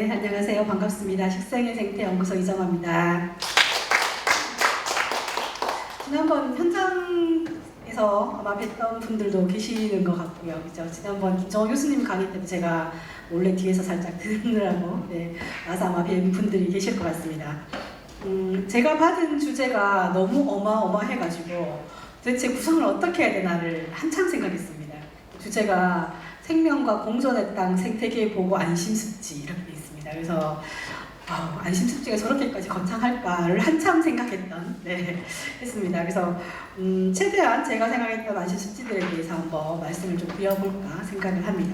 네, 안녕하세요. 반갑습니다. 식생의 생태 연구소 이정화입니다. 지난번 현장에서 아마 뵀던 분들도 계시는 것 같고요. 그죠? 지난번 김정호 교수님 강의 때도 제가 몰래 뒤에서 살짝 듣느라고 나서 아마 뵌 분들이 계실 것 같습니다. 제가 받은 주제가 너무 어마어마해가지고 도대체 구성을 어떻게 해야 되나를 한참 생각했습니다. 주제가 생명과 공존의 땅 생태계 보고 안심습지 이렇게 돼 있습니다. 그래서 안심습지가 저렇게까지 거창할까를 한참 생각했던 했습니다. 그래서 최대한 제가 생각했던 안심습지들에 대해서 한번 말씀을 좀 드려볼까 생각을 합니다.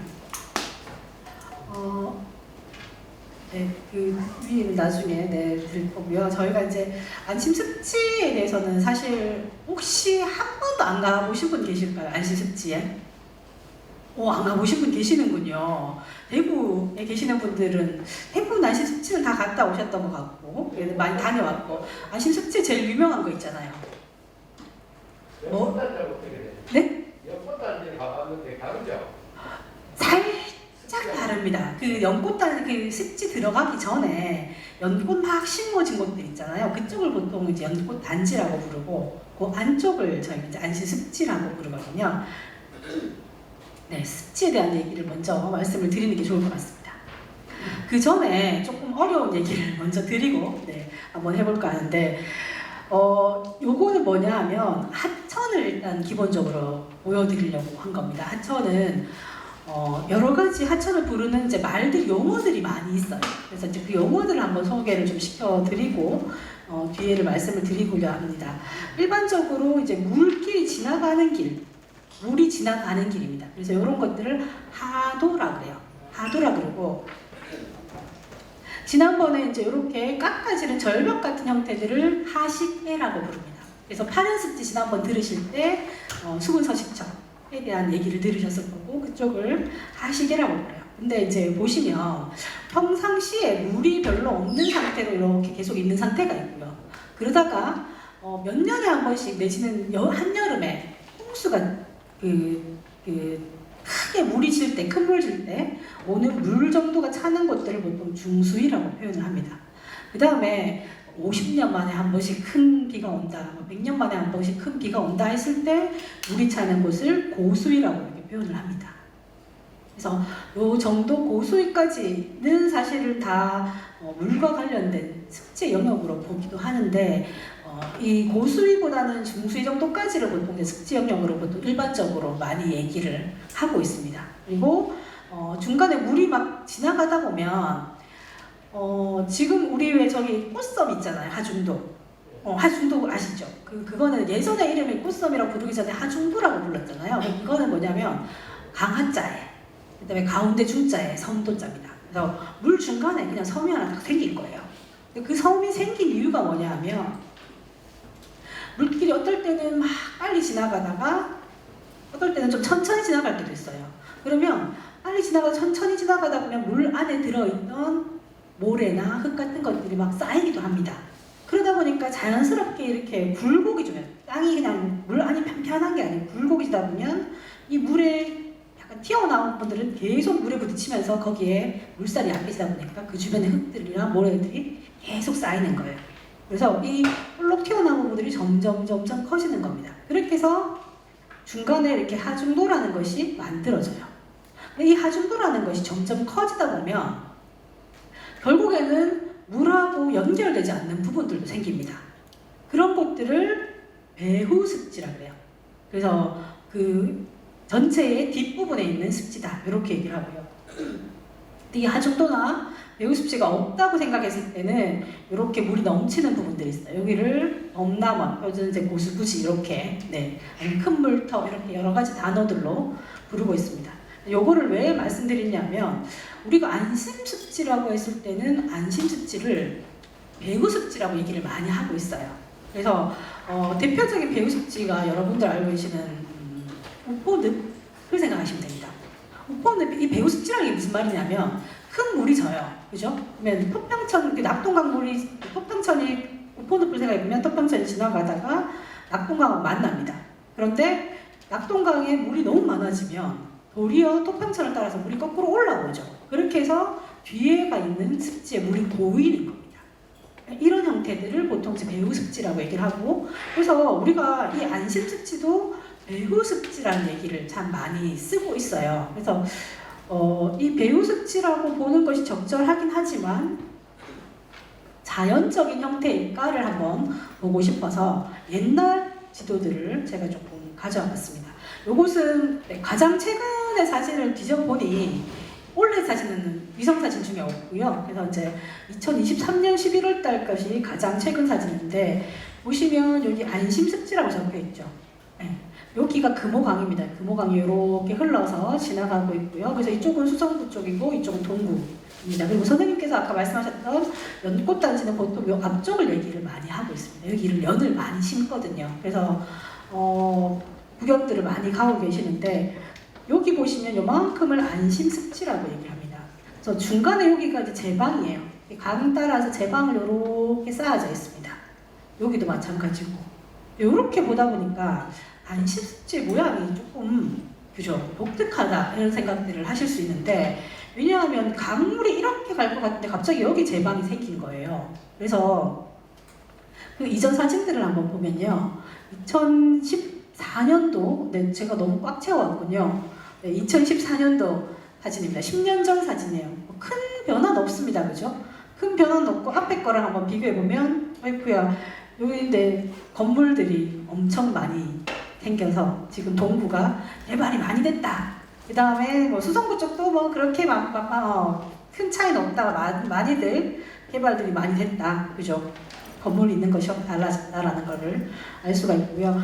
그 위에는 나중에 드릴 거고요. 저희가 이제 안심습지에 대해서는 사실 혹시 한 번도 안 가보신 분 계실까요? 안심습지에? 안 가보신 분 계시는군요. 대구에 계시는 분들은 대부분 안심습지는 다 갔다 오셨던 것 같고 많이 다녀왔고 안심습지 제일 유명한 거 있잖아요. 네? 연꽃단지 가봤는데 다르죠? 살짝 다릅니다. 그 연꽃단 그 습지 들어가기 전에 연꽃 막 심어진 곳들 있잖아요. 그쪽을 보통 이제 연꽃 단지라고 부르고 그 안쪽을 저희가 이제 안심습지라고 부르거든요. 습지에 대한 얘기를 먼저 말씀을 드리는 게 좋을 것 같습니다. 그 전에 조금 어려운 얘기를 먼저 드리고 한번 해볼까 하는데 요거는 뭐냐 하면 하천을 일단 기본적으로 보여드리려고 한 겁니다. 하천은 여러 가지 하천을 부르는 이제 말들, 용어들이 많이 있어요. 그래서 이제 그 용어들을 한번 소개를 좀 시켜드리고 뒤에를 말씀을 드리고자 합니다. 일반적으로 이제 물길이 지나가는 길, 물이 지나가는 길입니다. 그래서 이런 것들을 하도라 그래요. 하도라 그러고 지난번에 이제 이렇게 깎아지는 절벽 같은 형태들을 하식해라고 부릅니다. 그래서 파련습지 지난번 들으실 때 수분서식처에 대한 얘기를 들으셨을 거고 그쪽을 하식해라고 불러요. 근데 이제 보시면 평상시에 물이 별로 없는 상태로 이렇게 계속 있는 상태가 있고요. 그러다가 몇 년에 한 번씩 내지는 한여름에 홍수가 크게 물이 질 때, 큰 물 질 때 오는 물 정도가 차는 곳들을 보통 중수위라고 표현을 합니다. 그 다음에 50년 만에 한 번씩 큰 비가 온다, 100년 만에 한 번씩 큰 비가 온다 했을 때 물이 차는 곳을 고수위라고 이렇게 표현을 합니다. 그래서 이 정도 고수위까지는 사실은 다 물과 관련된 습지 영역으로 보기도 하는데 이 고수위보다는 중수위 정도까지를 보통 습지 영역으로 보통 일반적으로 많이 얘기를 하고 있습니다. 그리고 중간에 물이 막 지나가다 보면 지금 우리 왜 저기 꽃섬 있잖아요. 하중도. 하중도 아시죠? 그거는 예전에 이름이 꽃섬이라고 부르기 전에 하중도라고 불렀잖아요. 이거는 뭐냐면 강하자에 그다음에 가운데 중자에 섬도자입니다. 그래서 물 중간에 그냥 섬이 하나 딱 생긴 거예요. 그 섬이 생긴 이유가 뭐냐 하면 물길이 어떨 때는 막 빨리 지나가다가 어떨 때는 좀 천천히 지나갈 때도 있어요. 그러면 빨리 지나가다 천천히 지나가다 보면 물 안에 들어있던 모래나 흙 같은 것들이 막 쌓이기도 합니다. 그러다 보니까 자연스럽게 이렇게 굴곡이 좀 땅이 그냥 물 안이 편편한 게 아니고 굴곡이다 보면 이 물에 약간 튀어나온 분들은 계속 물에 부딪히면서 거기에 물살이 약해지다 보니까 그 주변의 흙들이나 모래들이 계속 쌓이는 거예요. 그래서 이 볼록 튀어나온 부분들이 점점 커지는 겁니다. 그렇게 해서 중간에 이렇게 하중도라는 것이 만들어져요. 이 하중도라는 것이 점점 커지다 보면 결국에는 물하고 연결되지 않는 부분들도 생깁니다. 그런 것들을 배후습지라 그래요. 그래서 그 전체의 뒷부분에 있는 습지다 이렇게 얘기를 하고요. 이 하중도나 배후습지가 없다고 생각했을 때는 이렇게 물이 넘치는 부분들이 있어요. 여기를 범람원, 요즘 이제 고수부지 이렇게 아니면 큰 물터 이렇게 여러 가지 단어들로 부르고 있습니다. 요거를 왜 말씀드리냐면 우리가 안심습지라고 했을 때는 안심습지를 배후습지라고 얘기를 많이 하고 있어요. 그래서 대표적인 배후습지가 여러분들 알고 계시는 우포늪을 생각하시면 됩니다. 우포늪, 이 배후습지라는 게 무슨 말이냐면 큰 물이 져요. 그죠? 그러면 토평천, 낙동강 물이, 토평천이 우포늪을 생각해보면 토평천이 지나가다가 낙동강하고 만납니다. 그런데 낙동강에 물이 너무 많아지면 도리어 토평천을 따라서 물이 거꾸로 올라오죠. 그렇게 해서 뒤에가 있는 습지에 물이 고이는 겁니다. 이런 형태들을 보통 이제 배후습지라고 얘기를 하고, 그래서 우리가 이 안심습지도 배후습지라는 얘기를 참 많이 쓰고 있어요. 그래서 이 배후습지라고 보는 것이 적절하긴 하지만 자연적인 형태일까를 한번 보고 싶어서 옛날 지도들을 제가 조금 가져와 봤습니다. 이곳은 가장 최근의 사진을 뒤져보니 올해 사진은 위성사진 중에 없고요. 그래서 이제 2023년 11월 달 것이 가장 최근 사진인데, 보시면 여기 안심습지라고 적혀 있죠. 네. 여기가 금호강입니다. 금호강이 이렇게 흘러서 지나가고 있고요. 그래서 이쪽은 수성구 쪽이고 이쪽은 동구입니다. 그리고 선생님께서 아까 말씀하셨던 연꽃단지는 보통 이 앞쪽을 얘기를 많이 하고 있습니다. 여기를 연을 많이 심거든요. 그래서 구경들을 많이 가고 계시는데, 여기 보시면 요만큼을 안심습지라고 얘기합니다. 그래서 중간에 여기가 이제 제방이에요. 강 따라서 제방을 이렇게 쌓아져 있습니다. 여기도 마찬가지고. 이렇게 보다 보니까 안심습지의 모양이 조금 그죠? 독특하다 이런 생각들을 하실 수 있는데, 왜냐하면 강물이 이렇게 갈 것 같은데 갑자기 여기 제방이 생긴 거예요. 그래서 그 이전 사진들을 한번 보면요, 2014년도, 네, 제가 너무 꽉 채워왔군요. 네, 2014년도 사진입니다. 10년 전 사진이에요. 큰 변화는 없습니다. 그죠? 큰 변화는 없고, 앞에 거랑 한번 비교해보면, 아이쿠야, 여기인데 건물들이 엄청 많이 생겨서 지금 동구가 개발이 많이 됐다. 그 다음에 뭐 수성구 쪽도 뭐 그렇게 큰 차이는 없다가 많이들 개발들이 많이 됐다. 그죠? 건물이 있는 것이 달라졌다라는 것을 알 수가 있고요.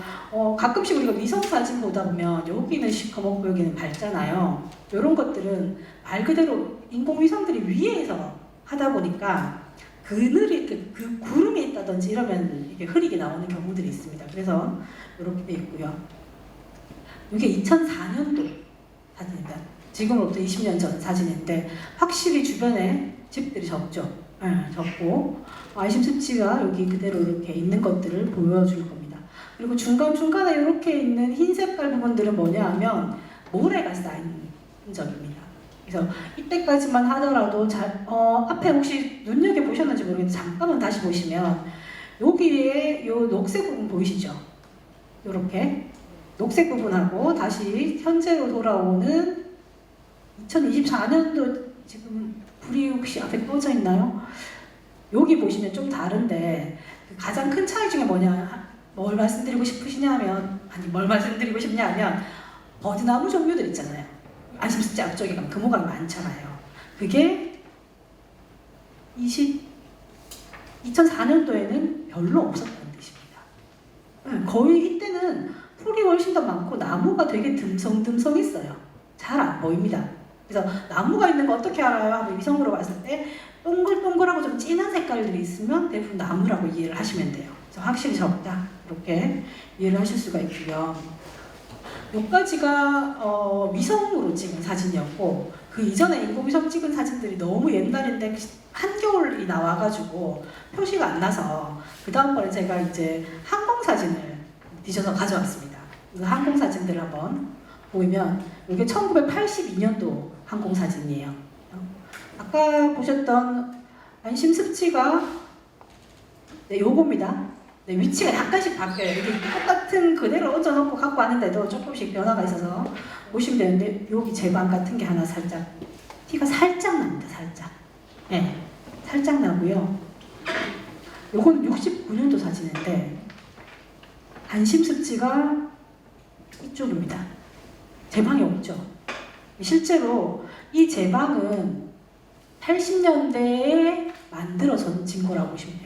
가끔씩 우리가 위성사진 보다 보면 여기는 시커멓고 여기는 밝잖아요. 이런 것들은 말 그대로 인공위성들이 위에서 하다 보니까 그늘이, 그 구름이 있다든지 이러면 이게 흐리게 나오는 경우들이 있습니다. 그래서 이렇게 돼 있고요. 이게 2004년도 사진입니다. 지금으로부터 20년 전 사진인데 확실히 주변에 집들이 적죠. 적고 안심습지가 여기 그대로 이렇게 있는 것들을 보여줄 겁니다. 그리고 중간중간에 이렇게 있는 흰 색깔 부분들은 뭐냐 하면 모래가 쌓인 흔적입니다. 그래서 이때까지만 하더라도 앞에 혹시 눈여겨보셨는지 모르겠는데 잠깐만 다시 보시면 여기에 이 녹색 부분 보이시죠? 이렇게 녹색 부분하고 다시 현재로 돌아오는 2024년도 지금 불이 혹시 앞에 꺼져 있나요? 여기 보시면 좀 다른데 가장 큰 차이 중에 뭘 말씀드리고 싶으시냐면, 뭘 말씀드리고 싶냐면 버드나무 종류들 있잖아요. 안심습지 앞쪽에 가면 금호강이 많잖아요. 그게 2004년도에는 별로 없었다는 뜻입니다. 거의 이때는 풀이 훨씬 더 많고 나무가 되게 듬성듬성 있어요. 잘 안 보입니다. 그래서 나무가 있는 거 어떻게 알아요? 하면 위성으로 봤을 때 동글동글하고 좀 진한 색깔들이 있으면 대부분 나무라고 이해를 하시면 돼요. 그래서 확실히 적다 이렇게 이해를 하실 수가 있고요. 여기까지가 위성으로 찍은 사진이었고, 그 이전에 인공위성 찍은 사진들이 너무 옛날인데 한겨울이 나와가지고 표시가 안 나서 그 다음번에 제가 이제 항공사진을 뒤져서 가져왔습니다. 그 항공사진들을 한번 보면 이게 1982년도 항공사진이에요. 아까 보셨던 안심습지가 요겁니다. 위치가 약간씩 바뀌어요. 이게 똑같은 그대로 얹어놓고 갖고 왔는데도 조금씩 변화가 있어서 보시면 되는데, 여기 제방 같은 게 하나 살짝 티가 살짝 납니다. 살짝. 네, 살짝 나고요. 요건 69년도 사진인데 안심습지가 이쪽입니다. 제방이 없죠. 실제로 이 제방은 80년대에 만들어진 거라고 보시면 돼요.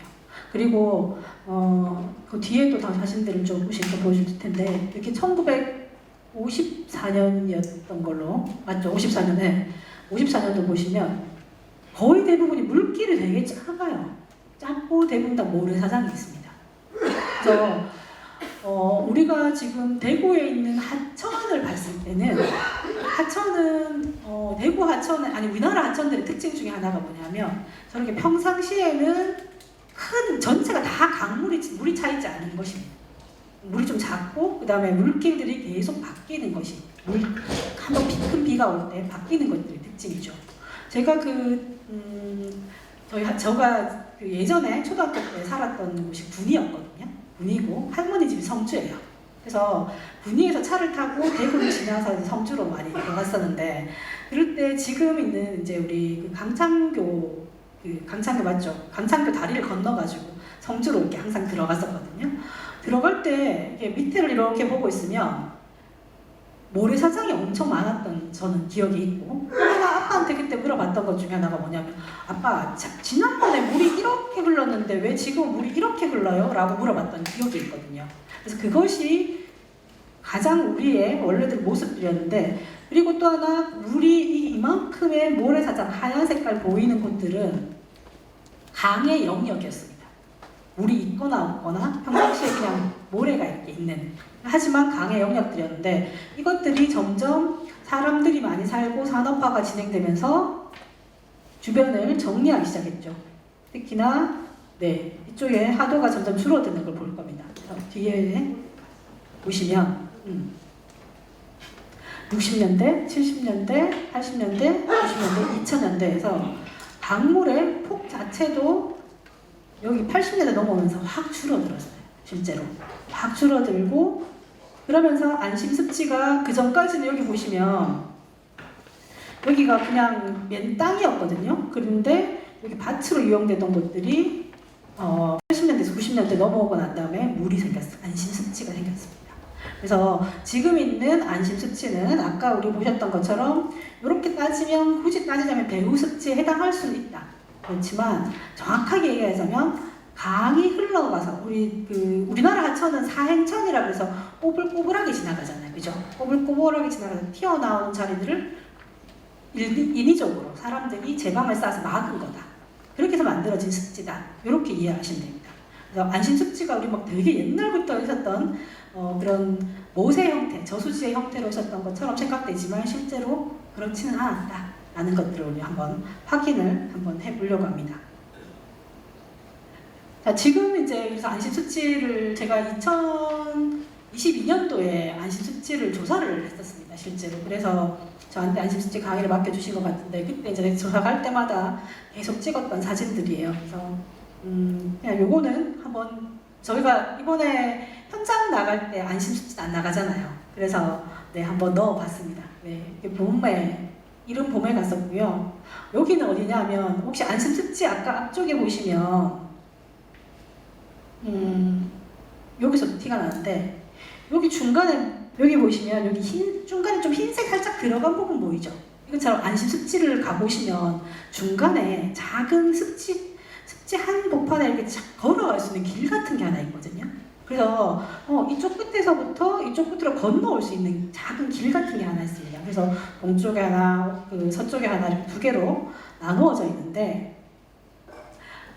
그리고 그 뒤에도 다 사진들을 조금씩 더 보여줄 텐데, 이렇게 1954년이었던 걸로 맞죠? 54년에 54년도 보시면 거의 대부분이 물길이 되게 작아요. 작고 대부분 다 모래사장이 있습니다. 그래서 우리가 지금 대구에 있는 하천을 봤을 때는 대구 하천은 우리나라 하천들의 특징 중에 하나가 뭐냐면, 저렇게 평상시에는 전체가 다 물이 차 있지 않은 것입니다. 물이 좀 작고, 그 다음에 물길들이 계속 바뀌는 것이, 한번 큰 비가 올 때 바뀌는 것들이 특징이죠. 제가 저가 그 예전에 초등학교 때 살았던 곳이 군이었거든요. 군이고 할머니 집이 성주예요. 그래서 군위에서 차를 타고 대구를 지나서 이제 성주로 많이 들어갔었는데, 그럴 때 지금 있는 이제 우리 그 강창교 맞죠? 강창교 다리를 건너가지고 성주로 이렇게 항상 들어갔었거든요. 들어갈 때 이렇게 밑에를 이렇게 보고 있으면 모래사장이 엄청 많았던 저는 기억이 있고, 하나 아빠한테 그때 물어봤던 것 중에 하나가 뭐냐면, 아빠 지난번에 물이 이렇게 흘렀는데 왜 지금 물이 이렇게 흘러요? 라고 물어봤던 기억이 있거든요. 그래서 그것이 가장 우리의 원래들 모습이었는데, 그리고 또 하나 물이 이만큼의 모래사장 하얀 색깔 보이는 곳들은 강의 영역이었습니다. 물이 있거나 없거나 평상시에 그냥 모래가 이렇게 있는, 하지만 강의 영역들이었는데, 이것들이 점점 사람들이 많이 살고 산업화가 진행되면서 주변을 정리하기 시작했죠. 특히나 이쪽에 하도가 점점 줄어드는 걸 볼 겁니다. 뒤에 보시면 60년대, 70년대, 80년대, 90년대, 2000년대에서 강물의 폭 자체도 여기 80년대 넘어오면서 확 줄어들었어요. 실제로 확 줄어들고, 그러면서 안심습지가 그 전까지는 여기 보시면 여기가 그냥 맨 땅이었거든요. 그런데 여기 밭으로 이용되던 곳들이 80년대에서 90년대 넘어오고 난 다음에 물이 생겼어요. 안심습지가 생겼습니다. 그래서 지금 있는 안심습지는 아까 우리 보셨던 것처럼 이렇게 따지면, 굳이 따지자면 배후습지에 해당할 수는 있다. 그렇지만 정확하게 얘기하자면 강이 흘러가서 우리나라 하천은 사행천이라 그래서 꼬불꼬불하게 지나가잖아요. 그죠? 꼬불꼬불하게 지나가서 튀어나온 자리들을 인위적으로 사람들이 제방을 쌓아서 막은 거다. 그렇게 해서 만들어진 습지다. 이렇게 이해하시면 됩니다. 그래서 안심습지가 우리 막 되게 옛날부터 있었던 그런 모세 형태, 저수지의 형태로 있었던 것처럼 생각되지만 실제로 그렇지는 않았다라는 것들을 우리 한번 확인을 한번 해보려고 합니다. 자, 지금 이제 그래서 안심습지를 제가 2022년도에 안심습지를 조사를 했었습니다. 실제로. 그래서 저한테 안심습지 강의를 맡겨주신 것 같은데, 그때 이제 조사 갈 때마다 계속 찍었던 사진들이에요. 그래서 그냥 요거는 한번, 저희가 이번에 현장 나갈 때 안심습지 안 나가잖아요. 그래서 한번 넣어봤습니다. 이른 봄에 갔었고요. 여기는 어디냐면, 혹시 안심습지 아까 앞쪽에 보시면 여기서 티가 나는데, 여기 중간에, 여기 보시면 여기 중간에 좀 흰색 살짝 들어간 부분 보이죠? 이것처럼 안심습지를 가보시면 중간에 작은 습지 한복판에 이렇게 걸어갈 수 있는 길 같은 게 하나 있거든요. 그래서 이쪽 끝에서부터 이쪽 끝으로 건너올 수 있는 작은 길 같은 게 하나 있습니다. 그래서 동쪽에 하나, 서쪽에 하나 이렇게 두 개로 나누어져 있는데,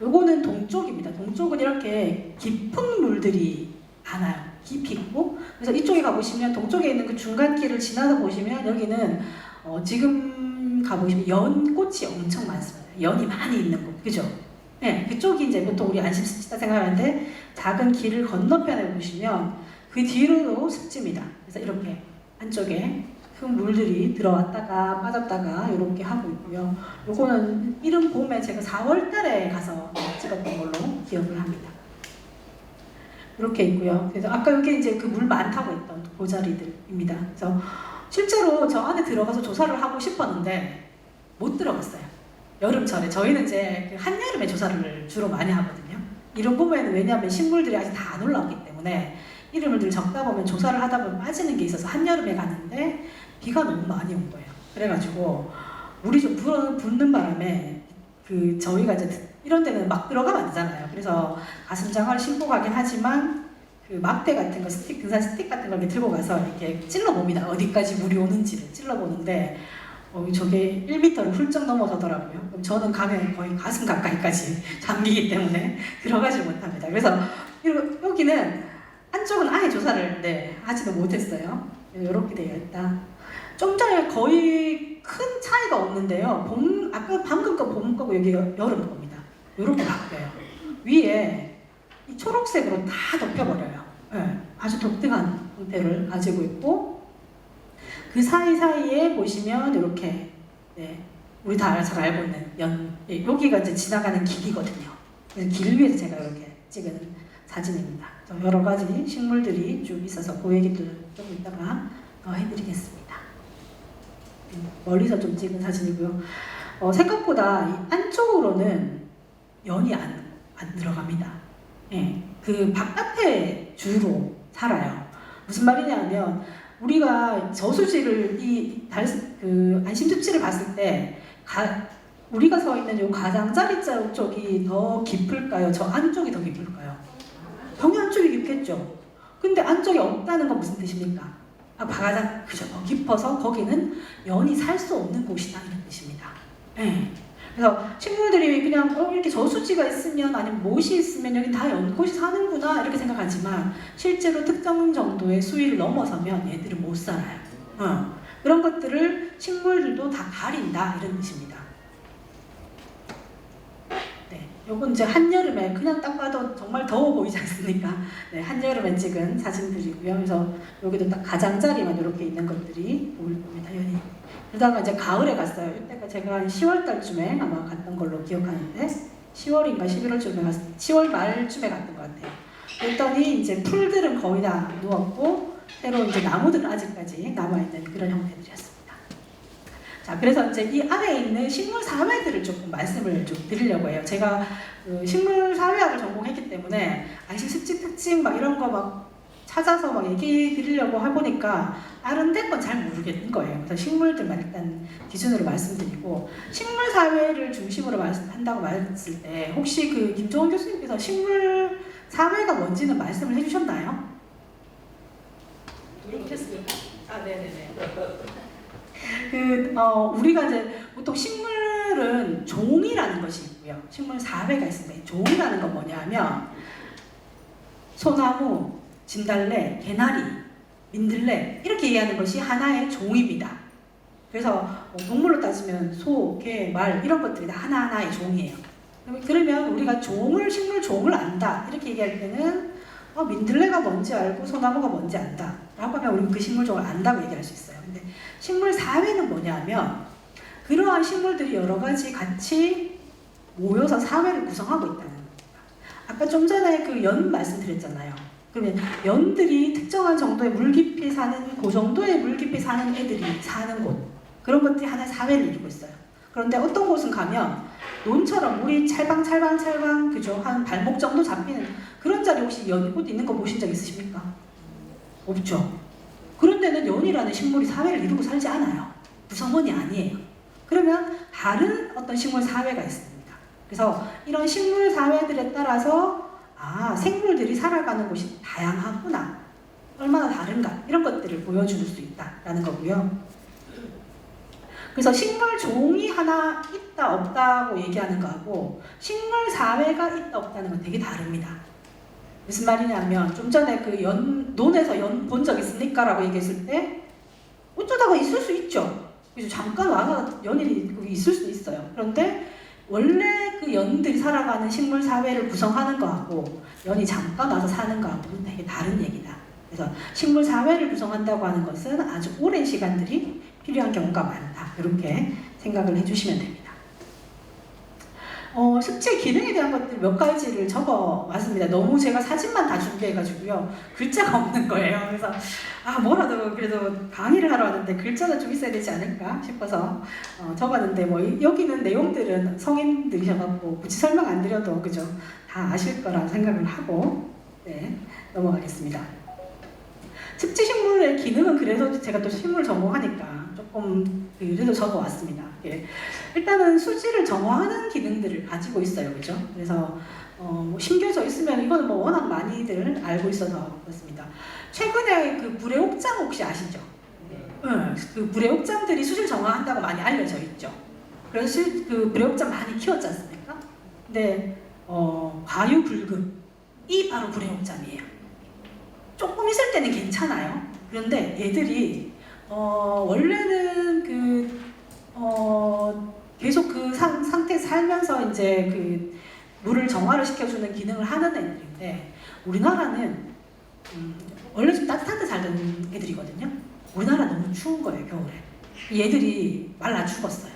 요거는 동쪽입니다. 동쪽은 이렇게 깊은 물들이 많아요. 깊이 있고. 그래서 이쪽에 가보시면, 동쪽에 있는 그 중간 길을 지나서 보시면 여기는 지금 가보시면 연꽃이 엄청 많습니다. 연이 많이 있는 곳, 그죠? 네, 그쪽이 이제 보통 우리 안심습지다 생각하는데, 작은 길을 건너편에 보시면 그 뒤로도 습지입니다. 그래서 이렇게 안쪽에 큰 물들이 들어왔다가 빠졌다가 이렇게 하고 있고요. 요거는 이른 봄에 제가 4월 달에 가서 찍었던 걸로 기억을 합니다. 이렇게 있고요. 그래서 아까 여기 이제 그 물 많다고 했던 그 자리들입니다. 그래서 실제로 저 안에 들어가서 조사를 하고 싶었는데 못 들어갔어요. 여름철에. 저희는 이제 그 한여름에 조사를 주로 많이 하거든요. 이런 봄에는 왜냐하면 식물들이 아직 다 안 올라왔기 때문에 이름을 적다 보면 조사를 하다 보면 빠지는 게 있어서 한여름에 갔는데 비가 너무 많이 온 거예요. 그래가지고 물이 좀 붓는 바람에 저희가 이제 이런 데는 막 들어가면 안 되잖아요. 그래서 가슴장화를 신고 가긴 하지만 그 막대 같은 거, 등산 스틱 같은 걸 들고 가서 이렇게 찔러봅니다. 어디까지 물이 오는지를 찔러보는데 저게 1m를 훌쩍 넘어서더라고요. 그럼 저는 가면 거의 가슴 가까이까지 잠기기 때문에 들어가지 못합니다. 그래서 여기는 한쪽은 아예 조사를 하지도 못했어요. 이렇게 되어 있다. 좀 전에 거의 큰 차이가 없는데요. 아까 방금 거 봄 거고 여기 여름 겁니다. 이렇게 바뀌어요. 위에 이 초록색으로 다 덮여버려요. 네, 아주 독특한 형태를 가지고 있고, 그 사이사이에 보시면 이렇게 우리 다 잘 알고 있는 연, 예, 여기가 이제 지나가는 길이거든요. 그래서 길 위에서 제가 이렇게 찍은 사진입니다. 여러 가지 식물들이 쭉 있어서 그 얘기도 좀 이따가 해드리겠습니다. 멀리서 좀 찍은 사진이고요. 생각보다 이 안쪽으로는 연이 안 들어갑니다. 예, 그 바깥에 주로 살아요. 무슨 말이냐면 우리가 저수지를 그 안심습지를 봤을 때 우리가 서 있는 요 가장자리 쪽이 더 깊을까요? 저 안쪽이 더 깊을까요? 당연히 안쪽이 깊겠죠. 근데 안쪽이 없다는 건 무슨 뜻입니까? 가장 그죠? 더 깊어서 거기는 연이 살 수 없는 곳이다 이런 뜻입니다. 네. 그래서 식물들이 그냥 이렇게 저수지가 있으면 아니면 못이 있으면 여기 다 연꽃이 사는구나 이렇게 생각하지만 실제로 특정 정도의 수위를 넘어서면 얘들은 못 살아요. 그런 것들을 식물들도 다 가린다 이런 뜻입니다. 네, 요건 이제 한여름에 그냥 딱 봐도 정말 더워 보이지 않습니까? 네, 한여름에 찍은 사진들이고요. 그래서 여기도 딱 가장자리만 이렇게 있는 것들이 보일 겁니다. 연이. 그러다가 이제 가을에 갔어요. 이때가 제가 한 10월 달쯤에 아마 갔던 걸로 기억하는데 10월인가 11월쯤에 10월 말쯤에 갔던 것 같아요. 그랬더니 이제 풀들은 거의 다 누웠고 새로 이제 나무들은 아직까지 남아있는 그런 형태들이었습니다. 자, 그래서 이제 이 안에 있는 식물 사회들을 조금 말씀을 좀 드리려고 해요. 제가 그 식물 사회학을 전공했기 때문에 안심습지 특징 막 이런 거 막 찾아서 막 얘기 드리려고 해보니까 다른 데 건 잘 모르겠는 거예요. 그래서 식물들만 일단 기준으로 말씀드리고 식물 사회를 중심으로 한다고 말했을 때 혹시 그 김종원 교수님께서 식물 사회가 뭔지는 말씀을 해주셨나요? 모르겠습니다. 네네네. 우리가 이제 보통 식물은 종이라는 것이 있고요. 식물 사회가 있습니다. 종이라는 건 뭐냐면 소나무, 진달래, 개나리, 민들레 이렇게 얘기하는 것이 하나의 종입니다. 그래서 동물로 따지면 소, 개, 말 이런 것들이 다 하나하나의 종이에요. 그러면 우리가 식물 종을 안다 이렇게 얘기할 때는 민들레가 뭔지 알고 소나무가 뭔지 안다 라고 하면 우리는 그 식물 종을 안다고 얘기할 수 있어요. 근데 식물 사회는 뭐냐면 그러한 식물들이 여러 가지 같이 모여서 사회를 구성하고 있다는 겁니다. 아까 좀 전에 그 연 말씀드렸잖아요. 그러면 연들이 특정한 정도의 물 깊이 사는 그 정도의 물 깊이 사는 애들이 사는 곳 그런 것들이 하나의 사회를 이루고 있어요. 그런데 어떤 곳은 가면 논처럼 물이 찰방찰방 그죠? 한 발목 정도 잡히는 그런 자리 혹시 연꽃 있는 거 보신 적 있으십니까? 없죠. 그런 데는 연이라는 식물이 사회를 이루고 살지 않아요. 구성원이 아니에요. 그러면 다른 어떤 식물 사회가 있습니다. 그래서 이런 식물 사회들에 따라서 생물들이 살아가는 곳이 다양하구나. 얼마나 다른가. 이런 것들을 보여줄 수 있다라는 거고요. 그래서 식물 종이 하나 있다 없다고 얘기하는 거하고 식물 사회가 있다 없다는 건 되게 다릅니다. 무슨 말이냐면 좀 전에 그 논에서 연 본 적 있습니까? 라고 얘기했을 때 어쩌다가 있을 수 있죠. 그래서 잠깐 와서 연이 거기 있을 수 있어요. 그런데 원래 그 연들이 살아가는 식물 사회를 구성하는 거하고 연이 잠깐 와서 사는 거하고는 되게 다른 얘기다. 그래서 식물 사회를 구성한다고 하는 것은 아주 오랜 시간들이 필요한 경우가 많다. 이렇게 생각을 해주시면 됩니다. 습지 기능에 대한 것들 몇 가지를 적어 왔습니다. 너무 제가 사진만 다 준비해가지고요. 글자가 없는 거예요. 그래서 뭐라도 그래도 강의를 하러 왔는데 글자는 좀 있어야 되지 않을까 싶어서 적었는데 여기는 내용들은 성인들이셔갖고 굳이 설명 안 드려도 그죠? 다 아실 거라 생각을 하고 넘어가겠습니다. 습지식물의 기능은 그래서 제가 또 식물 전공하니까 조금 그래도 적어왔습니다. 일단은 수질을 정화하는 기능들을 가지고 있어요. 그죠? 그래서 심겨져 있으면 이거는 워낙 많이들 알고 있어서 그렇습니다. 최근에 그 불의 옥장 혹시 아시죠? 그 불의 옥장들이 수질 정화한다고 많이 알려져 있죠. 그래서 그 불의 옥장 많이 키웠지 않습니까? 근데 과유불급이 바로 불의 옥장이에요. 조금 있을 때는 괜찮아요. 그런데 얘들이 원래는 계속 그 상태에서 살면서 이제 그 물을 정화를 시켜주는 기능을 하는 애들인데 우리나라는 원래 좀 따뜻한 데 살던 애들이거든요. 우리나라 너무 추운 거예요, 겨울에. 얘들이 말라 죽었어요.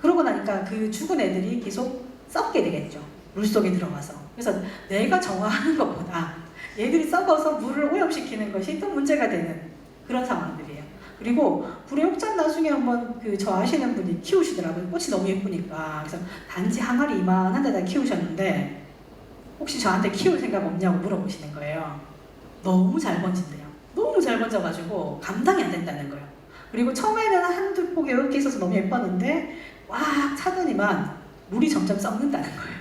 그러고 나니까 그 죽은 애들이 계속 썩게 되겠죠. 물속에 들어가서. 그래서 내가 정화하는 것보다 얘들이 썩어서 물을 오염시키는 것이 또 문제가 되는 그런 상황들이에요. 그리고 불의옥장 나중에 한번 저 아시는 분이 키우시더라고요. 꽃이 너무 예쁘니까. 그래서 단지 항아리 이만한 데다 키우셨는데 혹시 저한테 키울 생각 없냐고 물어보시는 거예요. 너무 잘 번진대요. 너무 잘 번져가지고 감당이 안 된다는 거예요. 그리고 처음에는 한두 폭이 이렇게 있어서 너무 예뻤는데 와 차더니만 물이 점점 썩는다는 거예요.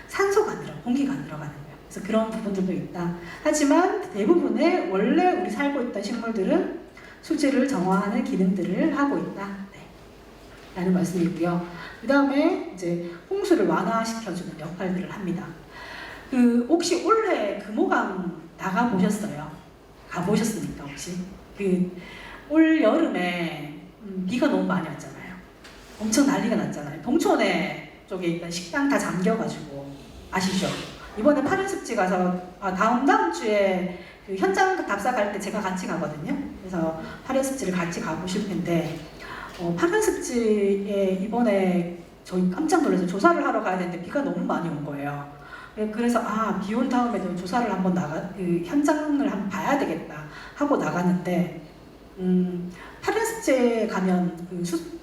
산소가 안 들어가, 공기가 안 들어가는 거예요. 그래서 그런 부분들도 있다. 하지만 대부분의 원래 우리 살고 있던 식물들은 수질을 정화하는 기능들을 하고 있다. 네. 라는 말씀이고요. 그 다음에 이제 홍수를 완화시켜주는 역할들을 합니다. 혹시 올해 금호강 나가 보셨어요? 가보셨습니까 혹시? 올 여름에 비가 너무 많이 왔잖아요. 엄청 난리가 났잖아요. 동촌에 쪽에 있던 식당 다 잠겨가지고 아시죠? 이번에 파련습지 가서 다음 주에 현장 답사 갈 때 제가 같이 가거든요. 그래서 파련습지를 같이 가보실 텐데 파련습지에 이번에 저희 깜짝 놀라서 조사를 하러 가야 되는데 비가 너무 많이 온 거예요. 그래서 비 온 다음에도 조사를 한번 현장을 한번 봐야 되겠다 하고 나갔는데 파련습지에 가면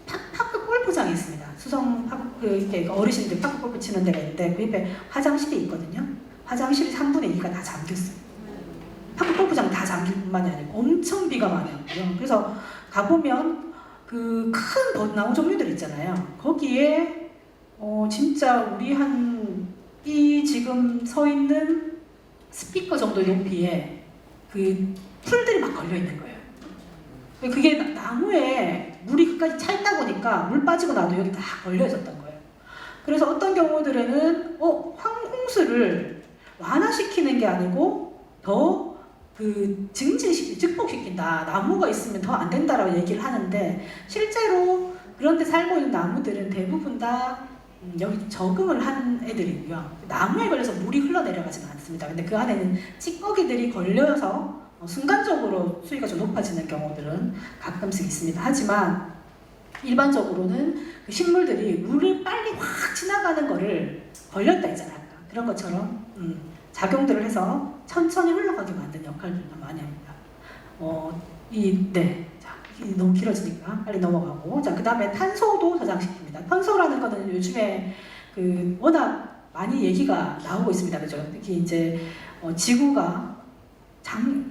파크 골프장이 있습니다. 수성 파크 이렇게 어르신들 파크 골프 치는 데가 있는데 그 옆에 화장실이 있거든요. 화장실이 3분의 2가 다 잠겼어요. 파크 골프장 다 잠길 뿐만이 아니고 엄청 비가 많이 왔고요. 그래서 가보면 큰 벚나무 종류들 있잖아요. 거기에 진짜 우리 이 지금 서 있는 스피커 정도 높이에 풀들이 막 걸려 있는 거예요. 그게 나무에 물이 끝까지 차 있다 보니까 물 빠지고 나도 여기 다 걸려 있었던 거예요. 그래서 어떤 경우들에는 홍수를 완화시키는 게 아니고 더 증폭시킨다. 나무가 있으면 더 안 된다라고 얘기를 하는데 실제로 그런 데 살고 있는 나무들은 대부분 다 여기 적응을 한 애들이고요. 나무에 걸려서 물이 흘러내려가지는 않습니다. 근데 그 안에는 찌꺼기들이 걸려서 순간적으로 수위가 좀 높아지는 경우들은 가끔씩 있습니다. 하지만 일반적으로는 식물들이 물을 빨리 확 지나가는 거를 걸렸다 했잖아요. 그런 것처럼 작용들을 해서 천천히 흘러가게 만드는 역할들도 많이 합니다. 너무 길어지니까 빨리 넘어가고. 자, 그 다음에 탄소도 저장시킵니다. 탄소라는 거는 요즘에 워낙 많이 얘기가 나오고 있습니다. 그죠? 특히 이제 지구가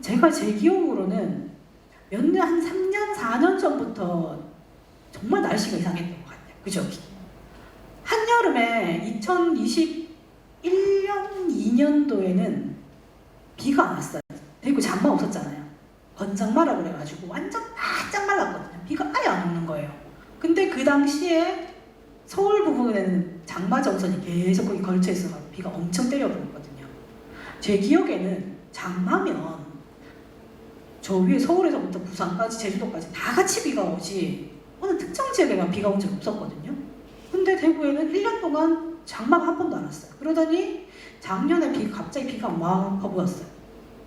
제가 제 기억으로는 한 3년, 4년 전부터 정말 날씨가 이상했던 것 같아요. 그죠? 한여름에 2021년, 2년도에는 비가 안 왔어요. 대구 장마 없었잖아요. 건장마라 그래가지고 완전 바짝 말랐거든요. 비가 아예 안 오는 거예요. 근데 그 당시에 서울 부분에는 장마 정선이 계속 거기 걸쳐 있어서 비가 엄청 때려부었거든요. 제 기억에는 장마면 저 위에 서울에서부터 부산까지 제주도까지 다 같이 비가 오지 어느 특정 지역에만 비가 온 적이 없었거든요. 근데 대구에는 1년 동안 장마가 한 번도 안 왔어요. 그러더니 작년에 갑자기 비가 막 퍼부었어요.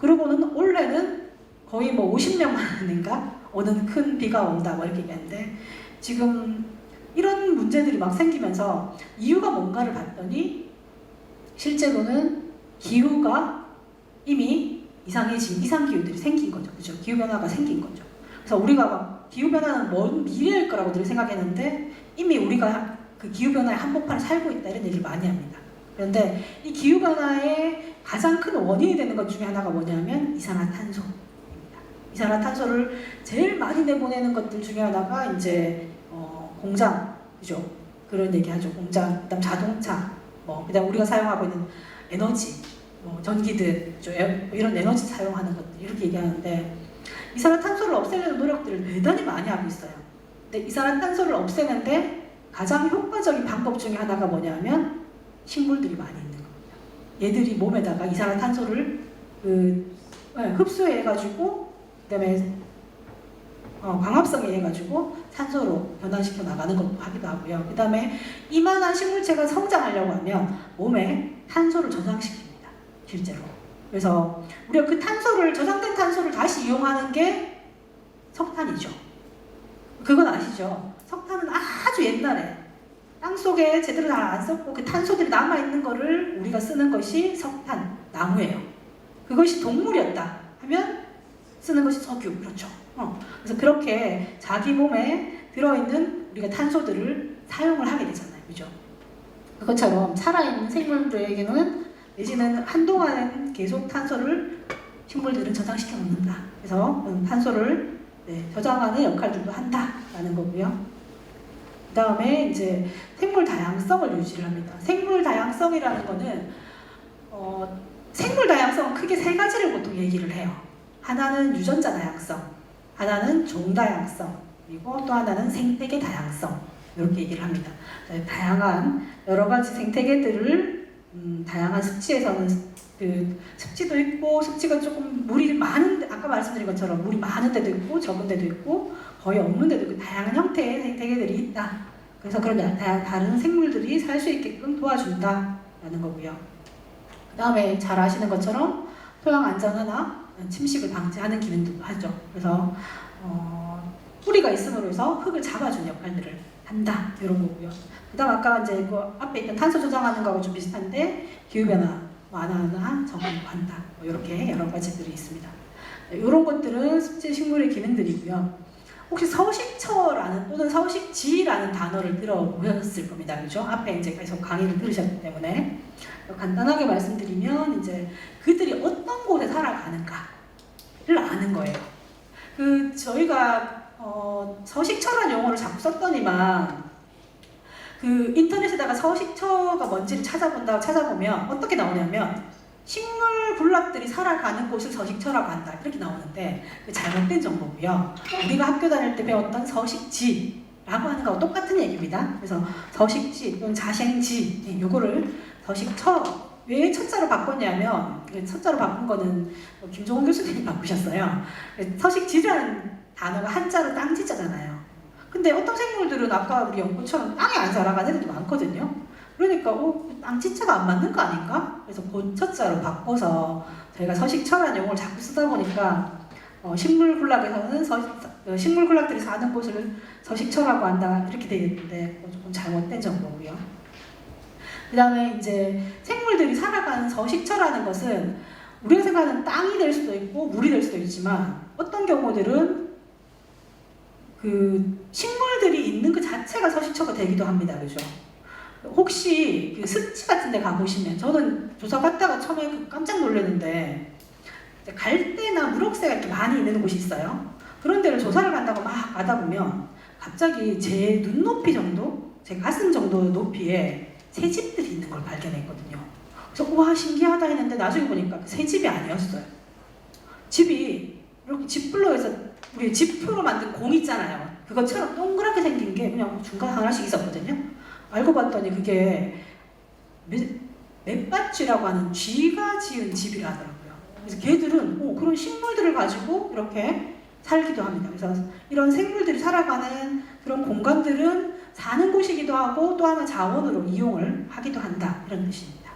그러고는 올해는 거의 50년 만인가 오는 큰 비가 온다 이렇게 얘기하는데 지금 이런 문제들이 막 생기면서 이유가 뭔가를 봤더니 실제로는 기후가 이미 이상기후들이 생긴 거죠. 그죠? 기후변화가 생긴 거죠. 그래서 우리가 막 기후변화는 먼 미래일 거라고 늘 생각했는데 이미 우리가 그 기후변화의 한복판을 살고 있다 이런 얘기를 많이 합니다. 그런데 이 기후변화의 가장 큰 원인이 되는 것 중에 하나가 뭐냐면 이산화탄소입니다. 이산화탄소를 제일 많이 내보내는 것들 중에 하나가 이제 공장, 그죠? 그런 얘기하죠. 공장, 그다음 자동차, 그다음 우리가 사용하고 있는 에너지, 전기들, 이런 에너지 사용하는 것들 이렇게 얘기하는데 이산화탄소를 없애려는 노력들을 대단히 많이 하고 있어요. 근데 이산화탄소를 없애는데 가장 효과적인 방법 중에 하나가 뭐냐면 식물들이 많이 있는 겁니다. 얘들이 몸에다가 이산화탄소를 흡수해가지고 그다음에 광합성에 의해가지고 산소로 변환시켜 나가는 것도 하기도 하고요. 그 다음에 이만한 식물체가 성장하려고 하면 몸에 탄소를 저장시킵니다. 실제로. 그래서 우리가 저장된 탄소를 다시 이용하는 게 석탄이죠. 그건 아시죠? 석탄은 아주 옛날에 땅 속에 제대로 잘 안 썩고 그 탄소들이 남아 있는 거를 우리가 쓰는 것이 석탄, 나무예요. 그것이 동물이었다 하면 쓰는 것이 석유, 그렇죠. 그래서 그렇게 자기 몸에 들어있는 우리가 탄소들을 사용을 하게 되잖아요, 그죠? 그것처럼 살아있는 생물들에게는 내지는 한동안은 계속 탄소를 식물들은 저장시켜 놓는다. 그래서 탄소를 저장하는 역할들도 한다라는 거고요. 그 다음에 이제 생물 다양성을 유지를 합니다. 생물 다양성이라는 거는 생물 다양성은 크게 세 가지를 보통 얘기를 해요. 하나는 유전자 다양성, 하나는 종 다양성, 그리고 또 하나는 생태계 다양성, 이렇게 얘기를 합니다. 다양한 여러 가지 생태계들을 다양한 습지에서는 그 습지도 있고 습지가 조금 물이 많은 아까 말씀드린 것처럼 물이 많은 데도 있고 적은 데도 있고 거의 없는 데도 있고 다양한 형태의 생태계들이 있다. 그래서 그런 다른 생물들이 살 수 있게끔 도와준다라는 거고요. 그 다음에 잘 아시는 것처럼 토양 안전화나 침식을 방지하는 기능도 하죠. 그래서 뿌리가 있음으로 해서 흙을 잡아주는 역할들을 한다 이런 거고요. 그 다음 아까 이제 그 앞에 있던 탄소 저장하는 거하고 좀 비슷한데 기후변화 완화나 적응한다 이렇게 여러 가지들이 있습니다. 이런 것들은 습지 식물의 기능들이고요. 혹시 서식처라는 또는 서식지라는 단어를 들어보셨을 겁니다. 그죠? 앞에 이제 계속 강의를 들으셨기 때문에 간단하게 말씀드리면 이제 그들이 어떤 곳에 살아가는가를 아는 거예요. 저희가 서식처라는 용어를 자꾸 썼더니만 그 인터넷에다가 서식처가 뭔지를 찾아보면 어떻게 나오냐면 식물 군락들이 살아가는 곳을 서식처라고 한다 이렇게 나오는데 잘못된 정보고요. 우리가 학교 다닐 때 배웠던 서식지라고 하는 거하고 똑같은 얘기입니다. 그래서 서식지 또는 자생지 요거를 서식처 왜 첫자로 바꿨냐면 첫자로 바꾼 거는 김종훈 교수님이 바꾸셨어요. 서식지라는 단어가 한자로 땅지자잖아요. 근데 어떤 생물들은 아까 우리 연구처럼 땅에 안 살아가는 애들도 많거든요. 그러니까 땅지자가 안 맞는 거 아닌가? 그래서 본처자로 바꿔서 저희가 서식처라는 용어를 자꾸 쓰다 보니까 식물 군락에서는 식물 군락들이 사는 곳을 서식처라고 한다 이렇게 되겠는데 조금 잘못된 정보고요. 그 다음에 이제 생물들이 살아가는 서식처라는 것은 우리가 생각하는 땅이 될 수도 있고 물이 될 수도 있지만 어떤 경우들은 그 식물들이 있는 그 자체가 서식처가 되기도 합니다. 그죠? 혹시 그 습지 같은 데 가보시면 저는 조사 갔다가 처음에 깜짝 놀랐는데 갈대나 무럭새가 이렇게 많이 있는 곳이 있어요. 그런 데를 조사를 간다고 막 가다 보면 갑자기 제 눈높이 정도, 제 가슴 정도 높이에 새집들이 있는 걸 발견했거든요. 그래서 와 신기하다 했는데 나중에 보니까 새집이 아니었어요. 집이 이렇게 집불로 해서 우리 지프로 만든 공 있잖아요. 그것처럼 동그랗게 생긴 게 그냥 중간에 하나씩 있었거든요. 알고 봤더니 그게 맷받쥐라고 하는 쥐가 지은 집이라 하더라고요. 그래서 걔들은 그런 식물들을 가지고 이렇게 살기도 합니다. 그래서 이런 생물들이 살아가는 그런 공간들은 사는 곳이기도 하고 또 하나 자원으로 이용을 하기도 한다 이런 뜻입니다.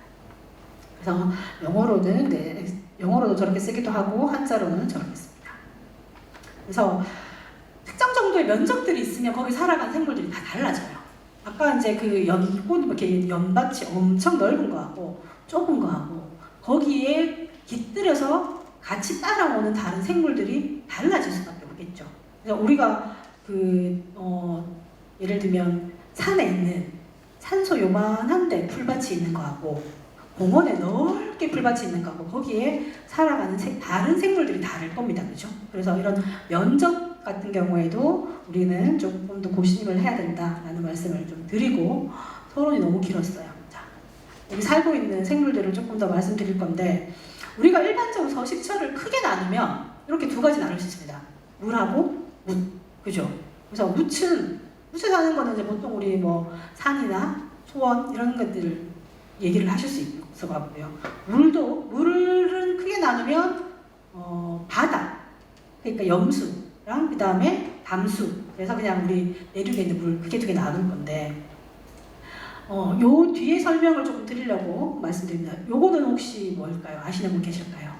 그래서 영어로도 저렇게 쓰기도 하고 한자로는 저렇게 씁니다. 그래서 특정 정도의 면적들이 있으면 거기 살아가는 생물들이 다 달라져요. 아까 이제 그 이렇게 연밭이 엄청 넓은 거하고 좁은 거하고 거기에 깃들여서 같이 따라오는 다른 생물들이 달라질 수밖에 없겠죠. 그래서 우리가 예를 들면 산에 있는 산소 요만한데 풀밭이 있는 거하고 공원에 넓게 풀밭이 있는 거하고 거기에 살아가는 다른 생물들이 다를 겁니다. 그죠? 그래서 이런 면적 같은 경우에도 우리는 조금 더 고심을 해야 된다라는 말씀을 좀 드리고 토론이 너무 길었어요. 자, 여기 살고 있는 생물들을 조금 더 말씀드릴 건데 우리가 일반적으로 서식처를 크게 나누면 이렇게 두 가지 나눌 수 있습니다. 물하고 묻. 그죠? 그래서 묻에 사는 거는 이제 보통 우리 뭐 산이나 소원 이런 것들을 얘기를 하실 수 있을 것 같고요. 물은 크게 나누면 바다, 그러니까 염수랑 그 다음에 담수. 그래서 그냥 우리 내륙에 있는 물 그게 두 개 나눌 건데 요 뒤에 설명을 조금 드리려고 말씀드립니다. 요거는 혹시 뭘까요? 아시는 분 계실까요?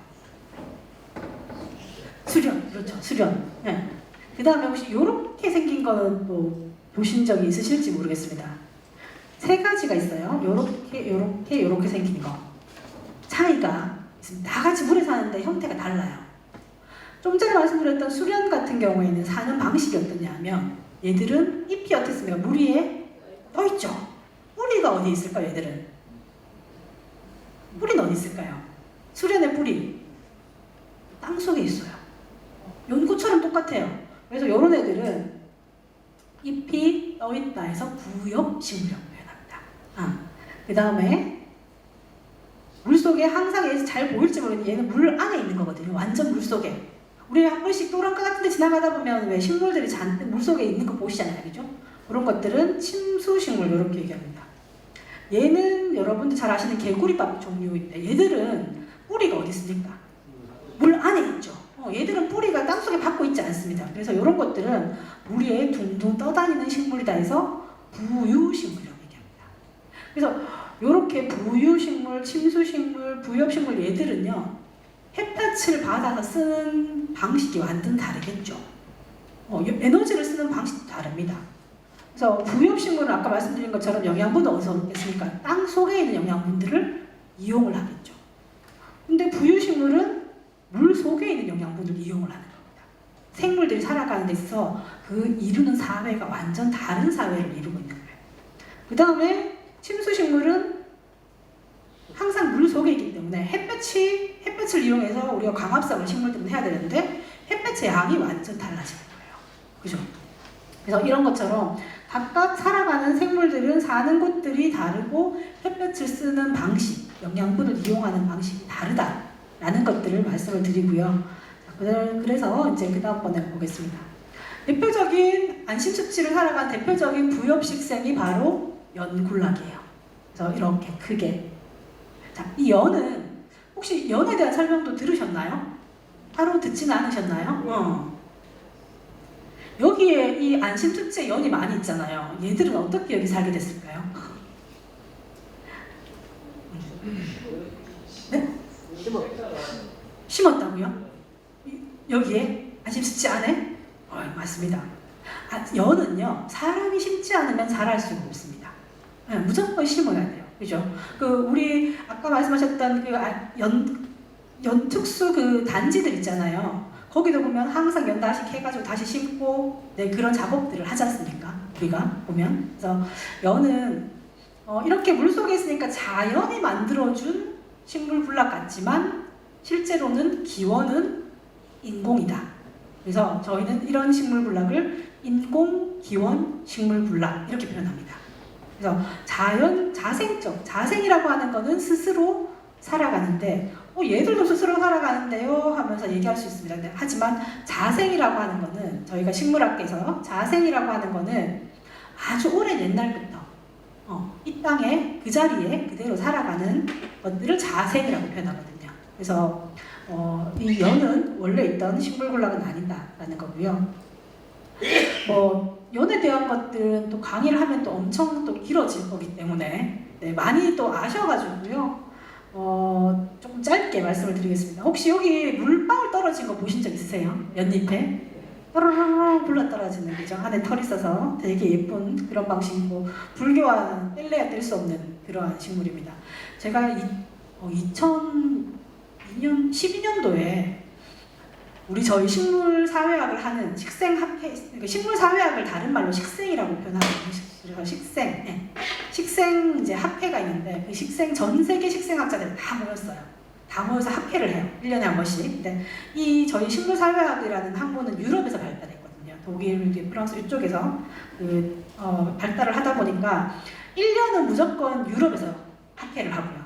수련, 그렇죠. 수련. 네. 그 다음에 혹시 요렇게 생긴 거는 또 보신 적이 있으실지 모르겠습니다. 세 가지가 있어요. 요렇게 생긴 거. 차이가 있습니다. 다 같이 물에 사는데 형태가 달라요. 좀 전에 말씀드렸던 수련 같은 경우에는 사는 방식이 어떠냐면 얘들은 잎이 어떻습니까? 물 위에 떠 있죠. 뿌리가 어디 있을까요? 얘들은 뿌리는 어디 있을까요? 수련의 뿌리 땅 속에 있어요. 연구처럼 똑같아요. 그래서 이런 애들은 잎이 떠 있다 해서 부엽식물이라고 표현합니다. 그 다음에 물속에 항상 얘 잘 보일지 모르겠는데 얘는 물 안에 있는 거거든요. 완전 물속에. 우리 한 번씩 또랑가 같은 데 지나가다 보면 왜 식물들이 잔뜩 물속에 있는 거 보시잖아요. 그죠? 그런 것들은 침수식물 이렇게 얘기합니다. 얘는 여러분들 잘 아시는 개구리밥 종류인데 얘들은 뿌리가 어디 있습니까? 물 안에 있죠. 얘들은 뿌리가 땅속에 박고 있지 않습니다. 그래서 이런 것들은 물 위에 둥둥 떠다니는 식물이다 해서 부유식물이라고 얘기합니다. 그래서 이렇게 부유식물, 침수식물, 부엽식물 얘들은요. 햇볕을 받아서 쓰는 방식이 완전 다르겠죠. 에너지를 쓰는 방식도 다릅니다. 그래서 부엽식물은 아까 말씀드린 것처럼 영양분은 어디서 얻겠습니까? 땅 속에 있는 영양분들을 이용을 하겠죠. 근데 부유식물은 물 속에 있는 영양분을 이용을 하는 겁니다. 생물들이 살아가는 데 있어서 그 이루는 사회가 완전 다른 사회를 이루고 있는 거예요. 그 다음에 침수식물은 항상 물 속에 있기 때문에 햇볕을 이용해서 우리가 광합성을 식물들은 해야 되는데 햇볕의 양이 완전 달라지는 거예요. 그죠? 그래서 이런 것처럼 각각 살아가는 생물들은 사는 곳들이 다르고 햇볕을 쓰는 방식, 영양분을 이용하는 방식이 다르다라는 것들을 말씀을 드리고요. 그래서 이제 그 다음번에 보겠습니다. 대표적인 안심수치를 살아간 대표적인 부엽식생이 바로 연굴락이에요. 그래서 이렇게 크게. 자, 이 연은 혹시 연에 대한 설명도 들으셨나요? 따로 듣지는 않으셨나요? 여기에 이 안심수치에 연이 많이 있잖아요. 얘들은 어떻게 여기 살게 됐을까요? 네? 심었다고요? 여기에? 안심수치 안에? 맞습니다. 연은요, 사람이 심지 않으면 자랄 수가 없습니다. 무조건 심어야 돼요. 그죠? 우리 아까 말씀하셨던 연 특수 단지들 있잖아요. 거기도 보면 항상 연다식 해가지고 다시 심고, 네, 그런 작업들을 하지 않습니까? 우리가 보면. 그래서 연은 이렇게 물속에 있으니까 자연이 만들어준 식물군락 같지만 실제로는 기원은 인공이다. 그래서 저희는 이런 식물군락을 인공 기원 식물군락 이렇게 표현합니다. 그래서 자생이라고 하는 거는 스스로 살아가는데 얘들도 스스로 살아가는데요 하면서 얘기할 수 있습니다. 하지만 자생이라고 하는 거는 저희가 식물학계에서 자생이라고 하는 거는 아주 오랜 옛날부터 이 땅에 그 자리에 그대로 살아가는 것들을 자생이라고 표현하거든요. 그래서 이 연은 원래 있던 식물군락은 아니다라는 거고요. 연에 대한 것들은 또 강의를 하면 또 엄청 또 길어질 거기 때문에 네, 많이 또 아셔가지고요. 조금 짧게 말씀을 드리겠습니다. 혹시 여기 물방울 떨어진 거 보신 적 있으세요? 연잎에? 또르르르 불러 떨어지는 거죠. 안에 털 있어서 되게 예쁜 그런 방식이고 불교와 뗄래야 뗄 수 없는 그러한 식물입니다. 제가 12년도에 저희 식물사회학을 하는 식생학회, 식물사회학을 다른 말로 식생이라고 표현하거든요. 그래서 식생 이제 학회가 있는데 그 식생 전 세계 식생학자들이 다 모였어요. 다 모여서 학회를 해요. 1년에 한 번씩. 근데 이 저희 식물사회학이라는 학문은 유럽에서 발달했거든요. 독일, 프랑스 이쪽에서 발달을 하다 보니까 1년은 무조건 유럽에서 학회를 하고요.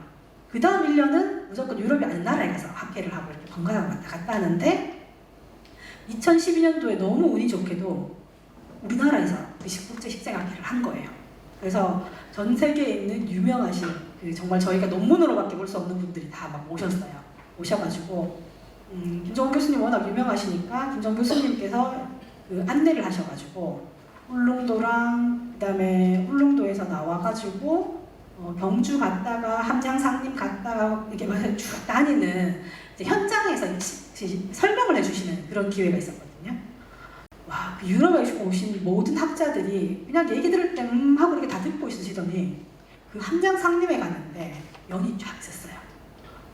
그 다음 1년은 무조건 유럽이 아닌 나라에 가서 학회를 하고 이렇게 번갈아 왔다 갔다 하는데 2012년도에 너무 운이 좋게도 우리나라에서 국제 식생학회를 한 거예요. 그래서 전 세계에 있는 유명하신 정말 저희가 논문으로밖에 볼 수 없는 분들이 다 막 오셨어요. 오셔가지고 김정은 교수님 워낙 유명하시니까 김정은 교수님께서 안내를 하셔가지고 울릉도랑 그다음에 울릉도에서 나와가지고 경주 갔다가 함양 상림 갔다가 이렇게 쭉 다니는 현장에서 설명을 해주시는 그런 기회가 있었거든요. 와, 유럽에 오신 모든 학자들이 그냥 얘기 들을 때 하고 이렇게 다 듣고 있으시더니 그 함양 상림에 갔는데 연이 쫙 있었어요.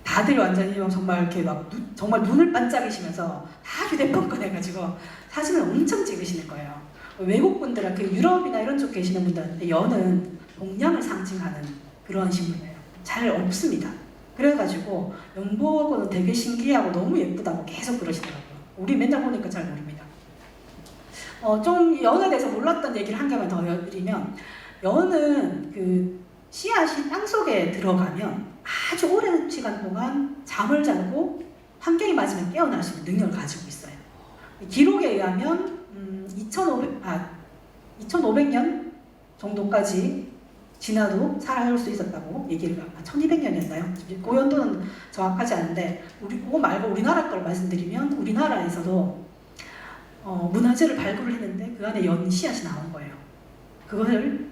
다들 완전히 정말 이렇게 막 정말 눈을 반짝이시면서 다 휴대폰 꺼내가지고 사진을 엄청 찍으시는 거예요. 외국 분들은 그 유럽이나 이런 쪽 계시는 분들한테 연은 동양을 상징하는 그런 식물이에요. 잘 없습니다. 그래가지고 연보고는 되게 신기하고 너무 예쁘다고 계속 그러시더라고요. 우리 맨날 보니까 잘 모릅니다. 좀 연에 대해서 몰랐던 얘기를 한 개만 더 드리면, 연은 그 씨앗이 땅 속에 들어가면 아주 오랜 시간 동안 잠을 자고 환경이 맞으면 깨어날 수 있는 능력을 가지고 있어요. 기록에 의하면 2500년 정도까지 지나도 살아올 수 있었다고 얘기를 1200년이었나요? 그 연도는 정확하지 않은데 그거 말고 우리나라 걸 말씀드리면 우리나라에서도 문화재를 발굴을 했는데 그 안에 연 씨앗이 나온 거예요. 그걸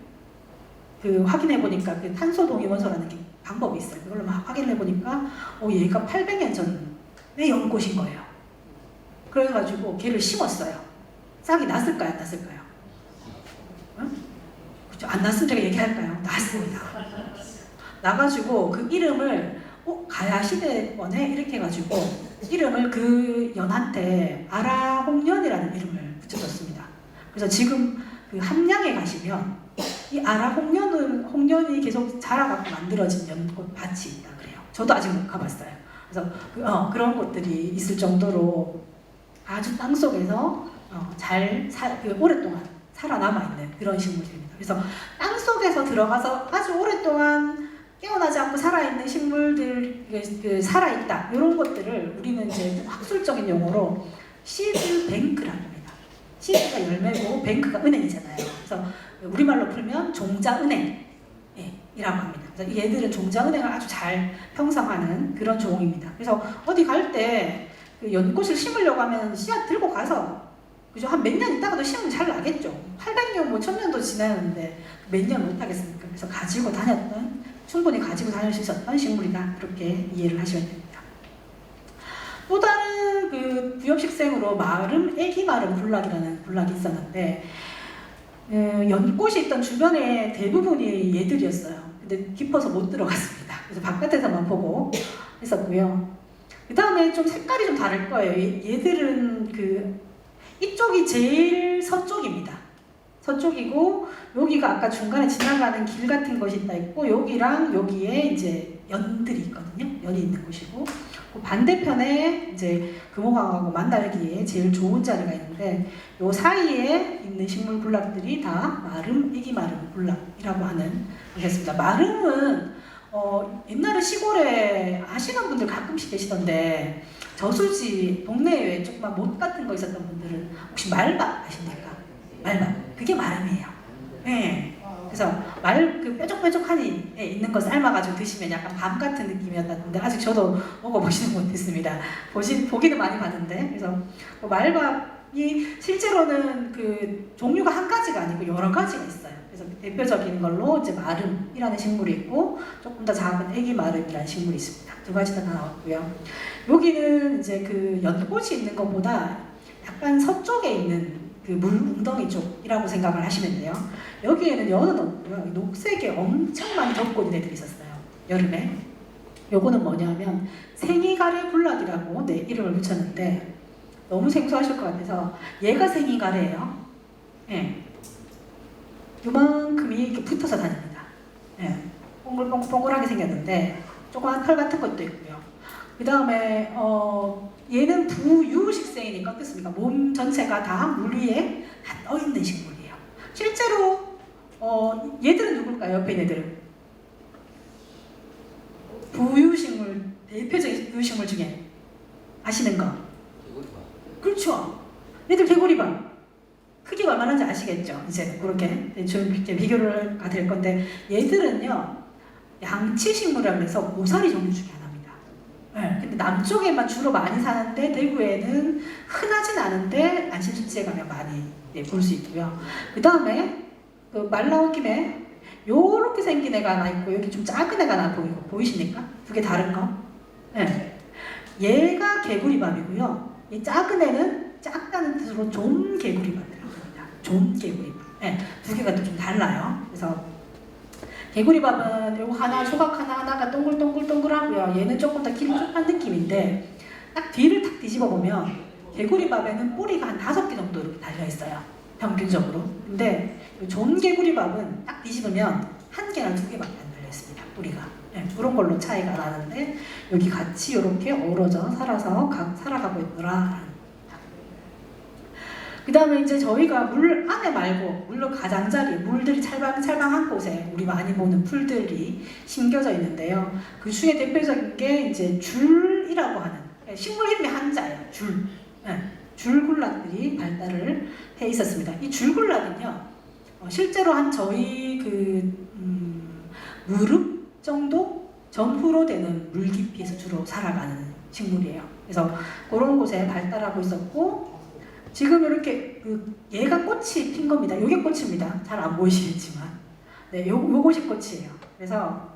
확인해 보니까 그 탄소 동위원소라는 게 방법이 있어요. 그걸로 막 확인해 보니까 얘가 800년 전에 연꽃인 거예요. 그래가지고 걔를 심었어요. 싹이 났을까요? 안 났을까요? 응? 그렇죠? 안 났으면 제가 얘기할까요? 났습니다. 나가지고 그 이름을 가야시대원에 이렇게 해가지고 이름을 그 연한테 아라홍련이라는 이름을 붙여줬습니다. 그래서 지금 그 함양에 가시면 이 아라홍련이 계속 자라갖고 만들어진 연꽃 밭이 있다 그래요. 저도 아직 못 가봤어요. 그래서 그런 곳들이 있을 정도로 아주 땅 속에서 오랫동안 살아남아 있는 그런 식물들입니다. 그래서 땅 속에서 들어가서 아주 오랫동안 깨어나지 않고 살아있는 식물들, 살아있다 이런 것들을 우리는 이제 학술적인 용어로 시드 뱅크라고 합니다. 시드가 열매고 뱅크가 은행이잖아요. 그래서 우리말로 풀면 종자은행이라고 합니다. 그래서 얘들은 종자은행을 아주 잘 형성하는 그런 종입니다. 그래서 어디 갈 때 그 연꽃을 심으려고 하면 씨앗 들고 가서 그죠? 한 몇 년 있다가도 심으면 잘 나겠죠. 800년, 1000년도 지나는데 몇 년 못 하겠습니까? 그래서 충분히 가지고 다닐 수 있었던 식물이다. 그렇게 이해를 하시면 됩니다. 또 다른 그 부엽식생으로 애기 마름 군락이라는 군락이 있었는데 연꽃이 있던 주변에 대부분이 얘들이었어요. 근데 깊어서 못 들어갔습니다. 그래서 바깥에서만 보고 했었고요. 그 다음에 좀 색깔이 좀 다를 거예요. 얘들은 이쪽이 제일 서쪽입니다. 서쪽이고 여기가 아까 중간에 지나가는 길 같은 것이 있고 여기랑 여기에 이제 연들이 있거든요. 연이 있는 곳이고 그 반대편에 이제 금호강하고 만날기에 제일 좋은 자리가 있는데 요 사이에 있는 식물 군락들이 다 애기 마름 군락이라고 하는 것이었습니다. 마름은 옛날에 시골에 아시는 분들 가끔씩 계시던데 저수지 동네에 조그만 못 같은 거 있었던 분들은 혹시 말밥 아십니까? 말밥 그게 마름이에요. 네. 그래서 그 뾰족뾰족하니 있는 거 삶아가지고 드시면 약간 밤 같은 느낌이었는데 아직 저도 먹어보지는 못했습니다. 보기는 많이 봤는데 그래서 말밥이 실제로는 그 종류가 한 가지가 아니고 여러 가지가 있어요. 그래서 대표적인 걸로 이제 마름이라는 식물이 있고 조금 더 작은 애기 마름이라는 식물이 있습니다. 두 가지 다 나왔고요. 여기는 이제 그 연꽃이 있는 것보다 약간 서쪽에 있는 그 물 웅덩이 쪽이라고 생각을 하시면 돼요. 여기에는 연은 없고요. 녹색에 엄청 많이 덮고 있는 애들이 있었어요. 여름에. 요거는 뭐냐면 생이가래 군락이라고 이름을 붙였는데 너무 생소하실 것 같아서 얘가 생이가래예요. 예. 요만큼이 이렇게 붙어서 다닙니다. 예. 동글동글하게 생겼는데 조그만 털 같은 것도 있고요. 그 다음에 얘는 부유식생이니까 어떻습니까? 몸 전체가 다 물 위에 다 떠있는 식물이에요. 실제로 얘들은 누굴까요? 옆에 있는 애들은 부유식물, 대표적인 부유식물 중에 아시는 거? 개구리밥. 그렇죠. 얘들 개구리밥. 크기가 얼마나인지 아시겠죠? 이제 그렇게 대충 비교를 될 건데 얘들은요 양치식물이라고 해서 고사리 종류 중에 하나입니다. 네, 근데 남쪽에만 주로 많이 사는데 대구에는 흔하진 않은데 안심수지에 가면 많이 볼 수 있고요. 그 다음에 말 나온 김에 요렇게 생긴 애가 하나 있고 여기 좀 작은 애가 하나 보이십니까? 두 개 다른 거? 네. 얘가 개구리밥이고요. 이 작은 애는 작다는 뜻으로 좀개구리밥이라고 해요. 존개구리밥. 예, 두 개가 또 좀 달라요. 그래서 개구리밥은 요거 하나 조각 하나가 동글동글동글하고요. 얘는 조금 더 길쭉한 느낌인데 딱 뒤를 탁 뒤집어 보면 개구리밥에는 뿌리가 한 5개 정도 이렇게 달려 있어요. 평균적으로. 근데 요 존개구리밥은 딱 뒤집으면 1개나 2개밖에 안 달려 있습니다. 뿌리가. 예, 그런 걸로 차이가 나는데 여기 같이 이렇게 어우러져 살아가고 있더라. 그 다음에 이제 저희가 물 안에 말고 물로 가장자리 물들이 찰방찰방한 곳에 우리 많이 보는 풀들이 심겨져 있는데요. 그 중에 대표적인 게 이제 줄이라고 하는 식물 이름이 한자예요. 줄. 네, 줄굴락들이 발달을 해 있었습니다. 이 줄굴락은요, 실제로 한 저희 무릎 정도 전후로 되는 물 깊이에서 주로 살아가는 식물이에요. 그래서 그런 곳에 발달하고 있었고, 지금 이렇게 얘가 꽃이 핀 겁니다. 이게 꽃입니다. 잘 안 보이시겠지만, 네, 요것이 꽃이에요. 그래서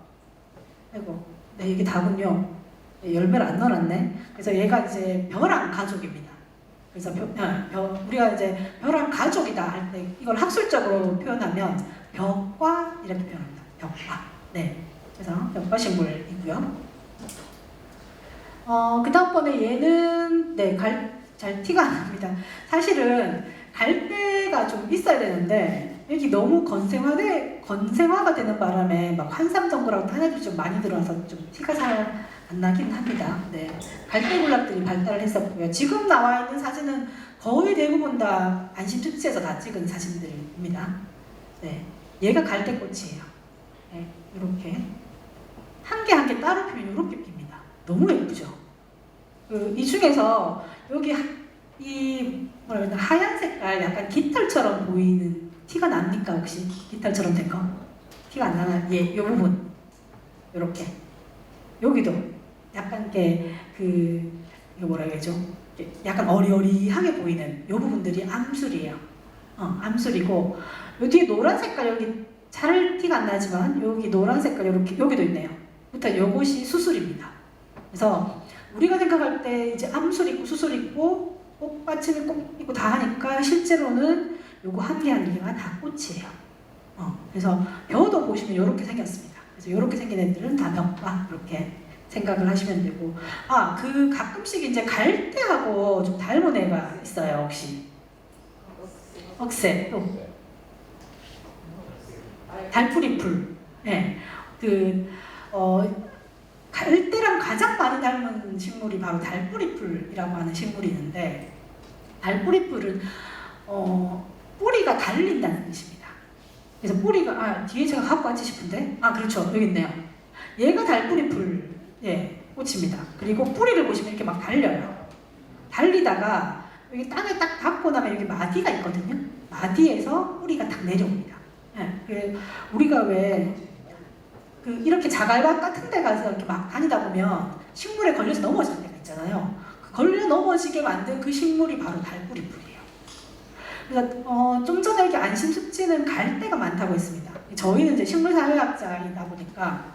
아이고, 네, 이게 다군요. 네, 열매를 안 넣어놨네. 그래서 얘가 이제 벼랑 가족입니다. 그래서 우리가 이제 벼랑 가족이다 할 때 이걸 학술적으로 표현하면 벼과 이렇게 표현합니다. 벼과. 네, 그래서 벼과 식물이고요. 그 다음번에 얘는 네, 잘 티가 안 납니다. 사실은 갈대가 좀 있어야 되는데 여기 너무 건생화가 되는 바람에 막 환삼정글하고 탄핵이 좀 많이 들어와서 좀 티가 잘 안 나긴 합니다. 네, 갈대군락들이 발달을 했었고요. 지금 나와 있는 사진은 거의 대부분 다 안심특지에서 다 찍은 사진들입니다. 네, 얘가 갈대꽃이에요. 네, 이렇게 한 개 한 개 따로 피면 이렇게 핍니다. 너무 예쁘죠? 이 중에서 여기 이 뭐라 그러나 하얀 색깔 약간 깃털처럼 보이는 티가 납니까 혹시? 깃털처럼 된 거? 티가 안 나나? 예, 이 부분 이렇게 여기도 약간 이거 뭐라 해야죠? 약간 어리어리하게 보이는 이 부분들이 암술이에요. 암술이고 요 뒤에 노란 색깔 여기 잘 티가 안 나지만 여기 노란 색깔 이렇게 여기도 있네요. 부터 요것이 수술입니다. 그래서 우리가 생각할 때 이제 암술 있고 수술 있고 꽃받침이 꼭 있고 다 하니까 실제로는 요거 한 개 한 개가 다 꽃이에요. 그래서 벼도 보시면 이렇게 생겼습니다. 그래서 이렇게 생긴 애들은 다 벼과 이렇게 생각을 하시면 되고, 가끔씩 이제 갈대하고 좀 닮은 애가 있어요 혹시? 억새 또 달뿌리풀. 네, 갈대랑 가장 많이 닮은 식물이 바로 달뿌리풀이라고 하는 식물이 있는데, 달뿌리풀은 뿌리가 달린다는 뜻입니다. 그래서 뿌리가 뒤에 제가 갖고 왔지 싶은데 그렇죠, 여기 있네요. 얘가 달뿌리풀 꽃입니다. 그리고 뿌리를 보시면 이렇게 막 달려요. 달리다가 여기 땅에 딱 닿고 나면 여기 마디가 있거든요. 마디에서 뿌리가 딱 내려옵니다. 우리가 왜 이렇게 자갈밭 같은 데 가서 이렇게 막 다니다 보면 식물에 걸려서 넘어질 때가 있잖아요. 걸려 넘어지게 만든 그 식물이 바로 달뿌리풀이에요. 그래서 좀 전에 여기 안심습지는 갈대가 많다고 했습니다. 저희는 이제 식물사회학자이다 보니까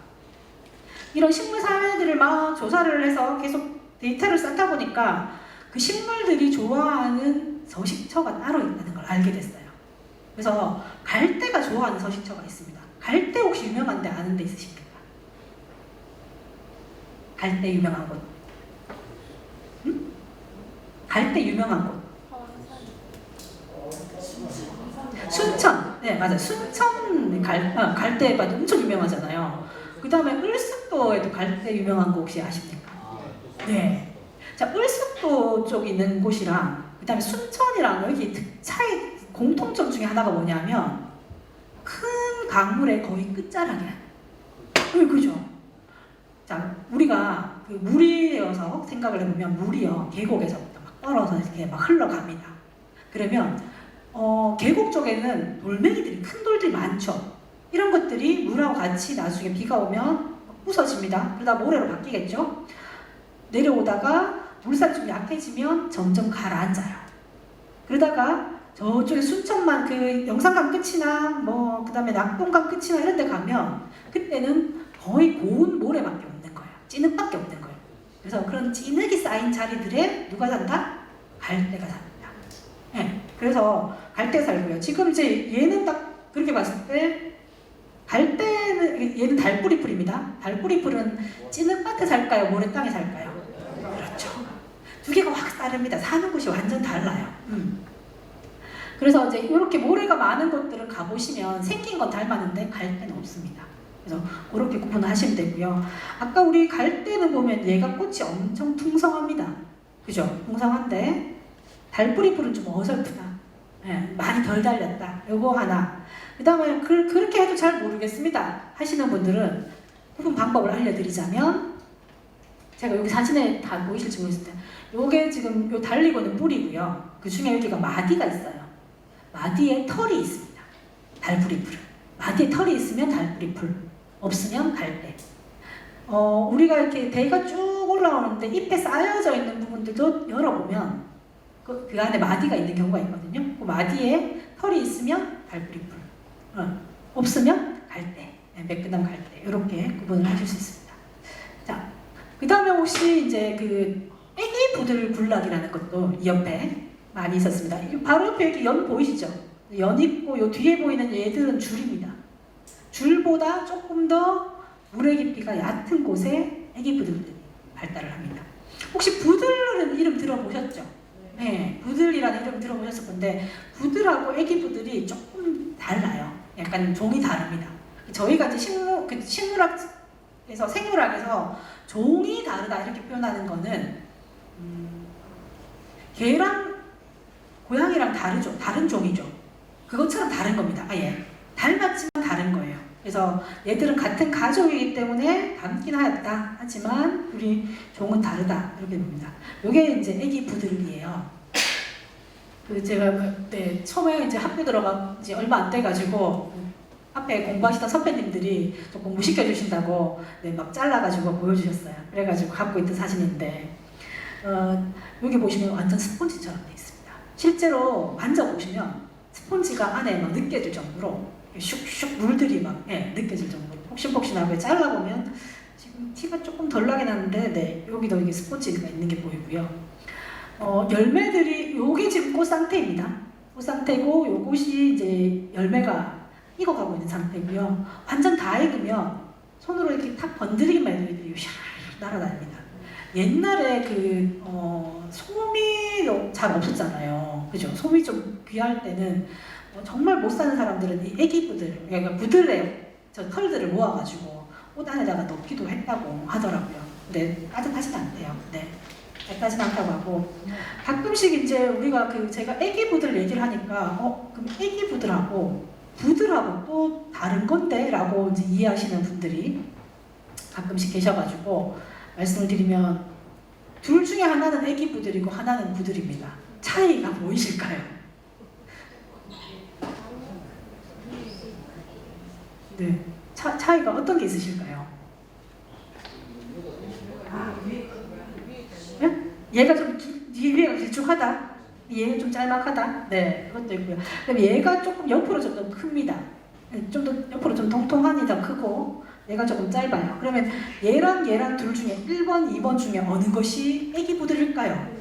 이런 식물사회들을 막 조사를 해서 계속 데이터를 쌓다 보니까 그 식물들이 좋아하는 서식처가 따로 있다는 걸 알게 됐어요. 그래서 갈대가 좋아하는 서식처가 있습니다. 갈대 혹시 유명한 데 아는 데 있으십니까? 갈대 유명한 곳. 응? 갈대 유명한 곳. 순천. 네, 맞아요. 순천 갈대밭 엄청 유명하잖아요. 그 다음에 을숙도에도 갈대 유명한 곳 혹시 아십니까? 네. 자, 을숙도 쪽 있는 곳이랑 그 다음에 순천이랑 여기 차이 공통점 중에 하나가 뭐냐면 큰 강물의 거의 끝자락이야. 그죠? 자, 우리가 물이 되어서 생각을 해보면 물이요 계곡에서부터 막 떨어서 이렇게 막 흘러갑니다. 그러면 계곡 쪽에는 돌멩이들이 큰 돌들이 많죠. 이런 것들이 물하고 같이 나중에 비가 오면 부서집니다. 그러다 모래로 바뀌겠죠. 내려오다가 물살 좀 약해지면 점점 가라앉아요. 그러다가 저쪽에 순천만 영산강 끝이나 그 다음에 낙동강 끝이나 이런 데 가면 그때는 거의 고운 모래밖에 없는 거예요. 찐흙밖에 없는 거예요. 그래서 그런 찐흙이 쌓인 자리들에 누가 산다? 갈대가 삽니다. 네. 그래서 갈대 살고요. 지금 이제 얘는 딱 그렇게 봤을 때 갈대는 얘는 달뿌리 풀입니다. 달뿌리 풀은 찌는 밭에 살까요? 모래 땅에 살까요? 그렇죠. 두 개가 확 다릅니다. 사는 곳이 완전 달라요. 그래서 이제 이렇게 모래가 많은 곳들을 가보시면 생긴 건 닮았는데 갈대는 없습니다. 그래서 그렇게 구분하시면 되고요. 아까 우리 갈대는 보면 얘가 꽃이 엄청 풍성합니다. 그죠? 풍성한데 달뿌리 풀은 좀 어설프다. 예, 많이 덜 달렸다. 요거 하나. 그 다음에 그렇게 해도 잘 모르겠습니다 하시는 분들은 구분 방법을 알려드리자면, 제가 여기 사진에 다 보이실지 모르겠는데 요게 지금 요 달리고 있는 뿌리고요. 그 중에 여기가 마디가 있어요. 마디에 털이 있습니다. 달뿌리 풀은. 마디에 털이 있으면 달뿌리 풀, 없으면 갈대. 우리가 이렇게 대가 쭉 올라오는데 잎에 쌓여져 있는 부분들도 열어보면 그 안에 마디가 있는 경우가 있거든요. 그 마디에 털이 있으면 달뿌리 풀, 없으면 갈대, 매끈한 갈대, 이렇게 구분을 하실 수 있습니다. 자, 그 다음에 혹시 이제 그 애기 부들 군락이라는 것도 이 옆에 많이 있었습니다. 바로 옆에 여기 연 보이시죠? 연 있고 요 뒤에 보이는 얘들은 줄입니다. 줄보다 조금 더 물의 깊이가 얕은 곳에 애기 부들들이 발달을 합니다. 혹시 부들은 이름 들어보셨죠? 네, 부들이라는 이름 들어보셨을 건데 부들하고 애기 부들이 조금 달라요. 약간 종이 다릅니다. 저희가 이제 식물학에서 생물학에서 종이 다르다 이렇게 표현하는 거는 개랑 고양이랑 다르죠. 다른 종이죠. 그것처럼 다른 겁니다. 아예 닮았지만 다른 거예요. 그래서 얘들은 같은 가족이기 때문에 닮긴 하였다. 하지만 우리 종은 다르다. 이렇게 봅니다. 이게 이제 애기 부들이에요. 그 제가 그때 처음에 이제 학교 들어간 지 얼마 안 돼가지고 앞에 공부하시던 선배님들이 좀 공부 시켜주신다고 막 잘라가지고 보여주셨어요. 그래가지고 갖고 있던 사진인데 여기 보시면 완전 스폰지처럼 돼 있습니다. 실제로 만져보시면 스폰지가 안에 막 느껴질 정도로 슉슉 물들이 막 느껴질 정도로 폭신폭신하게 잘라보면 지금 티가 조금 덜 나긴 하는데 여기도 이게 스폰지가 있는 게 보이고요. 열매들이 요게 지금 꽃 상태입니다. 꽃 상태고 요것이 이제 열매가 익어가고 있는 상태고요. 완전 다 익으면 손으로 이렇게 탁 건드리기만 해도 애들이 샤 날아다닙니다. 옛날에 솜이 잘 없었잖아요. 그죠? 솜이 좀 귀할 때는 정말 못 사는 사람들은 이 애기 부들, 그러니까 부들에 저 털들을 모아가지고 옷 안에다가 넣기도 했다고 하더라고요. 근데 따뜻하진 않대요. 네. 따뜻하진 않다고 하고 가끔씩 이제 우리가 제가 애기 부들 얘기를 하니까 그럼 애기 부들하고 또 다른 건데? 라고 이제 이해하시는 분들이 가끔씩 계셔가지고 말씀을 드리면 둘 중에 하나는 애기 부들이고 하나는 부들입니다. 차이가 보이실까요? 네, 차이가 어떤 게 있으실까요? 네? 얘가 좀 위에가 길쭉하다, 얘는 좀 짤막하다. 네, 그것도 있고요. 그럼 얘가 조금 옆으로 좀 더 큽니다. 좀 더 옆으로 좀 통통하니 더 크고 얘가 조금 짧아요. 그러면 얘랑 둘 중에 1번, 2번 중에 어느 것이 애기 부들일까요?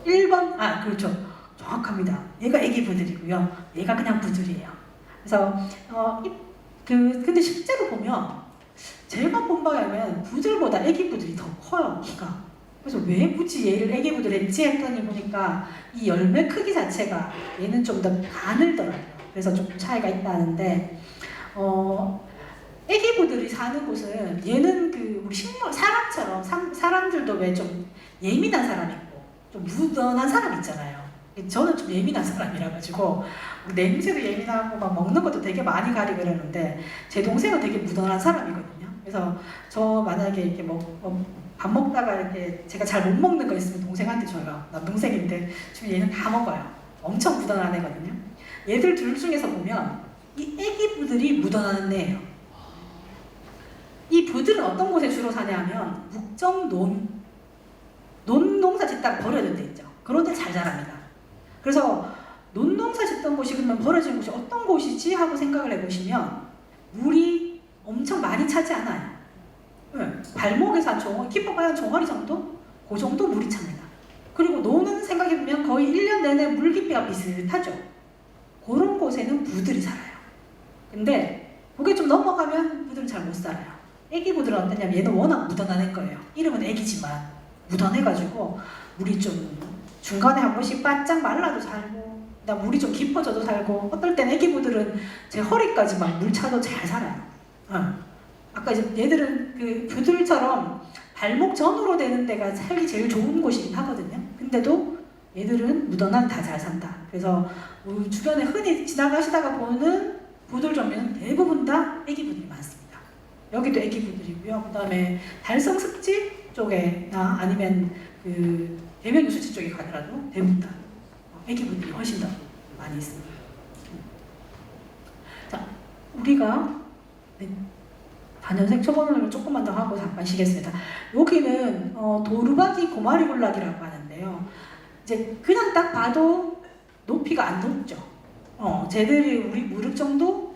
1번? 아, 그렇죠. 정확합니다. 얘가 애기 부들이고요. 얘가 그냥 부들이에요. 그래서 근데 실제로 보면 제가 본 바에 의하면 부들보다 애기 부들이 더 커요, 키가. 그래서 왜 굳이 얘를 애기 부들 했지 했더니 보니까 이 열매 크기 자체가 얘는 좀 더 가늘더라고요. 그래서 조금 차이가 있다는데 애기 부들이 사는 곳은 얘는 우리 식물 사람처럼 사람들도 왜 좀 예민한 사람 있고 좀 무던한 사람 있잖아요. 저는 좀 예민한 사람이라 가지고 냄새도 예민하고 막 먹는 것도 되게 많이 가리고 이러는데 제 동생은 되게 무던한 사람이거든요. 그래서 저 만약에 이렇게 밥 먹다가 이렇게 제가 잘 못 먹는 거 있으면 동생한테 줘요. 남동생인데 지금 얘는 다 먹어요. 엄청 무던한 애거든요. 얘들 둘 중에서 보면 이 애기 부들이 무던한 애예요. 이 부들은 어떤 곳에 주로 사냐면 묵정 논 농사 짓다가 버려진 데 있죠. 그런 데 잘 자랍니다. 그래서 논 농사 짓던 곳이 그러면 버려진 곳이 어떤 곳이지 하고 생각을 해보시면 물이 엄청 많이 차지 않아요. 발목에서 한 깊어봐야 한 종아리 정도? 그 정도 물이 찹니다. 그리고 노는 생각해보면 거의 1년 내내 물 깊이가 비슷하죠. 그런 곳에는 부들이 살아요. 근데 그게 좀 넘어가면 부들은 잘 못 살아요. 애기 부들은 어떠냐면 얘는 워낙 묻어난 애 거예요. 이름은 애기지만 묻어내가지고 물이 좀 중간에 한 번씩 바짝 말라도 살고 나 물이 좀 깊어져도 살고 어떨 땐 애기 부들은 제 허리까지 막 물 차도 잘 살아요. 아까 이제 얘들은 그 부들처럼 발목 전후로 되는 데가 살기 제일 좋은 곳이긴 하거든요. 근데도 얘들은 묻어난 다 잘 산다. 그래서 우리 주변에 흔히 지나가시다가 보는 부들 종류는 대부분 다 애기 부들이 많습니다. 여기도 애기 부들이고요. 그 다음에 달성 습지 쪽에나 아니면 그 대면 유수지 쪽에 가더라도 대부분 다 애기 부들이 훨씬 더 많이 있습니다. 자, 우리가 단연생 초본을 조금만 더 하고 잠깐 쉬겠습니다. 여기는 도루박이 고마리군락이라고 하는데요. 이제 그냥 딱 봐도 높이가 안 높죠. 쟤들이 우리 무릎 정도?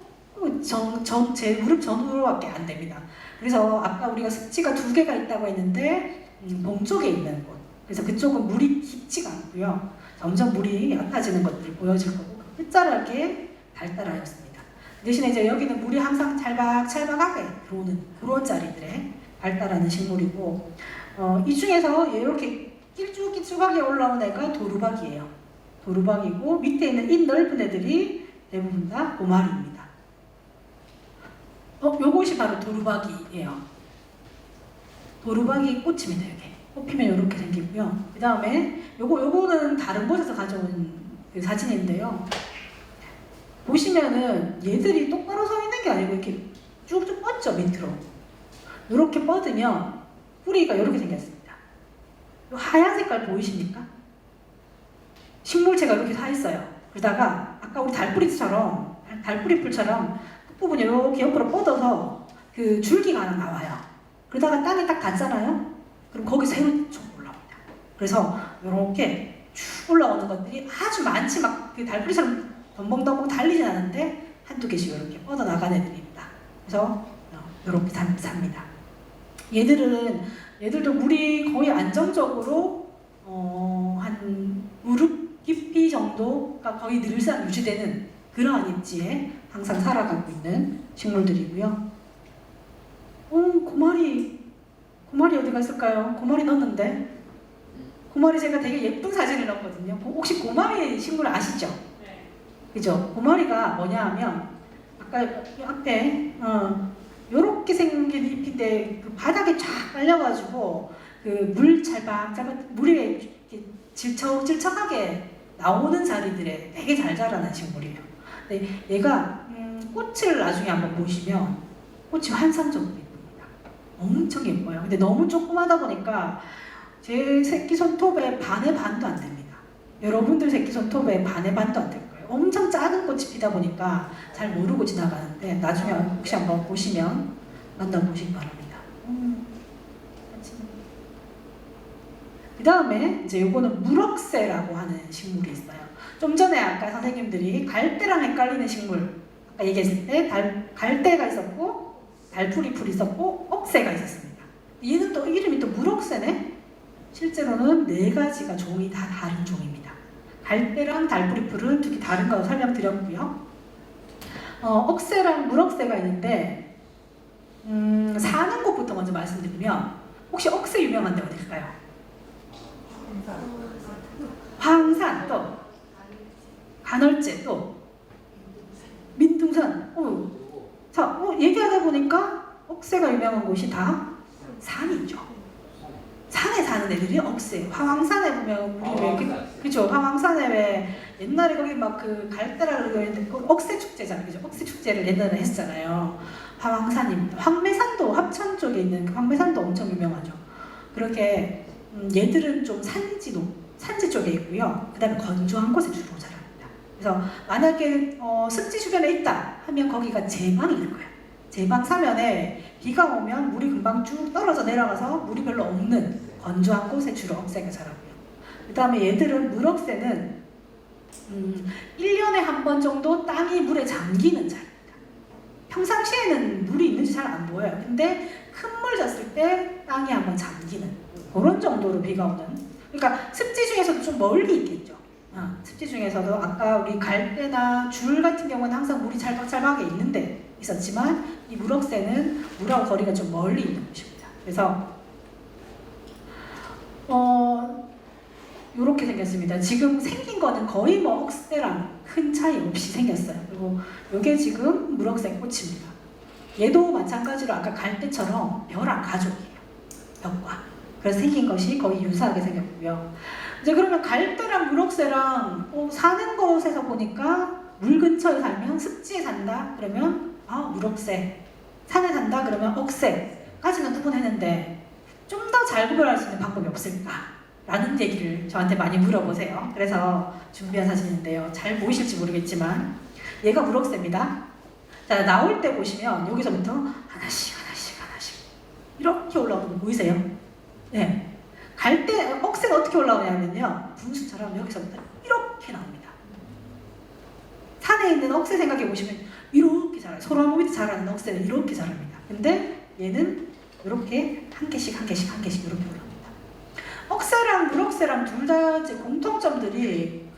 제 무릎 전후로밖에 안 됩니다. 그래서 아까 우리가 습지가 2개가 있다고 했는데 동쪽에 있는 곳. 그래서 그쪽은 물이 깊지가 않고요. 점점 물이 얕아지는 것들을 보여줄 거고 끝자락에 발달하였습니다. 대신에 이제 여기는 물이 항상 찰박찰박하게 들어오는 그런 자리들에 발달하는 식물이고 이 중에서 이렇게 길쭉길쭉하게 올라온 애가 도루박이에요. 도루박이고 밑에 있는 이 넓은 애들이 대부분 다 고마리입니다. 요것이 바로 도루박이에요. 도루박이 꽃입니다. 이게 꽃 피면 이렇게 생기고요. 그 다음에 요거는 다른 곳에서 가져온 그 사진인데요. 보시면은 얘들이 똑바로 서 있는 게 아니고 이렇게 쭉쭉 뻗죠. 밑으로 이렇게 뻗으면 뿌리가 이렇게 생겼습니다. 요 하얀 색깔 보이십니까? 식물체가 이렇게 서 있어요. 그러다가 아까 우리 달뿌리풀처럼 끝부분이 이렇게 옆으로 뻗어서 그 줄기가 하나 나와요. 그러다가 땅에 딱 닿잖아요. 그럼 거기 새로 쭉 올라옵니다. 그래서 이렇게 쭉 올라오는 것들이 아주 많지 막 그 달뿌리처럼 덤벙덤벙 달리진 않은데 한두 개씩 이렇게 뻗어나간 애들입니다. 그래서 이렇게 삽니다. 얘들도 물이 거의 안정적으로 한 무릎 깊이 정도가 거의 늘상 유지되는 그러한 입지에 항상 살아가고 있는 식물들이고요. 고마리 어디 갔을까요? 고마리 넣었는데 고마리 제가 되게 예쁜 사진을 넣었거든요. 혹시 고마리 식물 아시죠? 네. 그죠? 고마리가 뭐냐 하면 아까 앞에 요렇게 생긴 잎인데 그 바닥에 쫙 깔려가지고 그 물 찰박찰박 물에 질척질척하게 나오는 자리들에 되게 잘 자라는 식물이에요. 근데 얘가 꽃을 나중에 한번 보시면 꽃이 환상적으로 예쁩니다. 엄청 예뻐요. 근데 너무 조그마다 보니까 제 새끼 손톱의 반의 반도 안 됩니다. 여러분들 새끼 손톱의 반의 반도 안 될 거예요. 엄청 작은 꽃이 피다 보니까 잘 모르고 지나가는데 나중에 혹시 한번 보시면 만나보시기 바랍니다. 그 다음에 이제 요거는 무럭새라고 하는 식물이 있어요. 좀 전에 아까 선생님들이 갈대랑 헷갈리는 식물 아까 얘기했을 때 갈대가 있었고 달풀이풀이 있었고 억새가 있었습니다. 얘는 또 이름이 또 무럭새네. 실제로는 4가지가 종이 다 다른 종입니다. 갈대랑 달풀이풀은 특히 다른 거 설명드렸고요. 억새랑 무럭새가 있는데 사는 곳부터 먼저 말씀드리면 혹시 억새 유명한 데 어딜까요? 황산 또 간헐제 또 민둥산 자 얘기하다 보니까 억새가 유명한 곳이 다 산이죠. 산에 사는 애들이 억새. 화왕산에 보면 우리 왜 이렇게 그죠? 화왕산에 왜 옛날에 거기 막 그 갈대라 그러는데 그 억새 축제잖아요. 그죠? 억새 축제를 옛날에 했잖아요. 화왕산입니다. 황매산도 합천 쪽에 있는 그 황매산도 엄청 유명하죠. 그렇게 얘들은 좀 산지 쪽에 있고요. 그 다음에 건조한 곳에 주로 자랍니다. 그래서 만약에 습지 주변에 있다 하면 거기가 제방일 거예요. 제방 사면에 비가 오면 물이 금방 쭉 떨어져 내려가서 물이 별로 없는 건조한 곳에 주로 억새가 자라고요. 그 다음에 얘들은 물억새는 1년에 한 번 정도 땅이 물에 잠기는 자리입니다. 평상시에는 물이 있는지 잘 안 보여요. 근데 큰 물 졌을 때 땅이 한번 잠기는 그런 정도로 비가 오는 그러니까 습지 중에서도 좀 멀리 있겠죠. 습지 중에서도 아까 우리 갈대나 줄 같은 경우는 항상 물이 찰박찰박하게 있는데 있었지만 이 무럭새는 물하고 거리가 좀 멀리 있는 곳입니다. 그래서 이렇게 생겼습니다. 지금 생긴 거는 거의 뭐 억새랑 큰 차이 없이 생겼어요. 그리고 이게 지금 무럭새 꽃입니다. 얘도 마찬가지로 아까 갈대처럼 벼랑 가족이에요. 벼과. 그래서 생긴 것이 거의 유사하게 생겼고요. 이제 그러면 갈대랑 무럭새랑 사는 곳에서 보니까 물 근처에 살면 습지에 산다 그러면 무럭새, 산에 산다 그러면 억새까지는 구분했는데 좀 더 잘 구별할 수 있는 방법이 없을까? 라는 얘기를 저한테 많이 물어보세요. 그래서 준비한 사진인데요. 잘 보이실지 모르겠지만 얘가 무럭새입니다. 자, 나올 때 보시면 여기서부터 하나씩 이렇게 올라오는 거 보이세요? 네. 갈대, 억새가 어떻게 올라오냐면요. 분수처럼 여기서부터 이렇게 나옵니다. 산에 있는 억새 생각해 보시면 이렇게 자라요. 소나무 밑에 자라는 억새는 이렇게 자랍니다. 근데 얘는 이렇게 한 개씩 이렇게 올라옵니다. 억새랑 물억새랑 둘 다 공통점들이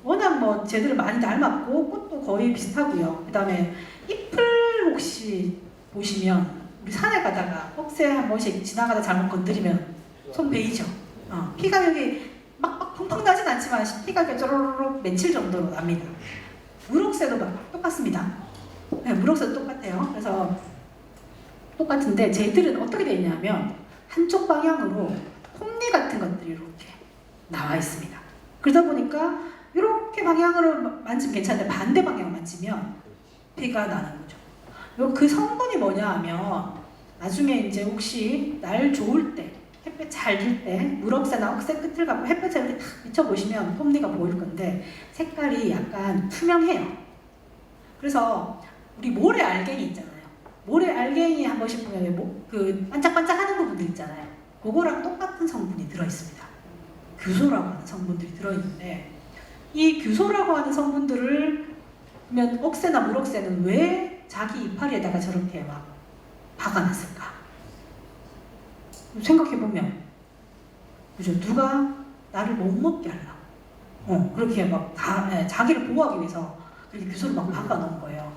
워낙 뭐 쟤들을 많이 닮았고 꽃도 거의 비슷하고요. 그 다음에 잎을 혹시 보시면 우리 산에 가다가 억새 한 번씩 지나가다 잘못 건드리면 손 베이죠. 피가 여기 막 펑펑 나진 않지만 피가 이렇게 쪼로록 맺힐 정도로 납니다. 물억새도 똑같습니다. 네, 물억새도 똑같아요. 그래서 똑같은데 쟤들은 어떻게 되어 있냐면 한쪽 방향으로 톱니 같은 것들이 이렇게 나와 있습니다. 그러다 보니까 이렇게 방향으로 만지면 괜찮은데 반대 방향 만지면 피가 나는 거죠. 그 성분이 뭐냐 하면 나중에 이제 혹시 날 좋을 때 햇볕 잘 들 때 물억새나 억새 끝을 갖고 햇볕에 이렇게 탁 비춰보시면 톱니가 보일 건데 색깔이 약간 투명해요. 그래서 우리 모래 알갱이 있잖아요. 모래 알갱이 한 번씩 보면 그 반짝반짝하는 부분들 있잖아요. 그거랑 똑같은 성분이 들어있습니다. 규소라고 하는 성분들이 들어있는데 이 규소라고 하는 성분들을 보면 억새나 물억새는 왜 자기 이파리에다가 저렇게 막 박아놨을까? 생각해보면 그죠? 누가 나를 못 먹게 하려고 그렇게 막 자기를 보호하기 위해서 그렇게 규소를 막 박아놓은 거예요.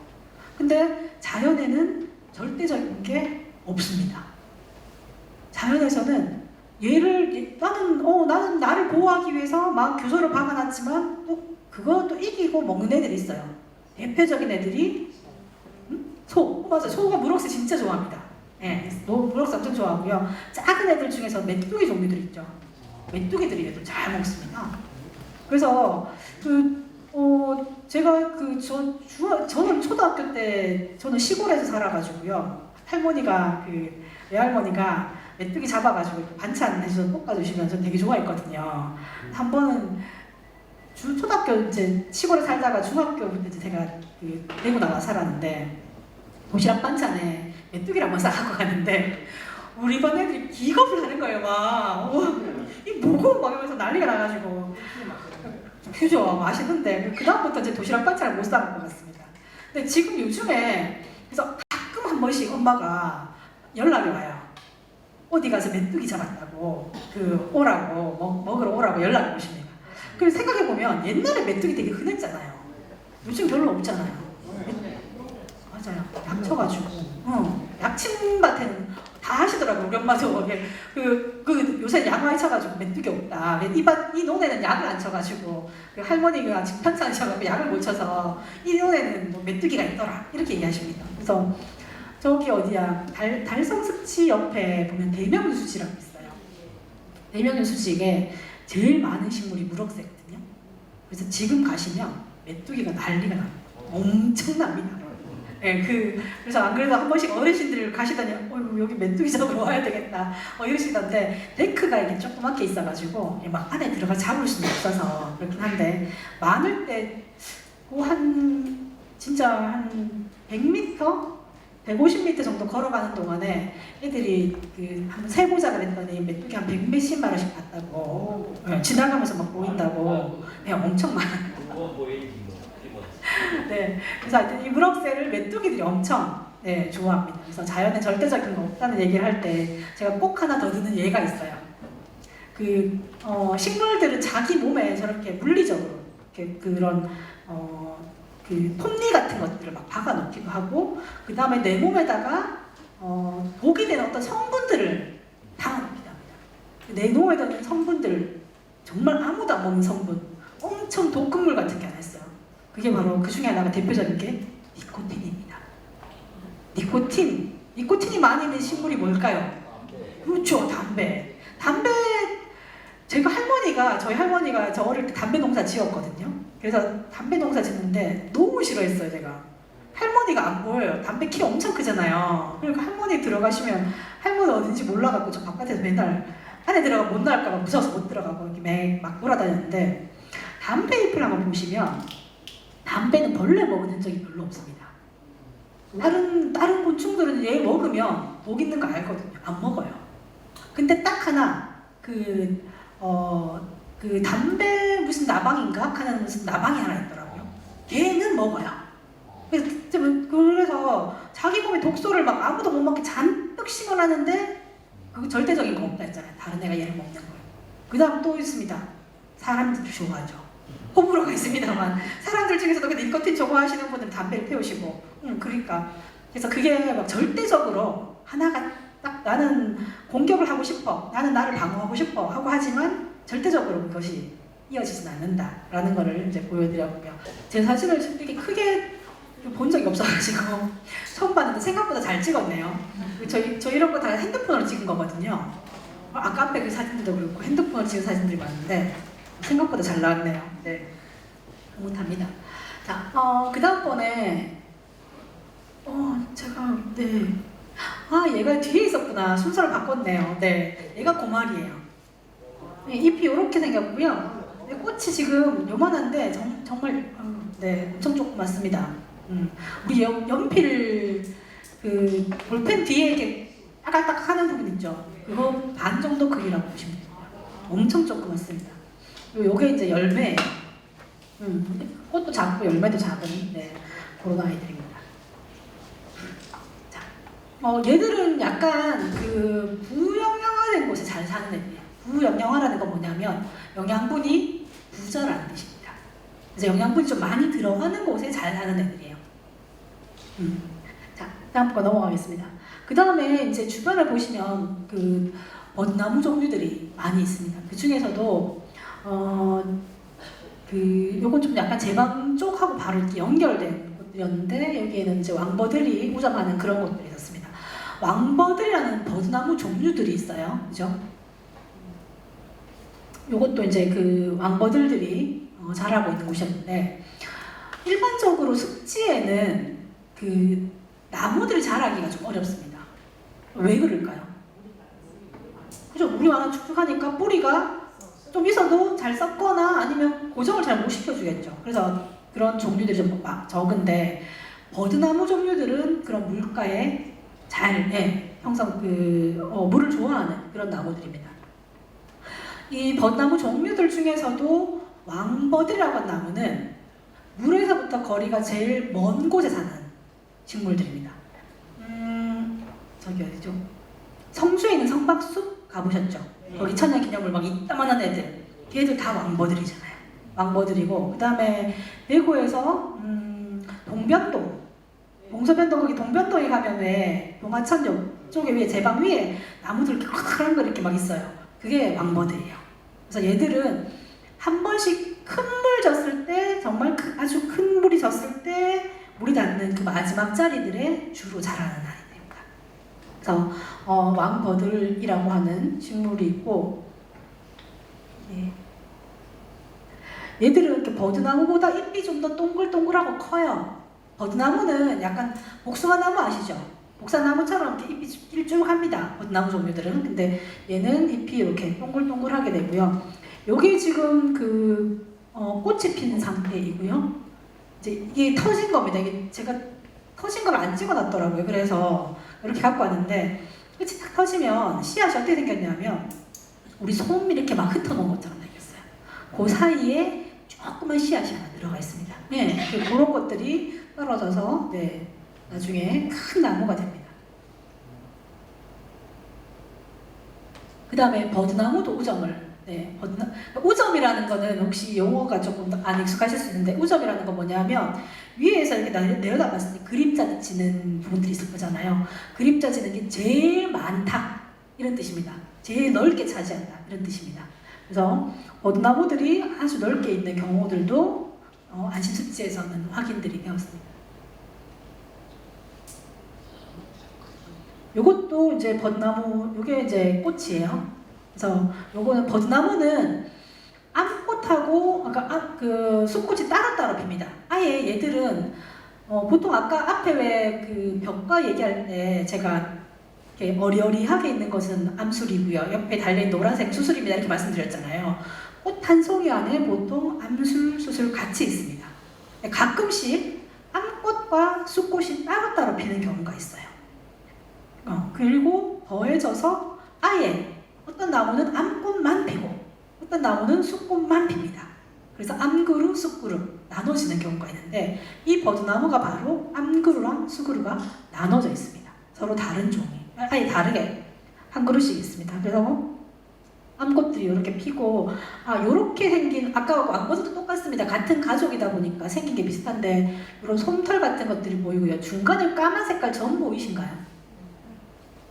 근데 자연에는 절대적인 게 없습니다. 자연에서는 나는 나를 보호하기 위해서 막 규소를 박아놨지만 또 그것도 이기고 먹는 애들이 있어요. 대표적인 애들이 소. 맞아요. 소가 물억새 진짜 좋아합니다. 네, 물억새 엄청 좋아하고요. 작은 애들 중에서 메뚜기 종류들 있죠. 메뚜기들이 얘들 잘 먹습니다. 그래서 제가 저는 초등학교 때 저는 시골에서 살아가지고요. 할머니가 외할머니가 메뚜기 잡아가지고 반찬 해서 볶아주시면 전 되게 좋아했거든요. 한 번은 초등학교 이제 시골에 살다가 중학교 이제 제가 대구 나와 살았는데 도시락 반찬에 메뚜기를 한번 싸갖고 가는데 우리 반 애들이 기겁을 하는 거예요. 막 이 뭐고 막 이러면서 난리가 나가지고 그죠 맛있는데 그 다음부터 이제 도시락 반찬을 못 싸갖고 갔습니다. 근데 지금 요즘에 그래서 가끔 한 번씩 엄마가 연락이 와요. 어디 가서 메뚜기 잡았다고 오라고 먹으러 오라고 연락이 오십니다. 그래서 생각해보면 옛날에 메뚜기 되게 흔했잖아요. 요즘 별로 없잖아요. 맞아요. 약쳐가지고 약친밭에는 다 하시더라고요. 우리 엄마도 요새 약 많이 쳐가지고 메뚜기 없다. 이 논에는 약을 안 쳐가지고 할머니가 지금 편찮으셔가지고 약을 못 쳐서 이 논에는 뭐 메뚜기가 있더라 이렇게 얘기하십니다. 그래서 저기 어디야 달성습지 옆에 보면 대명유수지라고 있어요. 대명유수지에 제일 많은 식물이 물억새거든요. 그래서 지금 가시면 메뚜기가 난리가 납니다. 엄청납니다. 네, 그래서 안 그래도 한 번씩 어르신들 가시더니 여기 메뚜기 잡으러 와야 되겠다 이러시던데 데크가 이렇게 조그맣게 있어가지고 막 안에 들어가 잡을 수는 없어서 그렇긴 한데 많을 때 진짜 한 100m? 150m 정도 걸어가는 동안에 애들이 한번 세보자 그랬더니 메뚜기 한 100몇십 마리씩 봤다고 지나가면서 막 보인다고 엄청 많아요. 네, 그래서 하여튼 이 물억새를 메뚜기들이 엄청 좋아합니다. 그래서 자연에 절대적인 거 없다는 얘기를 할 때 제가 꼭 하나 더 드는 예가 있어요. 식물들은 자기 몸에 저렇게 물리적으로 이렇게 그런 그 톱니 같은 것들을 막 박아놓기도 하고, 그 다음에 내 몸에다가 독이 되는 어떤 성분들을 담아놓기도 합니다. 내 몸에 드는 성분들, 정말 아무도 안 먹는 성분, 엄청 독극물 같은 게 하나 있어요. 그게 바로 그 중에 하나가 대표적인 게 니코틴입니다. 니코틴이 많이 있는 식물이 뭘까요? 그렇죠, 담배. 저희 할머니가 저 어릴 때 담배 농사 지었거든요. 그래서 담배 농사 짓는데 너무 싫어했어요, 제가. 할머니가 안 보여요. 담배 키 엄청 크잖아요. 그러니까 할머니 들어가시면 할머니 어딘지 몰라갖고 저 바깥에서 맨날 안에 들어가 못 나갈까봐 무서워서 못 들어가고 이렇게 막 돌아다녔는데, 담배 잎을 한번 보시면 담배는 벌레 먹은 흔적이 별로 없습니다. 다른 곤충들은 얘 먹으면 목 있는 거 알거든요. 안 먹어요. 근데 딱 하나 그 담배 무슨 나방인가 하는 무슨 나방이 하나 있더라고요. 걔는 먹어요. 그래서 자기 몸에 독소를 막 아무도 못 먹게 잔뜩 심어놨는데 그 절대적인 거 없다 했잖아요. 다른 애가 얘를 먹는 거예요. 그 다음 또 있습니다. 사람들이 좋아하죠. 호불호가 있습니다만 사람들 중에서도 그 니코틴 좋아하시는 분들은 담배를 태우시고, 그러니까 그래서 그게 막 절대적으로 하나가 딱 나는 공격을 하고 싶어, 나는 나를 방어하고 싶어 하고 하지만 절대적으로 그것이 이어지진 않는다라는 거를 이제 보여드렸고요. 제 사진을 이렇게 크게 본 적이 없어가지고 처음 봤는데 생각보다 잘 찍었네요. 저 이런 거 다 핸드폰으로 찍은 거거든요. 아까 앞에 그 사진들도 그렇고 핸드폰으로 찍은 사진들이 많은데 생각보다 잘 나왔네요. 네, 흐뭇합니다. 자, 그 다음번에 얘가 뒤에 있었구나. 순서를 바꿨네요. 네, 얘가 고말이에요. 잎이 이렇게 생겼고요. 꽃이 지금 요만한데 정말 엄청 조그맣습니다. 우리 연필 그 볼펜 뒤에 이렇게 따깍따깍 하는 부분 있죠. 그거 반 정도 크기라고 보시면 됩니다. 엄청 조그맣습니다. 요게 이제 열매. 꽃도 작고 열매도 작은 그런 아이들입니다. 자, 얘들은 약간 그 부영양화된 곳에 잘 사는 애들이에요. 부영양화라는 건 뭐냐면 영양분이 부자라는 뜻입니다. 그래서 영양분이 좀 많이 들어가는 곳에 잘 사는 애들이에요. 자, 다음 거 넘어가겠습니다. 그 다음에 이제 주변을 보시면 그 벚나무 종류들이 많이 있습니다. 그 중에서도 요건 좀 약간 제방 쪽하고 바로 이렇게 연결된 곳들이었는데, 여기에는 이제 왕버들이 우잠하는 그런 곳들이 있었습니다. 왕버들이라는 버드나무 종류들이 있어요. 그죠? 요것도 이제 그 왕버들들이 자라고 있는 곳이었는데, 일반적으로 습지에는 그 나무들이 자라기가 좀 어렵습니다. 왜 그럴까요? 그죠? 물이 많아 축축하니까 뿌리가 좀 있어도 잘 썩거나 아니면 고정을 잘 못 시켜주겠죠. 그래서 그런 종류들이 좀 적은데, 버드나무 종류들은 그런 물가에 잘 항상 물을 좋아하는 그런 나무들입니다. 이 벚나무 종류들 중에서도 왕버들이라고 하는 나무는 물에서부터 거리가 제일 먼 곳에 사는 식물들입니다. 저기 어디죠? 성주에 있는 성박숲 가보셨죠? 거기 천연기념물 막 이따만한 애들, 걔들 다 왕버들이잖아요. 왕버들이고, 그 다음에 대구에서 동서변동 거기 동변동에 가면 왜 동하천 쪽에 위에 제방 위에 나무들 이렇게 커다란 거 이렇게 막 있어요. 그게 왕버들이에요. 그래서 얘들은 한 번씩 큰 물 졌을 때, 정말 아주 큰 물이 졌을 때 물이 닿는 그 마지막 자리들에 주로 자라는 아이들입니다. 그래서 왕버들이라고 하는 식물이 있고, 얘들은 이렇게 버드나무보다 잎이 좀 더 동글동글하고 커요. 버드나무는 약간 복숭아나무 아시죠? 복사나무처럼 이렇게 잎이 일쭉합니다. 버드나무 종류들은. 근데 얘는 잎이 이렇게 동글동글하게 되고요. 여기 지금 꽃이 핀 상태이고요. 이제 이게 터진 겁니다. 이게 제가 터진 걸 안 찍어놨더라고요. 그래서 이렇게 갖고 왔는데, 끝이 딱 터지면 씨앗이 어떻게 생겼냐면 우리 솜 이렇게 막 흩어놓은 것처럼 생겼어요. 그 사이에 조그만 씨앗이 하나 들어가 있습니다. 그런 것들이 떨어져서 나중에 큰 나무가 됩니다. 그 다음에 버드나무도 우정을 네, 우점이라는 거는 혹시 용어가 조금 더 안 익숙하실 수 있는데 우점이라는 건 뭐냐면 위에서 이렇게 내려다봤을 때 그림자 지는 부분들이 있을 거잖아요. 그림자 지는 게 제일 많다 이런 뜻입니다. 제일 넓게 차지한다 이런 뜻입니다. 그래서 버드나무들이 아주 넓게 있는 경우들도 안심습지에서는 확인들이 되었습니다. 요것도 이제 버드나무, 요게 이제 꽃이에요. 그래서 요거는 버드나무는 암꽃하고 그 숫꽃이 따로따로 핍니다. 아예 얘들은 보통 아까 앞에 왜 그 벽과 얘기할 때 제가 이렇게 어리어리하게 있는 것은 암술이고요. 옆에 달린 노란색 수술입니다. 이렇게 말씀드렸잖아요. 꽃 한 송이 안에 보통 암술, 수술 같이 있습니다. 가끔씩 암꽃과 숫꽃이 따로따로 피는 경우가 있어요. 그리고 더해져서 아예 어떤 나무는 암꽃만 피고 어떤 나무는 숫꽃만 핍니다. 그래서 암그루, 숫그루 나눠지는 경우가 있는데 이 버드나무가 바로 암그루랑 숫그루가 나눠져 있습니다. 서로 다른 종이, 아예 다르게 한 그루씩 있습니다. 그래서 암꽃들이 이렇게 피고 이렇게 생긴 아까 왕버섯도 똑같습니다. 같은 가족이다 보니까 생긴 게 비슷한데 이런 솜털 같은 것들이 보이고요. 중간에 까만 색깔 점 보이신가요?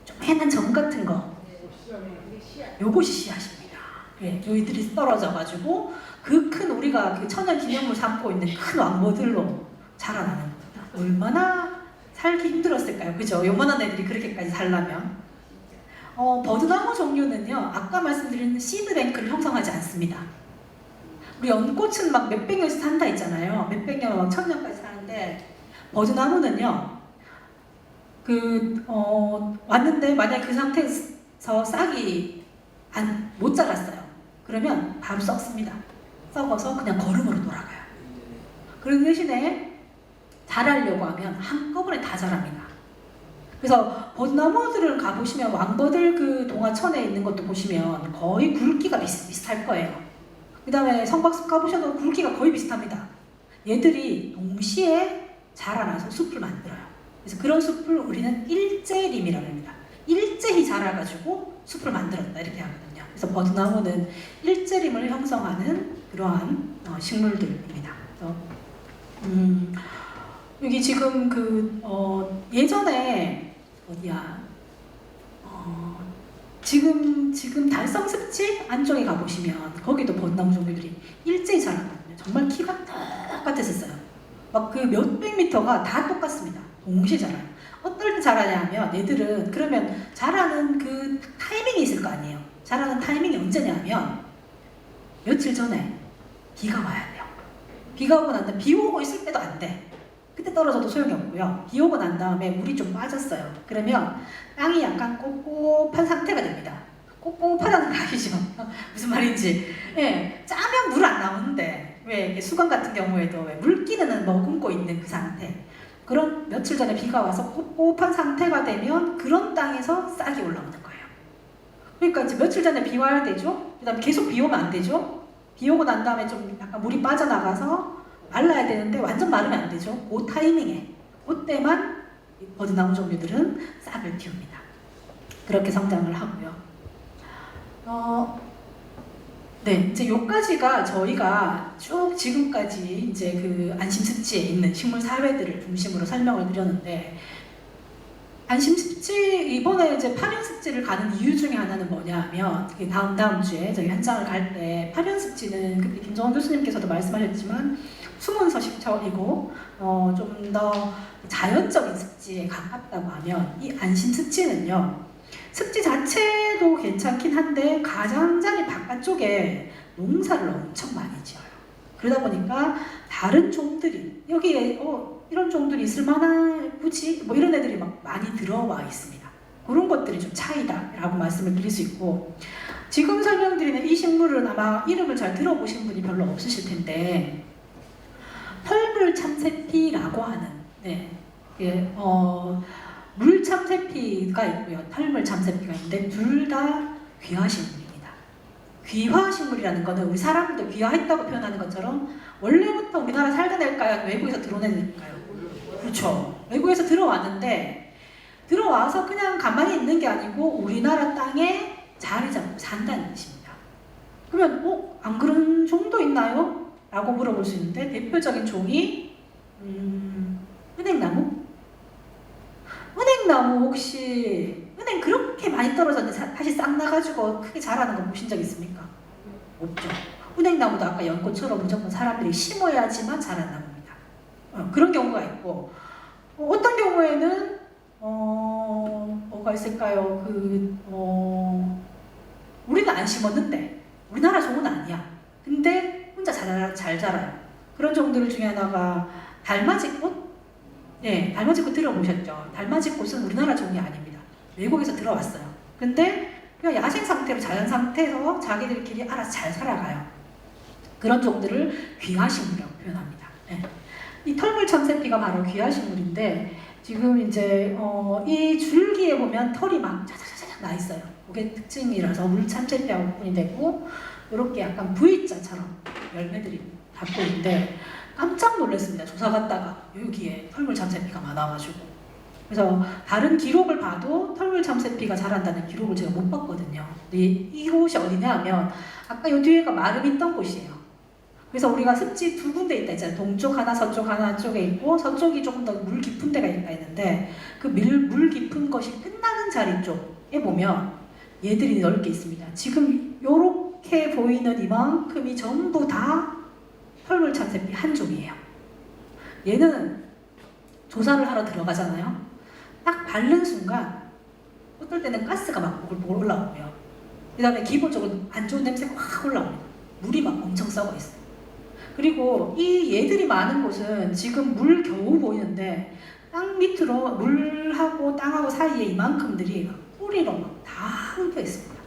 좀 해난 점 같은 거. 요것이 씨앗입니다. 예, 요이들이 떨어져가지고 그 큰 우리가 그 천연 기념물 삼고 있는 큰 왕버들로 자라나는 겁니다. 얼마나 살기 힘들었을까요? 그죠? 요만한 애들이 그렇게까지 살려면. 버드나무 종류는요, 아까 말씀드린 시드뱅크를 형성하지 않습니다. 우리 연꽃은 막 몇백 년씩 산다 있잖아요. 몇백 년, 막 천년까지 사는데, 버드나무는요, 왔는데 만약에 그 상태에서 싹이 못 자랐어요. 그러면 바로 썩습니다. 썩어서 그냥 거름으로 돌아가요. 그 대신에 자라려고 하면 한꺼번에 다 자랍니다. 그래서 버드나무들을 가보시면 왕버들 그 동화천에 있는 것도 보시면 거의 굵기가 비슷할 거예요. 그 다음에 성곽숲 가보셔도 굵기가 거의 비슷합니다. 얘들이 동시에 자라나서 숲을 만들어요. 그래서 그런 숲을 우리는 일제림이라고 합니다. 일제히 자라가지고 숲을 만들었다 이렇게 하거든요. 그래서 버드나무는 일제림을 형성하는 그러한 식물들입니다. 그래서 여기 지금 예전에 어디야? 지금 달성습지 안쪽에 가보시면 거기도 버드나무 종류들이 일제히 자라거든요. 정말 키가 똑같았었어요. 막 그 몇백 미터가 다 똑같습니다. 동시에 자라요. 어떨 때 자라냐면 얘들은 그러면 자라는 그 타이밍이 있을 거 아니에요. 자라는 타이밍이 언제냐면 며칠 전에 비가 와야 돼요. 비가 오고 난 다음에 비 오고 있을 때도 안 돼. 그때 떨어져도 소용이 없고요. 비 오고 난 다음에 물이 좀 빠졌어요. 그러면 땅이 약간 꿉꿉한 상태가 됩니다. 꿉꿉하다는 거 아시죠? 무슨 말인지. 예, 짜면 물 안 나오는데 왜 수건 같은 경우에도 왜 물기는 머금고 있는 그 상태. 그런 며칠 전에 비가 와서 꿉꿉한 상태가 되면 그런 땅에서 싹이 올라오는 거예요. 그러니까 이제 며칠 전에 비 와야 되죠. 그다음에 계속 비 오면 안 되죠. 비 오고 난 다음에 좀 약간 물이 빠져나가서 말라야 되는데 완전 마르면 안 되죠. 그 타이밍에 그때만 버드나무 종류들은 싹을 틔웁니다. 그렇게 성장을 하고요. 네, 이제 요까지가 저희가 쭉 지금까지 이제 그 안심습지에 있는 식물 사회들을 중심으로 설명을 드렸는데, 안심습지 이번에 이제 파견습지를 가는 이유 중에 하나는 뭐냐면, 다음 주에 저희 현장을 갈 때 파견습지는 그때 김정원 교수님께서도 말씀하셨지만 숨은 서식처이고 좀 더 자연적인 습지에 가깝다고 하면 이 안심습지는요. 습지 자체도 괜찮긴 한데 가장자리 바깥쪽에 농사를 엄청 많이 지어요. 그러다 보니까 다른 종들이 여기에 이런 종들이 있을 만한 굳이 뭐 이런 애들이 막 많이 들어와 있습니다. 그런 것들이 좀 차이다라고 말씀을 드릴 수 있고, 지금 설명드리는 이 식물은 아마 이름을 잘 들어보신 분이 별로 없으실 텐데 털물참새피라고 하는 물참새피가 있고요. 털물참새피가 있는데 둘 다 귀화식물입니다. 귀화식물이라는 거는 우리 사람도 귀화했다고 표현하는 것처럼 원래부터 우리나라 살던 애일까요? 외국에서 들어온 애일까요? 그렇죠. 외국에서 들어왔는데 들어와서 그냥 가만히 있는 게 아니고 우리나라 땅에 자리 잡고 산다는 뜻입니다. 그러면 안 그런 종도 있나요? 라고 물어볼 수 있는데 대표적인 종이 은행나무? 은행나무 혹시 은행 그렇게 많이 떨어졌는데 다시 싹 나가지고 크게 자라는 거 보신 적 있습니까? 없죠. 은행나무도 아까 연꽃처럼 무조건 사람들이 심어야지만 자라는 나무입니다. 그런 경우가 있고 어떤 경우에는 뭐가 있을까요? 우리는 안 심었는데 우리나라 종은 아니야. 근데 혼자 잘 자라요. 그런 종들 중에 하나가 달맞이꽃? 네, 달맞이꽃 들어보셨죠? 달맞이꽃은 우리나라 종이 아닙니다. 외국에서 들어왔어요. 근데 그냥 야생 상태로 자연 상태에서 자기들끼리 알아서 잘 살아가요. 그런 종들을 귀화식물이라고 표현합니다. 네. 이 털물 참새피가 바로 귀화식물인데 지금 이제 이 줄기에 보면 털이 막 자자자자 나 있어요. 그게 특징이라서 물 참새피하고 구분이 되고 이렇게 약간 V자처럼 열매들이 닿고 있는데 깜짝 놀랐습니다. 조사 갔다가 여기에 털물 참새피가 많아가지고 그래서 다른 기록을 봐도 털물 참새피가 자란다는 기록을 제가 못 봤거든요. 근데 이곳이 어디냐 하면 아까 이 뒤에가 마름 있던 곳이에요. 그래서 우리가 습지 두 군데 있다 했잖아요. 동쪽 하나, 서쪽 하나 쪽에 있고 서쪽이 조금 더 물 깊은 데가 있는데 그 물 깊은 것이 끝나는 자리 쪽에 보면 얘들이 넓게 있습니다. 지금 요렇게 보이는 이만큼이 전부 다 털물 참새피 한 종이에요. 얘는 조사를 하러 들어가잖아요. 딱 바른 순간 어떨 때는 가스가 막 보글보글 올라오고요. 그 다음에 기본적으로 안 좋은 냄새가 확 올라옵니다. 물이 막 엄청 썩어 있어요. 그리고 이 얘들이 많은 곳은 지금 물 겨우 보이는데 땅 밑으로 물하고 땅하고 사이에 이만큼들이 뿌리로 막 다 흩어 있습니다.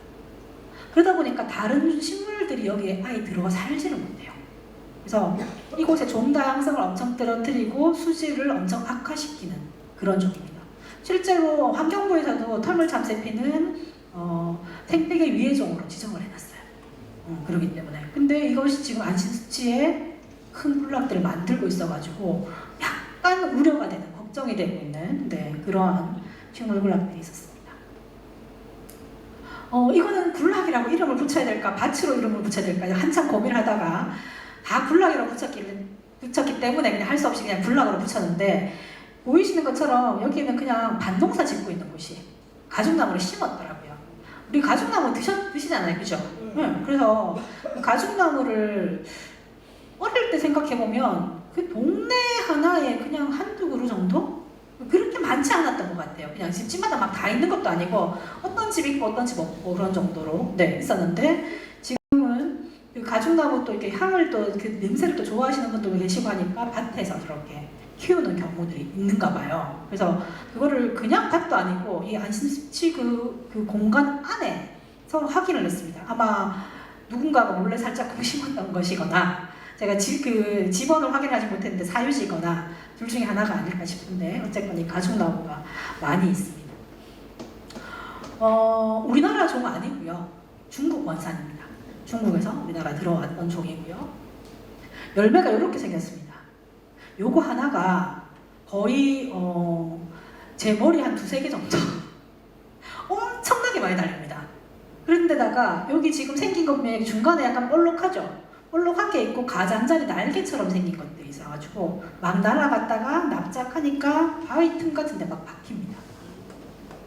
그러다 보니까 다른 식물들이 여기에 아예 들어가 살지를 못해요. 그래서 이곳에 종 다양성을 엄청 떨어뜨리고 수질을 엄청 악화시키는 그런 종입니다. 실제로 환경부에서도 털물 참새피는 생태계 위해종으로 지정을 해놨어요. 그렇기 때문에. 근데 이것이 지금 안심수치에 큰 군락들을 만들고 있어가지고 약간 우려가 되는, 걱정이 되고 있는 그러한 식물 군락들이 있었습니다. 이거는 군락이라고 이름을 붙여야 될까, 밭으로 이름을 붙여야 될까 한참 고민을 하다가 다 군락이라고 붙였기 때문에 그냥 할 수 없이 그냥 군락으로 붙였는데 보이시는 것처럼 여기는 그냥 밭농사 짓고 있는 곳이 가죽나무를 심었더라고요. 우리 가죽나무 드시잖아요, 그죠? 그래서 가죽나무를 어릴 때 생각해보면 그 동네 하나에 그냥 한두 그루 정도? 그렇게 많지 않았던 것 같아요. 그냥 집마다 막 다 있는 것도 아니고 어떤 집 있고 어떤 집 없고 그런 정도로 있었는데 지금은 그 가죽나무 또 이렇게 향을 또 그 냄새를 또 좋아하시는 분들도 계시고 하니까 밭에서 저렇게 키우는 경우들이 있는가 봐요. 그래서 그거를 그냥 밭도 아니고 이 안심수치 그 공간 안에서 확인을 했습니다. 아마 누군가가 몰래 살짝 심었던 것이거나 제가 그 집원을 확인하지 못했는데 사유지거나 둘 중에 하나가 아닐까 싶은데 어쨌건 이 가죽나무가 많이 있습니다. 우리나라 종 아니고요. 중국 원산입니다. 중국에서 우리나라 들어왔던 종이고요. 열매가 이렇게 생겼습니다. 요거 하나가 거의 제 머리 한 두세 개 정도 엄청나게 많이 달립니다. 그런데다가 여기 지금 생긴 것 보면 중간에 약간 볼록하죠? 볼록한 게 있고 가장자리 날개처럼 생긴 것들이 있어가지고 막 날아갔다가 납작하니까 바위 틈 같은 데 막 박힙니다.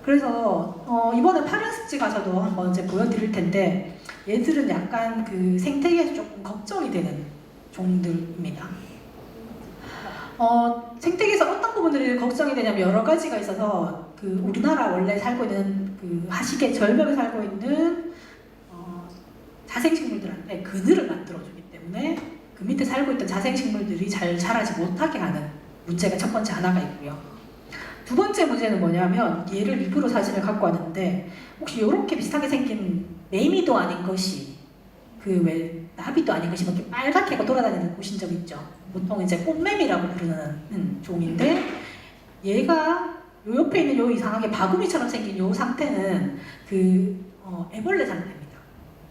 그래서 이번에 파련습지 가서도 한번 이제 보여드릴 텐데 얘들은 약간 그 생태계에서 조금 걱정이 되는 종들입니다. 생태계에서 어떤 부분들이 걱정이 되냐면 여러 가지가 있어서 그 우리나라 원래 살고 있는 그 하시계 절벽에 살고 있는 자생식물들한테 그늘을 만들어주기 때문에 그 밑에 살고 있던 자생식물들이 잘 자라지 못하게 하는 문제가 첫 번째 하나가 있고요. 두 번째 문제는 뭐냐면 얘를 일부러 사진을 갖고 왔는데 혹시 이렇게 비슷하게 생긴 매미도 아닌 것이 그 왜 나비도 아닌 것이 이렇게 빨갛게 돌아다니는 보신 적 있죠? 보통 이제 꽃매미라고 부르는 종인데 얘가 요 옆에 있는 요 이상하게 바구니처럼 생긴 요 상태는 그 애벌레 상태입니다.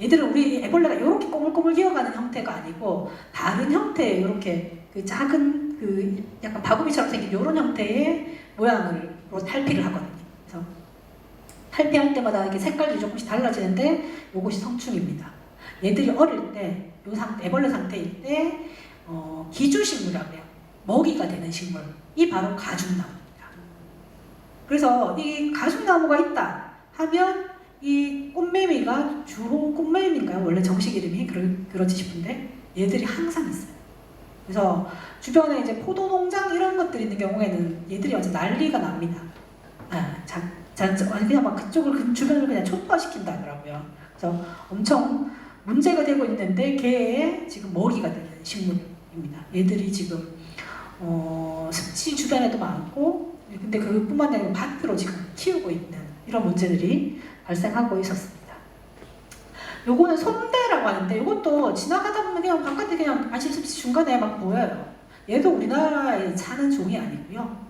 얘들은 우리 애벌레가 이렇게 꼬물꼬물 기어가는 형태가 아니고 다른 형태의 이렇게 그 작은 그 약간 바구니처럼 생긴 이런 형태의 모양으로 탈피를 하거든요. 그래서 탈피할 때마다 이렇게 색깔이 조금씩 달라지는데 이것이 성충입니다. 얘들이 어릴 때, 요 상태, 애벌레 상태일 때 기주식물이라고 해요. 먹이가 되는 식물. 이 바로 가죽나무입니다. 그래서 이 가죽나무가 있다 하면 이 꽃매미가 주호 꽃매미인가요? 원래 정식 이름이 그렇지 싶은데 얘들이 항상 있어요. 그래서 주변에 이제 포도 농장 이런 것들이 있는 경우에는 얘들이 완전 난리가 납니다. 그냥 막 그쪽을 주변을 그냥 촉발시킨다 하더라고요. 그래서 엄청 문제가 되고 있는데 개의 지금 먹이가 되는 식물입니다. 얘들이 지금 습지 주변에도 많고, 근데 그뿐만 아니라 밭으로 지금 키우고 있는 이런 문제들이 발생하고 있었습니다. 요거는 솜대라고 하는데 이것도 지나가다 보면 그냥 바깥에 그냥 안심습지 중간에 막 보여요. 얘도 우리나라에 사는 종이 아니고요.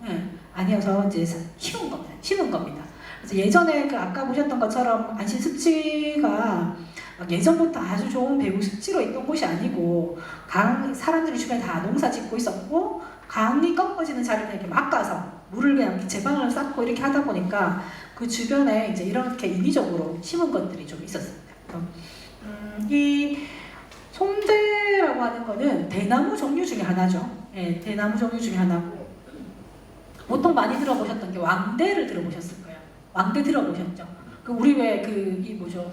아니어서 이제 키운 겁니다. 심은 겁니다. 그래서 예전에 그 아까 보셨던 것처럼 안심습지가 예전부터 아주 좋은 배후 습지로 있던 곳이 아니고 사람들이 주변에 다 농사 짓고 있었고 강이 꺾어지는 자리를 이렇게 막아서 물을 그냥 제방을 쌓고 이렇게 하다 보니까 그 주변에 이제 이렇게 인위적으로 심은 것들이 좀 있었습니다. 이 솜대라고 하는 거는 대나무 종류 중에 하나죠. 예, 대나무 종류 중에 하나고 보통 많이 들어보셨던 게 왕대를 들어보셨을 거예요. 왕대 들어보셨죠? 그 우리 왜 이 뭐죠?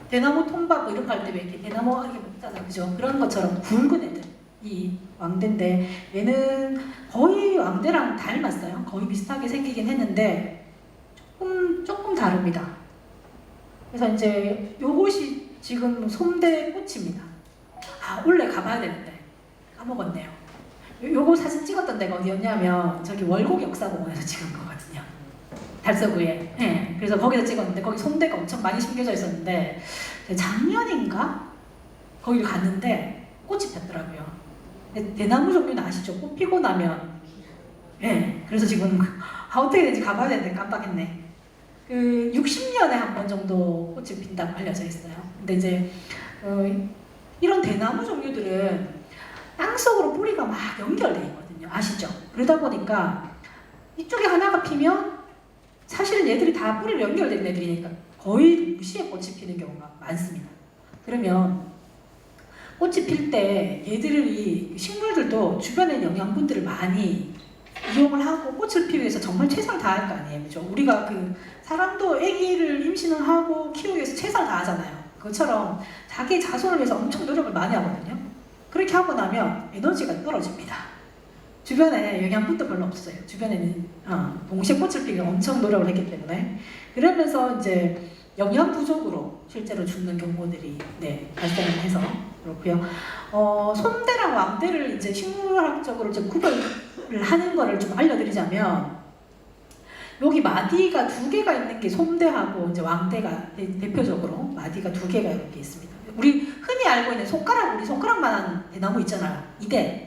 대나무 통밥 뭐 이런 거 할 때 왜 이렇게 대나무 이렇게 먹잖아, 그죠? 그런 것처럼 굵은 애들 이 왕대인데 얘는 거의 왕대랑 닮았어요. 거의 비슷하게 생기긴 했는데 조금 다릅니다. 그래서 이제 요것이 지금 솜대 꽃입니다. 원래 가봐야 되는데 까먹었네요. 요거 사진 찍었던 데가 어디였냐면 저기 월곡 역사공원에서 찍은 거거든요. 달서구에. 네, 그래서 거기서 찍었는데 거기 솜대가 엄청 많이 심겨져 있었는데 작년인가 거기를 갔는데 꽃이 폈더라고요. 대나무 종류는 아시죠? 꽃 피고 나면 그래서 지금 어떻게 되는지 가봐야 되는데 깜빡했네. 60년에 한 번 정도 꽃이 핀다고 알려져 있어요. 근데 이제 이런 대나무 종류들은 땅속으로 뿌리가 막 연결되어 있거든요. 아시죠? 그러다 보니까 이쪽에 하나가 피면 사실은 얘들이 다 뿌리로 연결된 애들이니까 거의 동시에 꽃이 피는 경우가 많습니다. 그러면 꽃이 필 때 얘들이 식물들도 주변의 영양분들을 많이 이용을 하고 꽃을 피우기 위해서 정말 최선을 다할 거 아니에요. 그죠? 우리가 사람도 아기를 임신을 하고 키우기 위해서 최선을 다하잖아요. 그것처럼 자기 자손을 위해서 엄청 노력을 많이 하거든요. 그렇게 하고 나면 에너지가 떨어집니다. 주변에 영양분도 별로 없어요. 주변에는 동시에 꽃을 피우기 엄청 노력을 했기 때문에 그러면서 이제 영양 부족으로 실제로 죽는 경우들이 발생을 해서 그렇고요. 솜대랑 왕대를 이제 식물학적으로 좀 구별을 하는 거를 좀 알려드리자면 여기 마디가 2개가 있는 게 솜대하고 이제 왕대가 대표적으로 마디가 2개가 이렇게 있습니다. 우리 흔히 알고 있는 우리 손가락만한 대나무 있잖아요. 이대.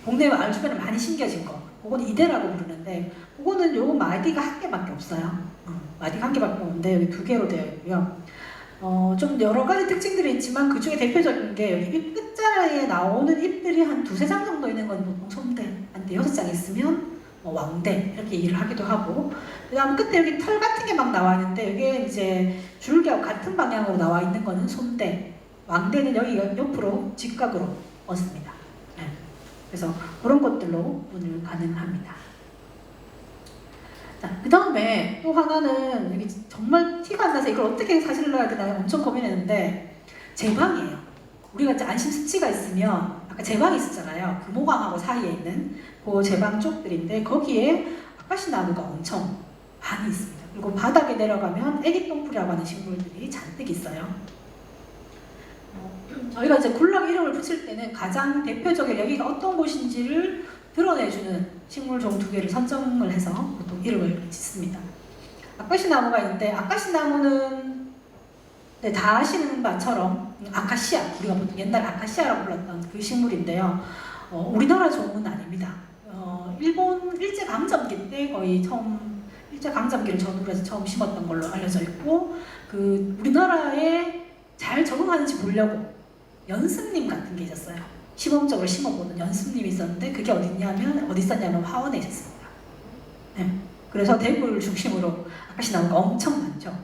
동네 마을 주변에 많이 심겨진 거. 그거는 이대라고 부르는데 그거는 요거 마디가 1개밖에 없어요. 마디가 1개밖에 없는데 여기 2개로 되어 있고요. 좀 여러 가지 특징들이 있지만 그 중에 대표적인 게 여기 잎 끝자락에 나오는 잎들이 한 2-3장 정도 있는 건 보통 솜대, 한 6장 있으면 왕대 이렇게 얘기를 하기도 하고 그 다음 끝에 여기 털 같은 게 막 나와 있는데 이게 이제 줄기하고 같은 방향으로 나와 있는 거는 솜대, 왕대는 여기가 옆으로 직각으로 뻗습니다. 그래서 그런 것들로 분을 가능합니다. 자, 그 다음에 또 하나는 여기 정말 티가 안 나서 이걸 어떻게 사진을 넣어야 되나 엄청 고민했는데 제방이에요. 우리가 이제 안심습지가 있으면 아까 제방이 있었잖아요. 금호강하고 사이에 있는 그 제방 쪽들인데 거기에 아카시나무가 엄청 많이 있습니다. 그리고 바닥에 내려가면 애기똥풀이라고 하는 식물들이 잔뜩 있어요. 저희가 이제 군락 이름을 붙일 때는 가장 대표적인 여기가 어떤 곳인지를 드러내주는 식물종 2개를 선정을 해서 보통 이름을 짓습니다. 아카시나무가 있는데 아카시나무는 다 아시는 바처럼 아카시아, 우리가 보통 옛날 아카시아라고 불렀던 그 식물인데요. 우리나라 종은 아닙니다. 일본 일제강점기 때 거의 일제강점기를 전후로 해서 처음 심었던 걸로 알려져 있고 우리나라에 잘 적응하는지 보려고 연습림 같은 게 있었어요. 시범적으로 심어보는 연습림이 있었는데 그게 어디 있었냐면 화원에 있었습니다. 그래서 대구를 중심으로 아카시나무가 엄청 많죠.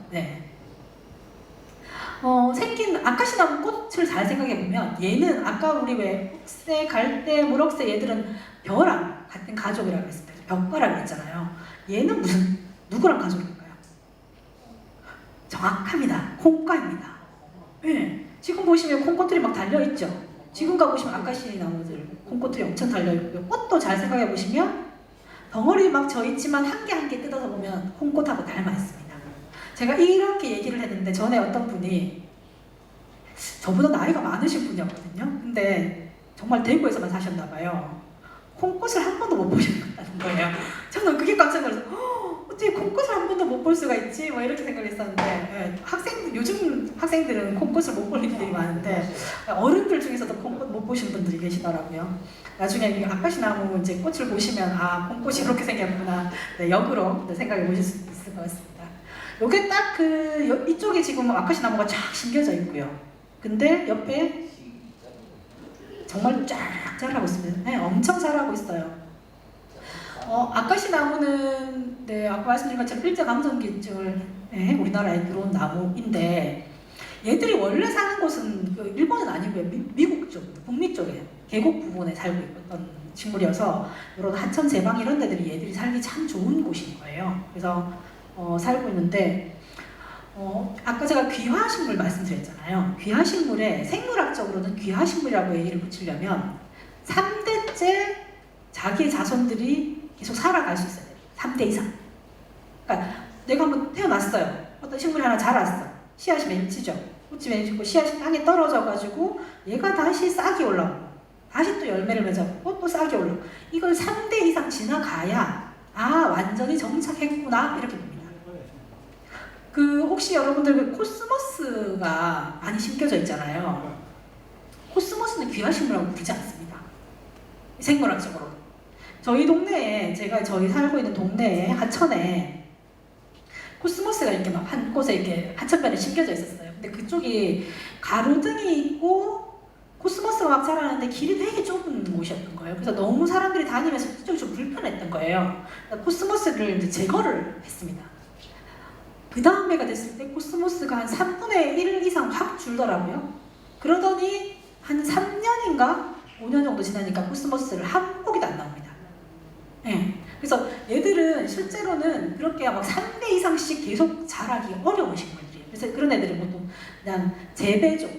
생긴 아카시나무 꽃을 잘 생각해 보면 얘는 아까 우리 왜 흑색, 갈대, 무럭색 얘들은 벼랑 같은 가족이라고 했을 때 벼과라고 했잖아요. 얘는 무슨 누구랑 가족일까요? 정확합니다. 콩과입니다. 네. 지금 보시면 콩꽃들이 막 달려있죠. 지금 가보시면 아카시 나무들 콩꽃들이 엄청 달려있고요. 꽃도 잘 생각해 보시면 덩어리 막 져있지만 한 개 한 개 뜯어서 보면 콩꽃하고 닮아 있습니다. 제가 이렇게 얘기를 했는데 전에 어떤 분이 저보다 나이가 많으신 분이었거든요. 근데 정말 대구에서만 사셨나 봐요. 콩꽃을 한 번도 못 보셨다는 거예요. 저는 그게 깜짝 놀라서 어떻게 콩꽃을 한 번도 못 볼 수가 있지? 뭐 이렇게 생각했었는데 요즘 학생들은 콩꽃을 못 볼 일들이 많은데 어른들 중에서도 콩꽃 못 보신 분들이 계시더라고요. 나중에 아카시나무 이제 꽃을 보시면 아 콩꽃이 이렇게 생겼구나. 네, 역으로 생각해 보실 수 있을 것 같습니다. 요게 딱 이쪽에 지금 아카시나무가 쫙 심겨져 있고요. 근데 옆에 정말 쫙 자라고 있습니다. 네, 엄청 자라고 있어요. 아카시나무는 네, 아까 말씀드린 것처럼 일제감정기증을 우리나라에 들어온 나무인데 얘들이 원래 사는 곳은 일본은 아니고요. 미국 쪽, 북미 쪽에 계곡 부분에 살고 있던 식물이어서 이런 하천, 제방 이런 데들이 얘들이 살기 참 좋은 곳인 거예요. 그래서 살고 있는데 아까 제가 귀화식물 말씀드렸잖아요. 귀화식물에 생물학적으로는 귀화식물이라고 얘기를 붙이려면 3대째 자기의 자손들이 계속 살아갈 수 있어야 돼요. 3대 이상. 그러니까 내가 한번 태어났어요. 어떤 식물이 하나 자랐어. 씨앗이 맺히죠. 꽃이 맺히고 씨앗이 땅에 떨어져가지고 얘가 다시 싹이 올라오고 다시 또 열매를 맺었고 또 싹이 올라오고 이걸 3대 이상 지나가야 완전히 정착했구나 이렇게 봅니다. 혹시 여러분들 코스모스가 많이 심겨져 있잖아요. 코스모스는 귀화식물이라고 부르지 않습니다. 생물학적으로. 저희 동네에 저희 살고 있는 동네에 하천에 코스모스가 이렇게 막 한 곳에 이렇게 하천변에 심겨져 있었어요. 근데 그쪽이 가로등이 있고 코스모스가 막 자라는데 길이 되게 좁은 곳이었던 거예요. 그래서 너무 사람들이 다니면서 그쪽이 좀 불편했던 거예요. 코스모스를 이제 제거를 했습니다. 그 다음 해가 됐을 때 코스모스가 한 3분의 1 이상 확 줄더라고요. 그러더니 한 3년인가 5년 정도 지나니까 코스모스를 한 포기도 안 나옵니다. 네. 그래서 얘들은 실제로는 그렇게 막 3대 이상씩 계속 자라기 어려운 식물들이에요. 그래서 그런 애들은 보통 그냥 재배종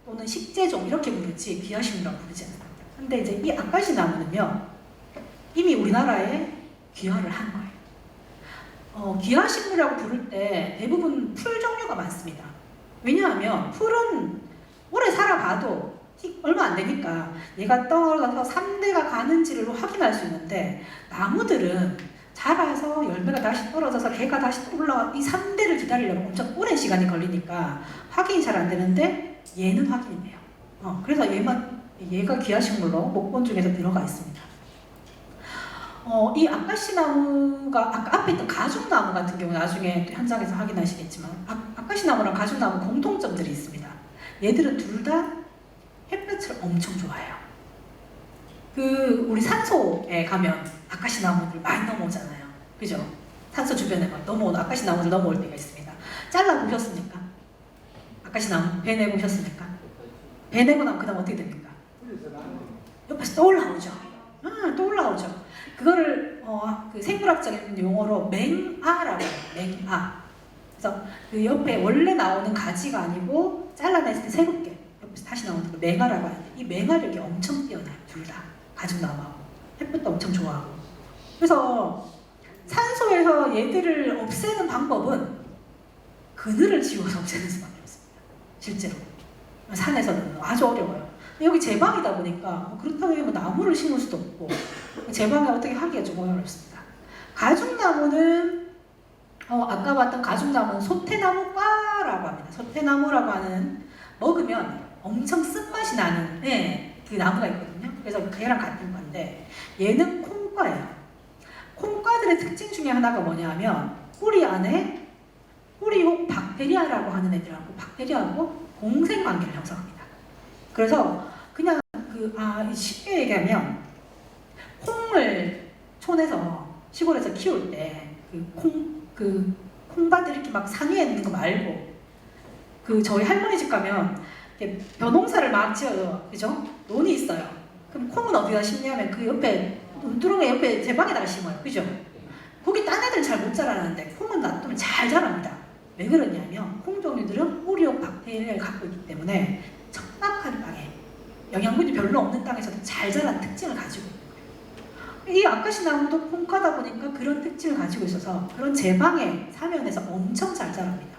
또는 식재종 이렇게 부르지 귀화식물이라고 부르지 않습니다. 근데 이제 이 아카시나무는요 이미 우리나라에 귀화를 한 거예요. 귀화식물이라고 부를 때 대부분 풀 종류가 많습니다. 왜냐하면 풀은 오래 살아가도 얼마 안 되니까 얘가 떨어져서 3대가 가는지를 확인할 수 있는데 나무들은 자라서 열매가 다시 떨어져서 개가 다시 올라와 이 3대를 기다리려면 엄청 오랜 시간이 걸리니까 확인이 잘 안 되는데 얘는 확인이 돼요. 그래서 얘가 귀화식물로 목본 중에서 들어가 있습니다. 이 아카시나무가 아까 앞에 있던 가죽나무 같은 경우 나중에 현장에서 확인하시겠지만 아카시나무랑 가죽나무 공통점들이 있습니다. 얘들은 둘 다 햇볕을 엄청 좋아해요. 우리 산소에 가면 아카시나무들 많이 넘어오잖아요. 그죠? 산소 주변에 막 넘어오는 아카시나무들 넘어올 때가 있습니다. 잘라보셨습니까? 아카시나무 배 내보셨습니까? 배 내고 나면 그 다음 어떻게 됩니까? 옆에서 또 올라오죠. 또 올라오죠. 그거를 그 생물학적인 용어로 맹아라고 해요. 맹아. 그래서 그 옆에 원래 나오는 가지가 아니고 잘라냈을 때 새롭게 옆에서 다시 나오는 거 맹아라고 하는데 이 맹아력이 엄청 뛰어나요. 둘 다. 가죽나무하고 햇볕도 엄청 좋아하고. 그래서 산소에서 얘들을 없애는 방법은 그늘을 지워서 없애는 수밖에 없습니다. 실제로. 산에서는 아주 어려워요. 여기 제방이다 보니까 그렇다고 해서 나무를 심을 수도 없고 제방에 어떻게 하기가 좀 어렵습니다. 가죽나무는 아까 봤던 가죽나무는 소태나무과라고 합니다. 소태나무라고 하는 먹으면 엄청 쓴맛이 나는 그 나무가 있거든요. 그래서 걔랑 같은 건데 얘는 콩과예요. 콩과들의 특징 중에 하나가 뭐냐면 뿌리 안에 뿌리옥 박테리아라고 하는 애들하고 박테리아하고 공생관계를 형성합니다. 그래서 그냥 쉽게 얘기하면 콩을 촌에서 시골에서 키울 때 콩밭을 이렇게 막 상위에 있는 거 말고 그 저희 할머니 집 가면 이렇게 벼농사를 막 지어요. 그죠? 논이 있어요. 그럼 콩은 어디다 심냐면 그 옆에 논두렁에 옆에 제 방에다가 심어요. 그죠? 거기 딴 애들은 잘 못 자라는데 콩은 놔두면 잘 자랍니다. 왜 그러냐면 콩 종류들은 오리오 박테리아를 갖고 있기 때문에 척박한 땅에 영양분이 별로 없는 땅에서도 잘 자라는 특징을 가지고 있는 거예요. 이 아카시 나무도 콩과다 보니까 그런 특징을 가지고 있어서 그런 제방의 사면에서 엄청 잘 자랍니다.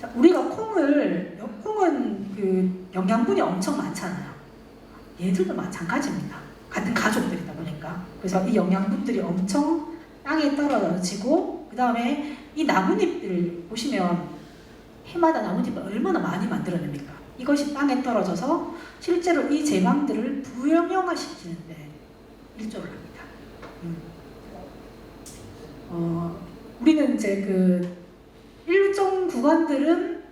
자, 우리가 콩은 그 영양분이 엄청 많잖아요. 얘들도 마찬가지입니다. 같은 가족들이다 보니까. 그래서 이 영양분들이 엄청 땅에 떨어지고 그 다음에 이 나뭇잎들 보시면 해마다 나뭇잎을 얼마나 많이 만들어냅니까? 이것이 땅에 떨어져서 실제로 이 제방들을 부영형화시키는데 일조를 합니다. 우리는 이제 그 일종 구간들은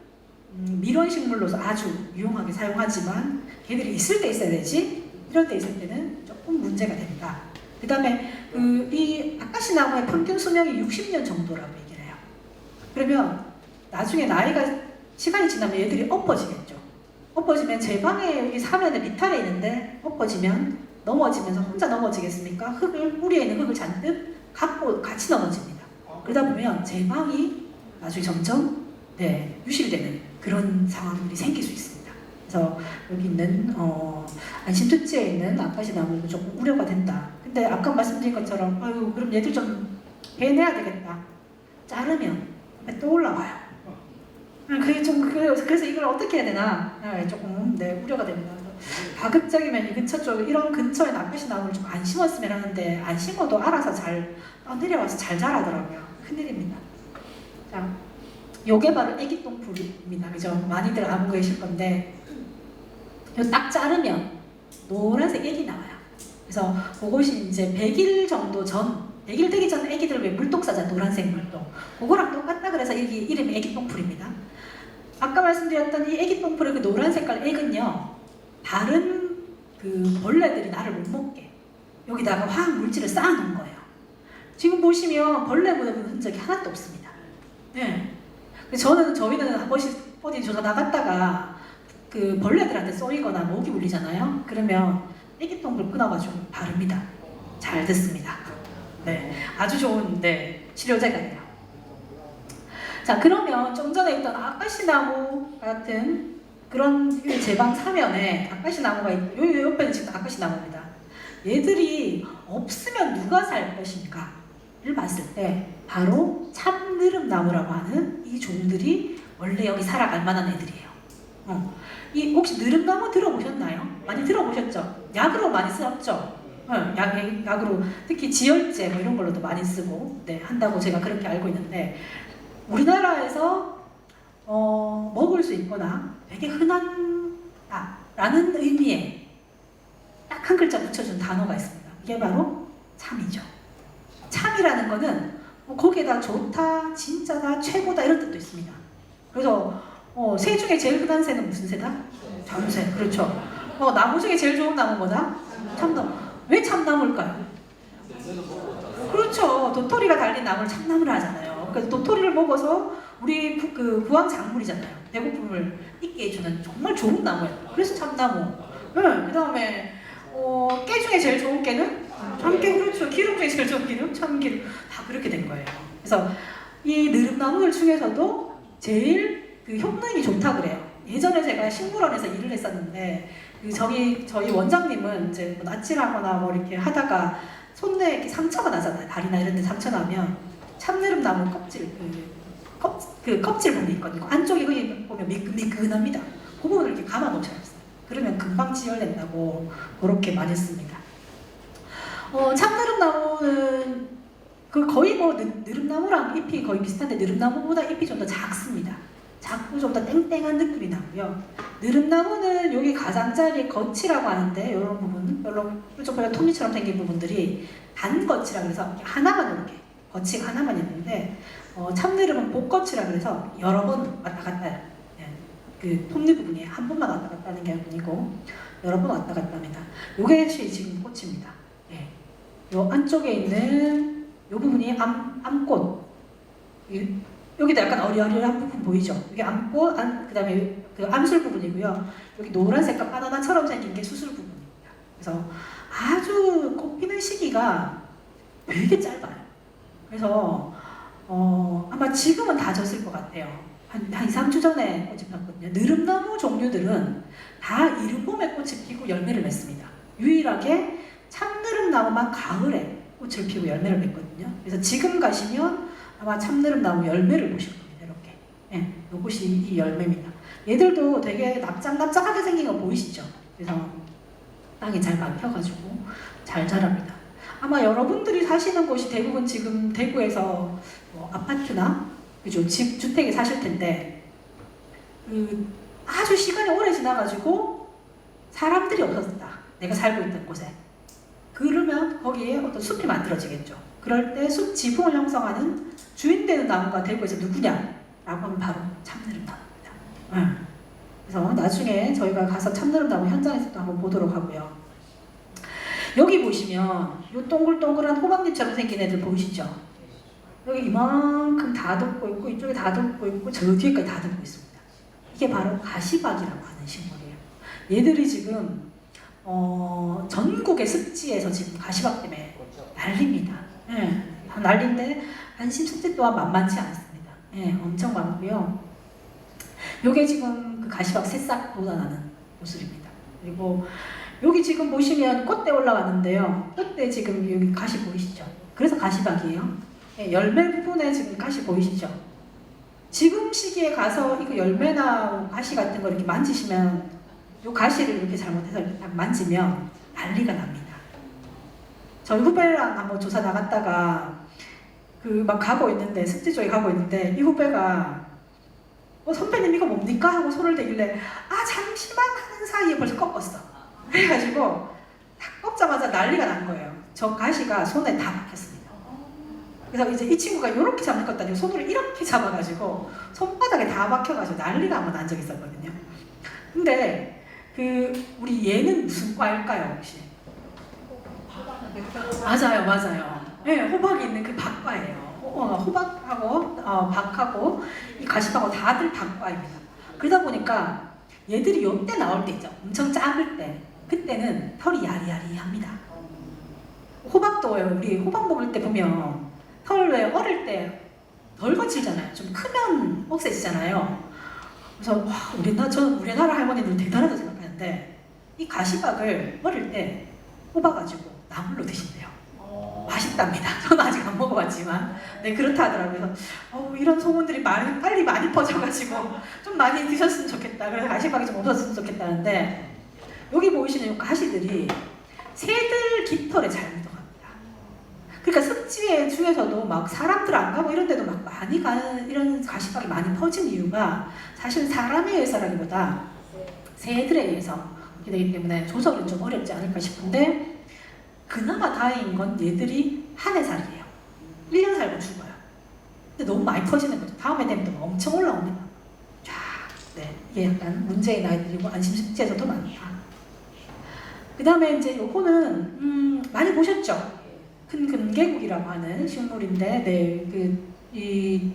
밀원식물로서 아주 유용하게 사용하지만 걔들이 있을 때 있어야 되지 이럴 때 있을 때는 조금 문제가 됩니다. 그 다음에 이 아카시 나무의 평균 수명이 60년 정도라고 얘기를 해요. 그러면 나중에 시간이 지나면 얘들이 엎어지겠죠. 엎어지면 제 방에 여기 사면에 비탈에 있는데 엎어지면 넘어지면서 혼자 넘어지겠습니까? 뿌리에 있는 흙을 잔뜩 갖고 같이 넘어집니다. 그러다 보면 제 방이 나중에 점점 유실되는 그런 상황들이 생길 수 있습니다. 그래서 여기 있는 안심특지에 있는 아카시 나무도 조금 우려가 된다. 근데 아까 말씀드린 것처럼 아유 그럼 얘들 좀 해내야 되겠다. 자르면 또 올라와요. 그게 좀 그래서 이걸 어떻게 해야 되나 조금 우려가 됩니다. 가급적이면 이 근처 쪽 이런 근처에 아카시 나무를 좀 안 심었으면 하는데 안 심어도 알아서 잘 내려와서 잘 자라더라고요. 큰일입니다. 자, 요게 바로 애기똥풀입니다. 그죠? 많이들 알고 계실 건데 요 딱 자르면 노란색 애기 나와요. 그래서 그것이 이제 100일 정도 전 100일 되기 전 애기들 왜 물똥 싸잖아. 노란색 물똥. 그거랑 똑같다 그래서 이름이 애기똥풀입니다. 아까 말씀드렸던 이 애기똥풀의 그 노란 색깔 액은요. 다른 그 벌레들이 나를 못 먹게 여기다가 화학 물질을 쌓아놓은 거예요. 지금 보시면 벌레 묻은 흔적이 하나도 없습니다. 네. 저희는 한 번씩 어디 조사 나갔다가 그 벌레들한테 쏘이거나 모기 물리잖아요. 그러면 애기똥을 끊어가지고 바릅니다. 잘 됐습니다. 네, 아주 좋은 치료제가예요. 자, 그러면 좀 전에 있던 아카시 나무 같은 그런 제방 사면에 아카시 나무가 있고 여기 옆에는 지금 아카시 나무입니다. 얘들이 없으면 누가 살 것인가를 봤을 때 바로 참느릅나무라고 하는 이 종들이 원래 여기 살아갈 만한 애들이에요. 이 혹시 느릅나무 들어보셨나요? 많이 들어보셨죠? 약으로 많이 쓰였죠? 약으로 특히 지혈제 뭐 이런 걸로도 많이 쓰고 한다고 제가 그렇게 알고 있는데 우리나라에서 먹을 수 있거나 되게 흔하다라는 의미의 딱 한 글자 붙여준 단어가 있습니다. 이게 바로 참이죠. 참이라는 거는 거기에다 좋다, 진짜다, 최고다 이런 뜻도 있습니다. 그래서 새 중에 제일 흔한 새는 무슨 새다? 참새. 그렇죠. 나무 중에 제일 좋은 나무 뭐다? 참나무. 왜 참나무일까요? 그렇죠. 도토리가 달린 나무를 참나무를 하잖아요. 그래서 도토리를 먹어서 우리 구황 작물이잖아요. 배고픔을 잊게 해주는 정말 좋은 나무예요. 그래서 참나무. 그 다음에 깨 중에 제일 좋은 깨는 참깨. 그렇죠. 기름 중에 제일 좋은 기름 참기름. 다 그렇게 된 거예요. 그래서 이 느릅나무들 중에서도 제일 효능이 좋다 그래요. 예전에 제가 식물원에서 일을 했었는데 저희 원장님은 이제 낯질하거나 뭐 이렇게 하다가 손에 이렇게 상처가 나잖아요. 다리나 이런 데 상처 나면 참느릅나무 껍질 그 껍질 부분이 있거든요. 안쪽에 보면 미끈미끈합니다. 그 부분을 이렇게 감아 놓으셨어요. 그러면 금방 지혈된다고 그렇게 많이 씁니다. 참느릅나무는 거의 느릅나무랑 잎이 거의 비슷한데 느릅나무보다 잎이 좀 더 작습니다. 작고 좀 더 땡땡한 느낌이 나고요. 느릅나무는 여기 가장자리 겉이라고 하는데 이런 부분, 별로 뾰족하게 톱니처럼 생긴 부분들이 단겉이라 그래서 하나만 이렇게 겉이 하나만 있는데 참느릅은 복겉이라 그래서 여러 번 왔다 갔다 해요. 그 톱니 부분이 한 번만 왔다 갔다 하는 게 아니고 여러 번 왔다 갔다 합니다. 요게 지금 꽃입니다. 요 안쪽에 있는 요 부분이 암꽃. 여기도 약간 어리어리한 부분 보이죠? 여기 안고, 그다음에 그 암술 부분이고요. 여기 노란 색깔 바나나처럼 생긴 게 수술 부분입니다. 그래서 아주 꽃 피는 시기가 되게 짧아요. 그래서 아마 지금은 다 졌을 것 같아요. 한 2, 3주 전에 꽃이 폈거든요. 느릅나무 종류들은 다 이른봄에 꽃이 피고 열매를 맺습니다. 유일하게 참느릅나무만 가을에 꽃을 피고 열매를 맺거든요. 그래서 지금 가시면 아마 참느릅나무 열매를 보실 겁니다. 이렇게. 예, 요것이 이 열매입니다. 얘들도 되게 납작납작하게 생긴 거 보이시죠? 그래서 땅이 잘 박혀가지고 잘 자랍니다. 아마 여러분들이 사시는 곳이 대부분 지금 대구에서 뭐 아파트나 그죠? 주택에 사실 텐데 아주 시간이 오래 지나가지고 사람들이 없어졌다. 내가 살고 있던 곳에. 그러면 거기에 어떤 숲이 만들어지겠죠. 그럴 때 숲 지붕을 형성하는 주인 되는 나무가 대구에서 누구냐라고 하면 바로 참느릅나무입니다. 그래서 나중에 저희가 가서 참느릅나무 현장에서 또 한번 보도록 하고요. 여기 보시면 이 동글동글한 호박잎처럼 생긴 애들 보이시죠? 여기 이만큼 다 덮고 있고 이쪽에 다 덮고 있고 저 뒤에까지 다 덮고 있습니다. 이게 바로 가시박이라고 하는 식물이에요. 얘들이 지금 전국의 습지에서 지금 가시박 때문에 난립니다. 예, 난리인데 안심 습지 또한 만만치 않습니다. 예, 엄청 많고요. 요게 지금 그 가시박 새싹 돋아나는 모습입니다. 그리고 여기 지금 보시면 꽃대 올라왔는데요. 꽃대 지금 여기 가시 보이시죠? 그래서 가시박이에요. 예, 열매 부분에 지금 가시 보이시죠? 지금 시기에 가서 이거 열매나 가시 같은 거 이렇게 만지시면 요 가시를 이렇게 잘못해서 이렇게 딱 만지면 난리가 납니다. 저희 후배랑 한번 조사 나갔다가 그 막 가고 있는데 습지 쪽에 가고 있는데 이 후배가 선배님 이거 뭡니까? 하고 손을 대길래 잠시만 하는 사이에 벌써 꺾었어. 그래가지고 딱 꺾자마자 난리가 난 거예요. 저 가시가 손에 다 박혔습니다. 그래서 이제 이 친구가 이렇게 잡는 것도 아니고 손으로 이렇게 잡아가지고 손바닥에 다 박혀가지고 난리가 한번 난 적이 있었거든요. 근데 우리 얘는 무슨 과일까요 혹시? 맞아요. 네, 호박이 있는 그 박과예요. 호박하고 박하고 이 가시하고 다들 박과입니다. 그러다 보니까 얘들이 요때 나올 때 있죠. 엄청 작을 때 그때는 털이 야리야리합니다. 호박도 우리 호박 먹을 때 보면 털 왜 어릴 때 덜 거칠잖아요. 좀 크면 억세지잖아요. 그래서 저는 우리나라 할머니들 대단하다고 생각하는데 이 가시박을 어릴 때 뽑아가지고 나물로 드신대요. 맛있답니다. 저는 아직 안 먹어봤지만 네 그렇다 하더라고요. 이런 소문들이 빨리 많이 퍼져가지고 좀 많이 드셨으면 좋겠다. 그래서 가시박이 좀 없었으면 좋겠다는데 여기 보이시는 이 가시들이 새들 깃털에 잘 묻어갑니다. 그러니까 습지의 중에서도 막 사람들 안 가고 이런 데도 막 많이 가는 이런 가시박이 많이 퍼진 이유가 사실 사람에 의해서라기보다 새들에 의해서 그렇게 되기 때문에 조절은 좀 어렵지 않을까 싶은데 그나마 다행인 건 얘들이 한 해 살이에요. 1년 살고 죽어요. 근데 너무 많이 퍼지는 거죠. 다음에 되면 또 엄청 올라옵니다. 쫙. 네, 이게 약간 문제인 아이들이고 안심습지에서도 많다. 그 다음에 이제 요거는 많이 보셨죠? 큰 금계국이라고 하는 식물인데, 네, 이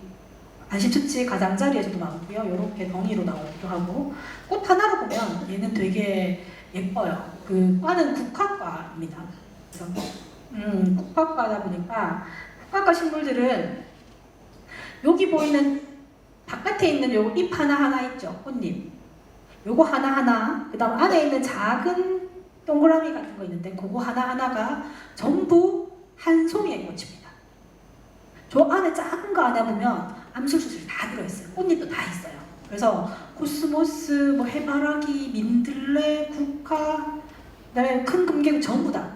안심습지 가장자리에서도 많고요. 이렇게 덩이로 나오기도 하고 꽃 하나로 보면 얘는 되게 예뻐요. 그 과는 국화과입니다. 그래서 국화과다 보니까 국화과 식물들은 여기 보이는 바깥에 있는 요 잎 하나하나 있죠. 꽃잎. 요거 하나하나, 그 다음 안에 있는 작은 동그라미 같은 거 있는데 그거 하나하나가 전부 한 송이의 꽃입니다. 저 안에 작은 거 안에 보면 암술수술이 다 들어있어요. 꽃잎도 다 있어요. 그래서 코스모스, 뭐 해바라기, 민들레, 국화, 그다음에 큰 금계국 전부 다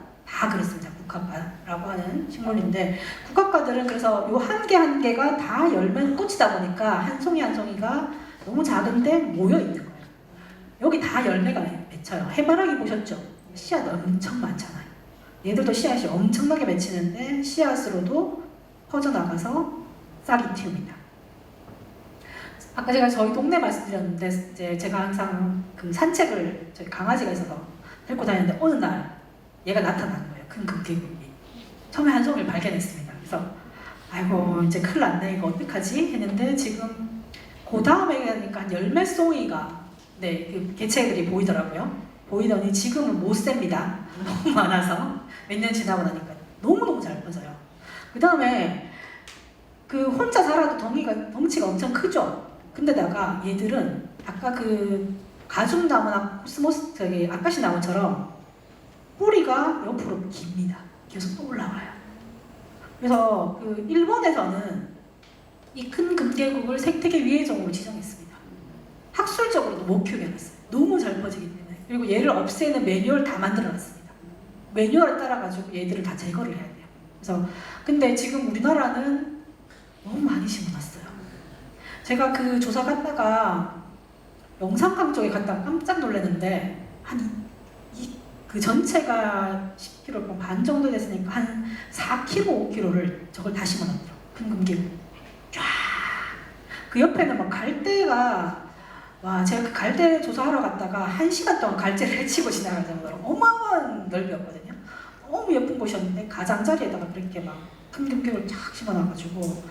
그렇습니다. 국화과라고 하는 식물인데 국화과들은 그래서 요 한 개 한 개가 다 열매 꽃이다 보니까 한 송이 한 송이가 너무 작은데 모여 있는 거예요. 여기 다 열매가 맺혀요. 해바라기 보셨죠? 씨앗 엄청 많잖아요. 얘들도 씨앗이 엄청나게 맺히는데 씨앗으로도 퍼져나가서 싹이 틔웁니다. 아까 제가 저희 동네 말씀드렸는데 이제 제가 항상 그 산책을 저희 강아지가 있어서 데리고 다니는데 어느 날 얘가 나타나는 거예요. 큰 금계국이. 처음에 한 송이를 발견했습니다. 그래서 아이고 이제 큰일 났네 이거 어떡하지 했는데 지금 그 다음에 하니까 한 열 몇 송이가 네, 그 개체들이 보이더라고요. 보이더니 지금은 못 셉니다. 너무 많아서 몇 년 지나고 나니까 너무너무 잘 퍼져요. 그 다음에 그 혼자 살아도 덩치가 엄청 크죠. 근데다가 얘들은 아까 그 가죽나무나 코스모스 저기 아카시 나무처럼 뿌리가 옆으로 깁니다. 계속 또 올라와요. 그래서 그 일본에서는 이 큰 금계국을 생태계 위해종으로 지정했습니다. 학술적으로도 못 키우게 해놨어요. 너무 잘 퍼지기 때문에. 그리고 얘를 없애는 매뉴얼 다 만들어놨습니다. 매뉴얼에 따라가지고 얘들을 다 제거를 해야 돼요. 그래서 근데 지금 우리나라는 너무 많이 심어놨어요. 제가 그 조사 갔다가 영산강 쪽에 갔다가 깜짝 놀랐는데 그 전체가 10kg 반 정도 됐으니까 한 4kg, 5kg를 저걸 다 심어놨더라고요. 큰 금계국. 쫙. 그 옆에는 막 갈대가 와 제가 그 갈대 조사하러 갔다가 1시간 동안 갈대를 헤치고 지나갈 정도로 어마어마한 넓이였거든요. 너무 예쁜 곳이었는데 가장자리에다가 그렇게 막 큰 금계국을 쫙 심어놔가지고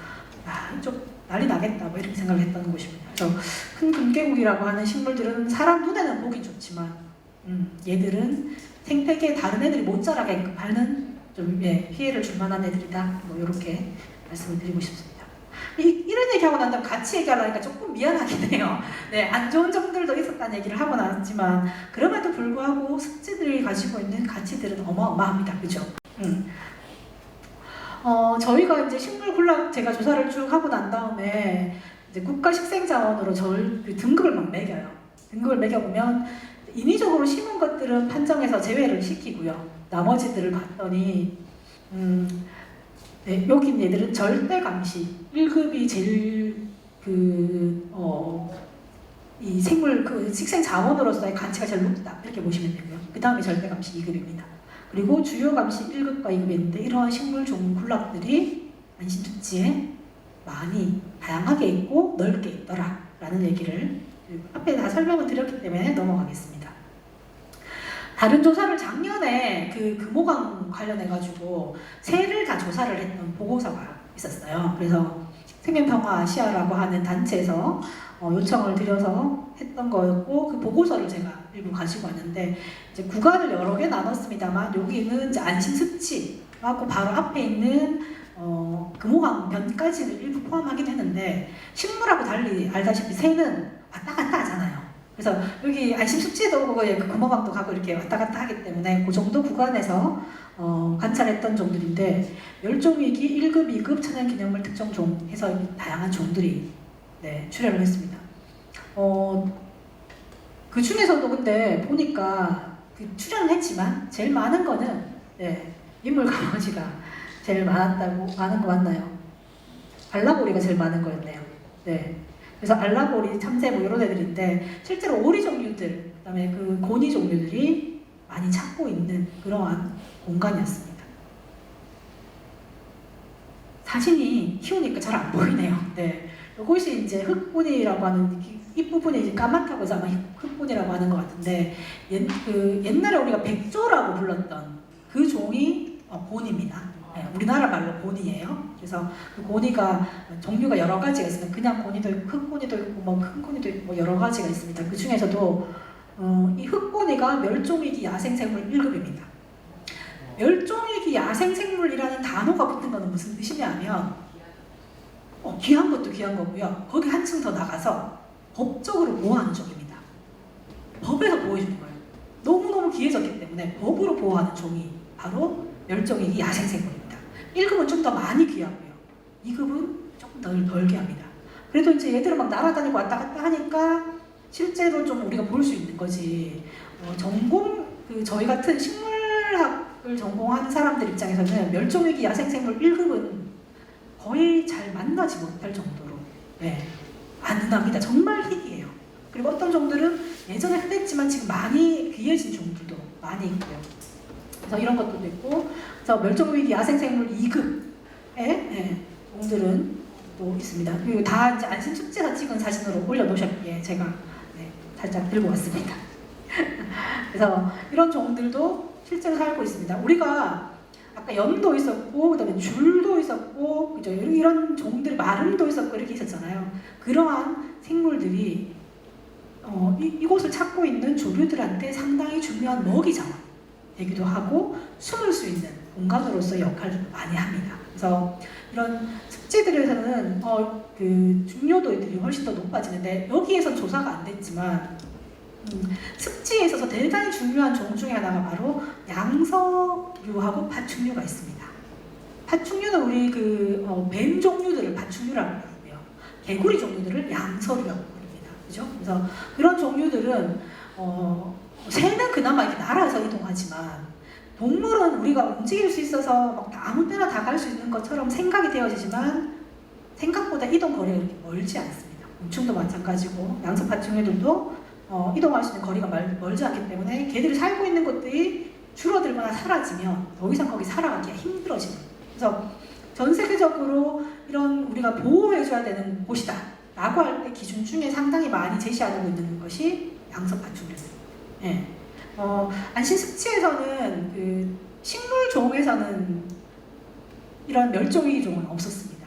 아 이쪽 난리 나겠다 뭐 이렇게 생각을 했던 곳입니다. 그래서 큰 금계국이라고 하는 식물들은 사람 눈에는 보기 좋지만 얘들은 생태계 다른 애들이 못 자라게끔 하는 좀 피해를 줄 만한 애들이다. 뭐 이렇게 말씀을 드리고 싶습니다. 이런 얘기하고 난 다음 같이 얘기하려니까 조금 미안하긴 해요. 네, 안 좋은 점들도 있었다는 얘기를 하고 나왔지만 그럼에도 불구하고 습지들이 가지고 있는 가치들은 어마어마합니다. 그죠? 저희가 이제 식물 군락 제가 조사를 쭉 하고 난 다음에 이제 국가식생자원으로 그 등급을 막 매겨요. 등급을 매겨보면 인위적으로 심은 것들은 판정해서 제외를 시키고요. 나머지들을 봤더니 네, 여기 얘들은 절대 감시 1급이 제일 이 생물 그 식생 자원으로서의 가치가 제일 높다 이렇게 보시면 되고요. 그 다음에 절대 감시 2급입니다. 그리고 주요 감시 1급과 2급이 있는데 이러한 식물 종 군락들이 안심특지에 많이 다양하게 있고 넓게 있더라 라는 얘기를 앞에 다 설명을 드렸기 때문에 넘어가겠습니다. 다른 조사를 작년에 그 금호강 관련해가지고 새를 다 조사를 했던 보고서가 있었어요. 그래서 생명평화 아시아라고 하는 단체에서 요청을 드려서 했던 거였고 그 보고서를 제가 일부 가지고 왔는데 이제 구간을 여러 개 나눴습니다만 여기는 이제 안심습지하고 바로 앞에 있는 금호강 변까지는 일부 포함하긴 했는데 식물하고 달리 알다시피 새는 왔다 갔다 하잖아요. 그래서 여기 안심습지도 그 금호강도 가고 이렇게 왔다 갔다 하기 때문에 그 정도 구간에서 관찰했던 종들인데 멸종위기 1급, 2급 천연기념물 특정종 해서 다양한 종들이 출현을 했습니다. 그 중에서도 근데 보니까 그 출연을 했지만 제일 많은 거는 인물 강아지가 제일 많은 거 맞나요? 알라보리가 제일 많은 거였네요. 그래서 알라보리, 참새 뭐 이런 애들인데 실제로 오리 종류들, 그다음에 그 고니 종류들이 많이 찾고 있는 그러한 공간이었습니다. 사진이 키우니까 잘 안 보이네요. 이것이 이제 흑분이라고 하는 이 부분이 이제 까맣다고 해서 아마 흑분이라고 하는 것 같은데 옛날에 우리가 백조라고 불렀던 그 종이 곤입니다. 우리나라 말로 곤이에요. 그래서 그 곤이가 종류가 여러 가지가 있습니다. 그냥 곤이도 있고 흑곤이도 있고 뭐 큰 곤이도 있고 뭐 여러 가지가 있습니다. 그 중에서도 이 흑곤이가 멸종위기 야생생물 1급입니다. 멸종위기 야생생물이라는 단어가 붙은 거는 무슨 뜻이냐면 귀한 것도 귀한 거고요. 거기 한층 더 나가서 법적으로 보호하는 종입니다. 법에서 보호해주는 거예요. 너무너무 귀해졌기 때문에 법으로 보호하는 종이 바로 멸종위기 야생생물입니다. 1급은 좀 더 많이 귀하고요. 2급은 조금 덜 귀합니다. 그래도 이제 얘들은 막 날아다니고 왔다 갔다 하니까 실제로 좀 우리가 볼 수 있는 거지. 저희 같은 식물학을 전공하는 사람들 입장에서는 멸종위기 야생생물 1급은 거의 잘 만나지 못할 정도로 안 흔합니다. 정말 희귀해요. 그리고 어떤 종들은 예전에 흔했지만 지금 많이 귀해진 종들도 많이 있고요. 그래서 이런 것들도 있고, 그래서 멸종위기 야생생물 2급의 종들은 또 있습니다. 그리고 다 이제 안심축제에서 찍은 사진으로 올려놓으셨기에 제가 살짝 들고 왔습니다. 그래서 이런 종들도 실제로 살고 있습니다. 우리가 아까 연도 있었고 그다음에 줄도 있었고 그죠? 이런 종들 마름도 있었고 이렇게 있었잖아요. 그러한 생물들이 이곳을 찾고 있는 조류들한테 상당히 중요한 먹이 자원 되기도 하고 숨을 수 있는 공간으로서 역할을 많이 합니다. 그래서 이런 습지들에서는 그 중요도들이 훨씬 더 높아지는데 여기에선 조사가 안 됐지만 습지에 있어서 대단히 중요한 종 중에 하나가 바로 양서류하고 파충류가 있습니다. 파충류는 우리 뱀 종류들을 파충류라고 부르고요. 개구리 종류들을 양서류라고 부릅니다. 그죠? 그래서 그런 종류들은 새는 그나마 이렇게 날아서 이동하지만 동물은 우리가 움직일 수 있어서 막 아무 때나 다 갈 수 있는 것처럼 생각이 되어지지만 생각보다 이동 거리가 이렇게 멀지 않습니다. 곤충도 마찬가지고 양서 파충류들도 이동할 수 있는 거리가 멀지 않기 때문에 걔들이 살고 있는 곳들이 줄어들거나 사라지면 더 이상 거기 살아가기가 힘들어지는 거예요. 그래서 전 세계적으로 이런 우리가 보호해줘야 되는 곳이다 라고 할 때 기준 중에 상당히 많이 제시하고 있는 것이 양서 파충류들. 예. 안심습지에서는 그 식물종에서는 이런 멸종위기종은 없었습니다.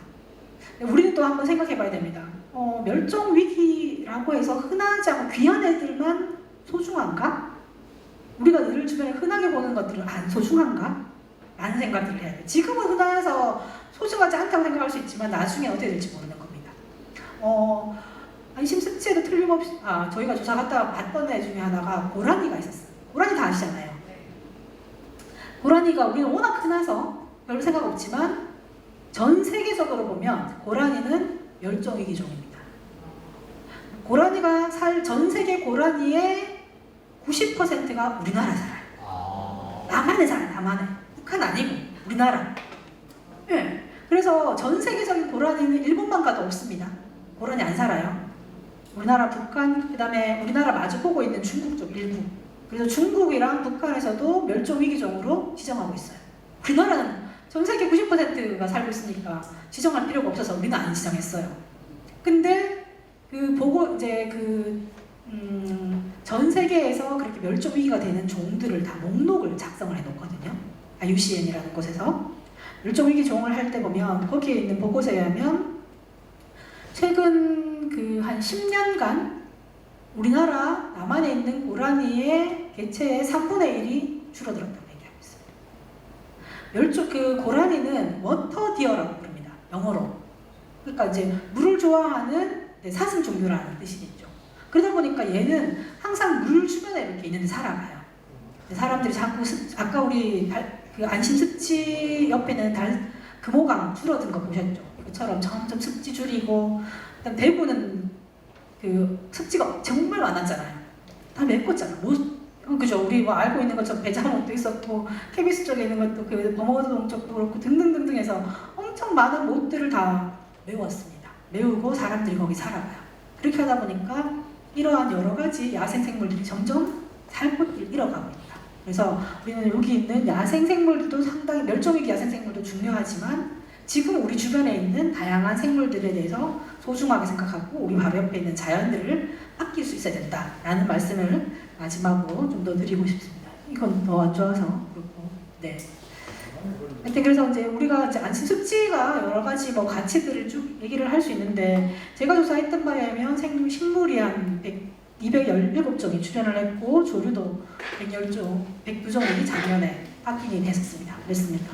우리는 또 한번 생각해봐야 됩니다. 멸종위기라고 해서 흔하지 않고 귀한 애들만 소중한가? 우리가 늘 주변에 흔하게 보는 것들은 안 소중한가? 라는 생각들을 해야 돼요. 지금은 흔해서 소중하지 않다고 생각할 수 있지만 나중에 어떻게 될지 모르는 겁니다. 안심습지에도 틀림없이 저희가 조사 갔다가 봤던 애 중에 하나가 고라니가 있었어요. 고라니 다 아시잖아요. 고라니가 우리는 워낙 흔해서 별 생각 없지만 전 세계적으로 보면 고라니는 멸종위기종입니다. 고라니가 전 세계 고라니의 90%가 우리나라 살아요. 남한에 살아요. 남한에. 북한 아니고 우리나라. 예. 그래서 전 세계적인 고라니는 일본만 가도 없습니다. 고라니 안 살아요. 우리나라, 북한, 그 다음에 우리나라 마주보고 있는 중국 쪽 일부. 그래서 중국이랑 북한에서도 멸종위기종으로 지정하고 있어요. 우리나라는 전 세계 90%가 살고 있으니까 지정할 필요가 없어서 우리는 안 지정했어요. 근데 전 세계에서 그렇게 멸종위기가 되는 종들을 다 목록을 작성을 해놓거든요. IUCN이라는 곳에서. 멸종위기 종을 할 때 보면 거기에 있는 보고서에 의하면 최근 한 10년간 우리나라 남한에 있는 고라니의 개체의 3분의 1이 줄어들었다고 얘기하고 있어요. 고라니는 워터디어라고 부릅니다. 영어로. 그러니까 이제 물을 좋아하는 사슴 종류라는 뜻이겠죠. 그러다 보니까 얘는 항상 물 주변에 이렇게 있는데 살아가요. 사람들이 자꾸 아까 우리 안심습지 옆에는 금호강 줄어든 거 보셨죠? 이것처럼 점점 습지 줄이고 대구는 습지가 정말 많았잖아요. 다 메꿨잖아. 그죠? 우리 알고 있는 것처럼 배장원도 있었고 KBS 쪽에 있는 것도 범어동 쪽도 그렇고 등등등등 해서 엄청 많은 못들을 다 메웠습니다. 메우고 사람들이 거기 살아가요. 그렇게 하다 보니까 이러한 여러 가지 야생생물들이 점점 살 곳을 잃어가고 있다. 그래서 우리는 여기 있는 야생생물들도 상당히 멸종위기 야생생물도 중요하지만 지금 우리 주변에 있는 다양한 생물들에 대해서 소중하게 생각하고 우리 바로 옆에 있는 자연들을 아낄 수 있어야 된다라는 말씀을 마지막으로 좀 더 드리고 싶습니다. 이건 더 안 좋아서 그렇고 네. 하여튼 그래서 이제 우리가 이제 안심습지가 여러 가지 가치들을 쭉 얘기를 할 수 있는데 제가 조사했던 바에 의하면 식물이 한 217종이 출연을 했고 조류도 102종이 작년에 확인이 됐습니다. 그랬습니다.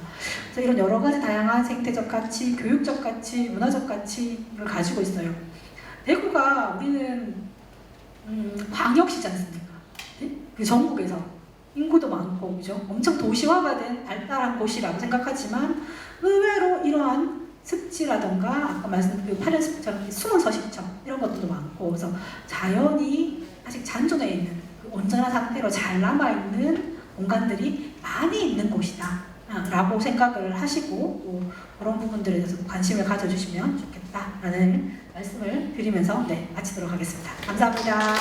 그래서 이런 여러 가지 다양한 생태적 가치, 교육적 가치, 문화적 가치를 가지고 있어요. 대구가 우리는 광역시지 않습니까? 그 전국에서 인구도 많고 그죠? 엄청 도시화가 된 발달한 곳이라고 생각하지만 의외로 이러한 습지라던가 아까 말씀드린 파련숲처럼 숨은 서식처 이런 것들도 많고 그래서 자연이 아직 잔존해 있는 온전한 상태로 잘 남아있는 공간들이 많이 있는 곳이다 라고 생각을 하시고 그런 부분들에 대해서 관심을 가져주시면 좋겠다라는 말씀을 드리면서 마치도록 하겠습니다. 감사합니다.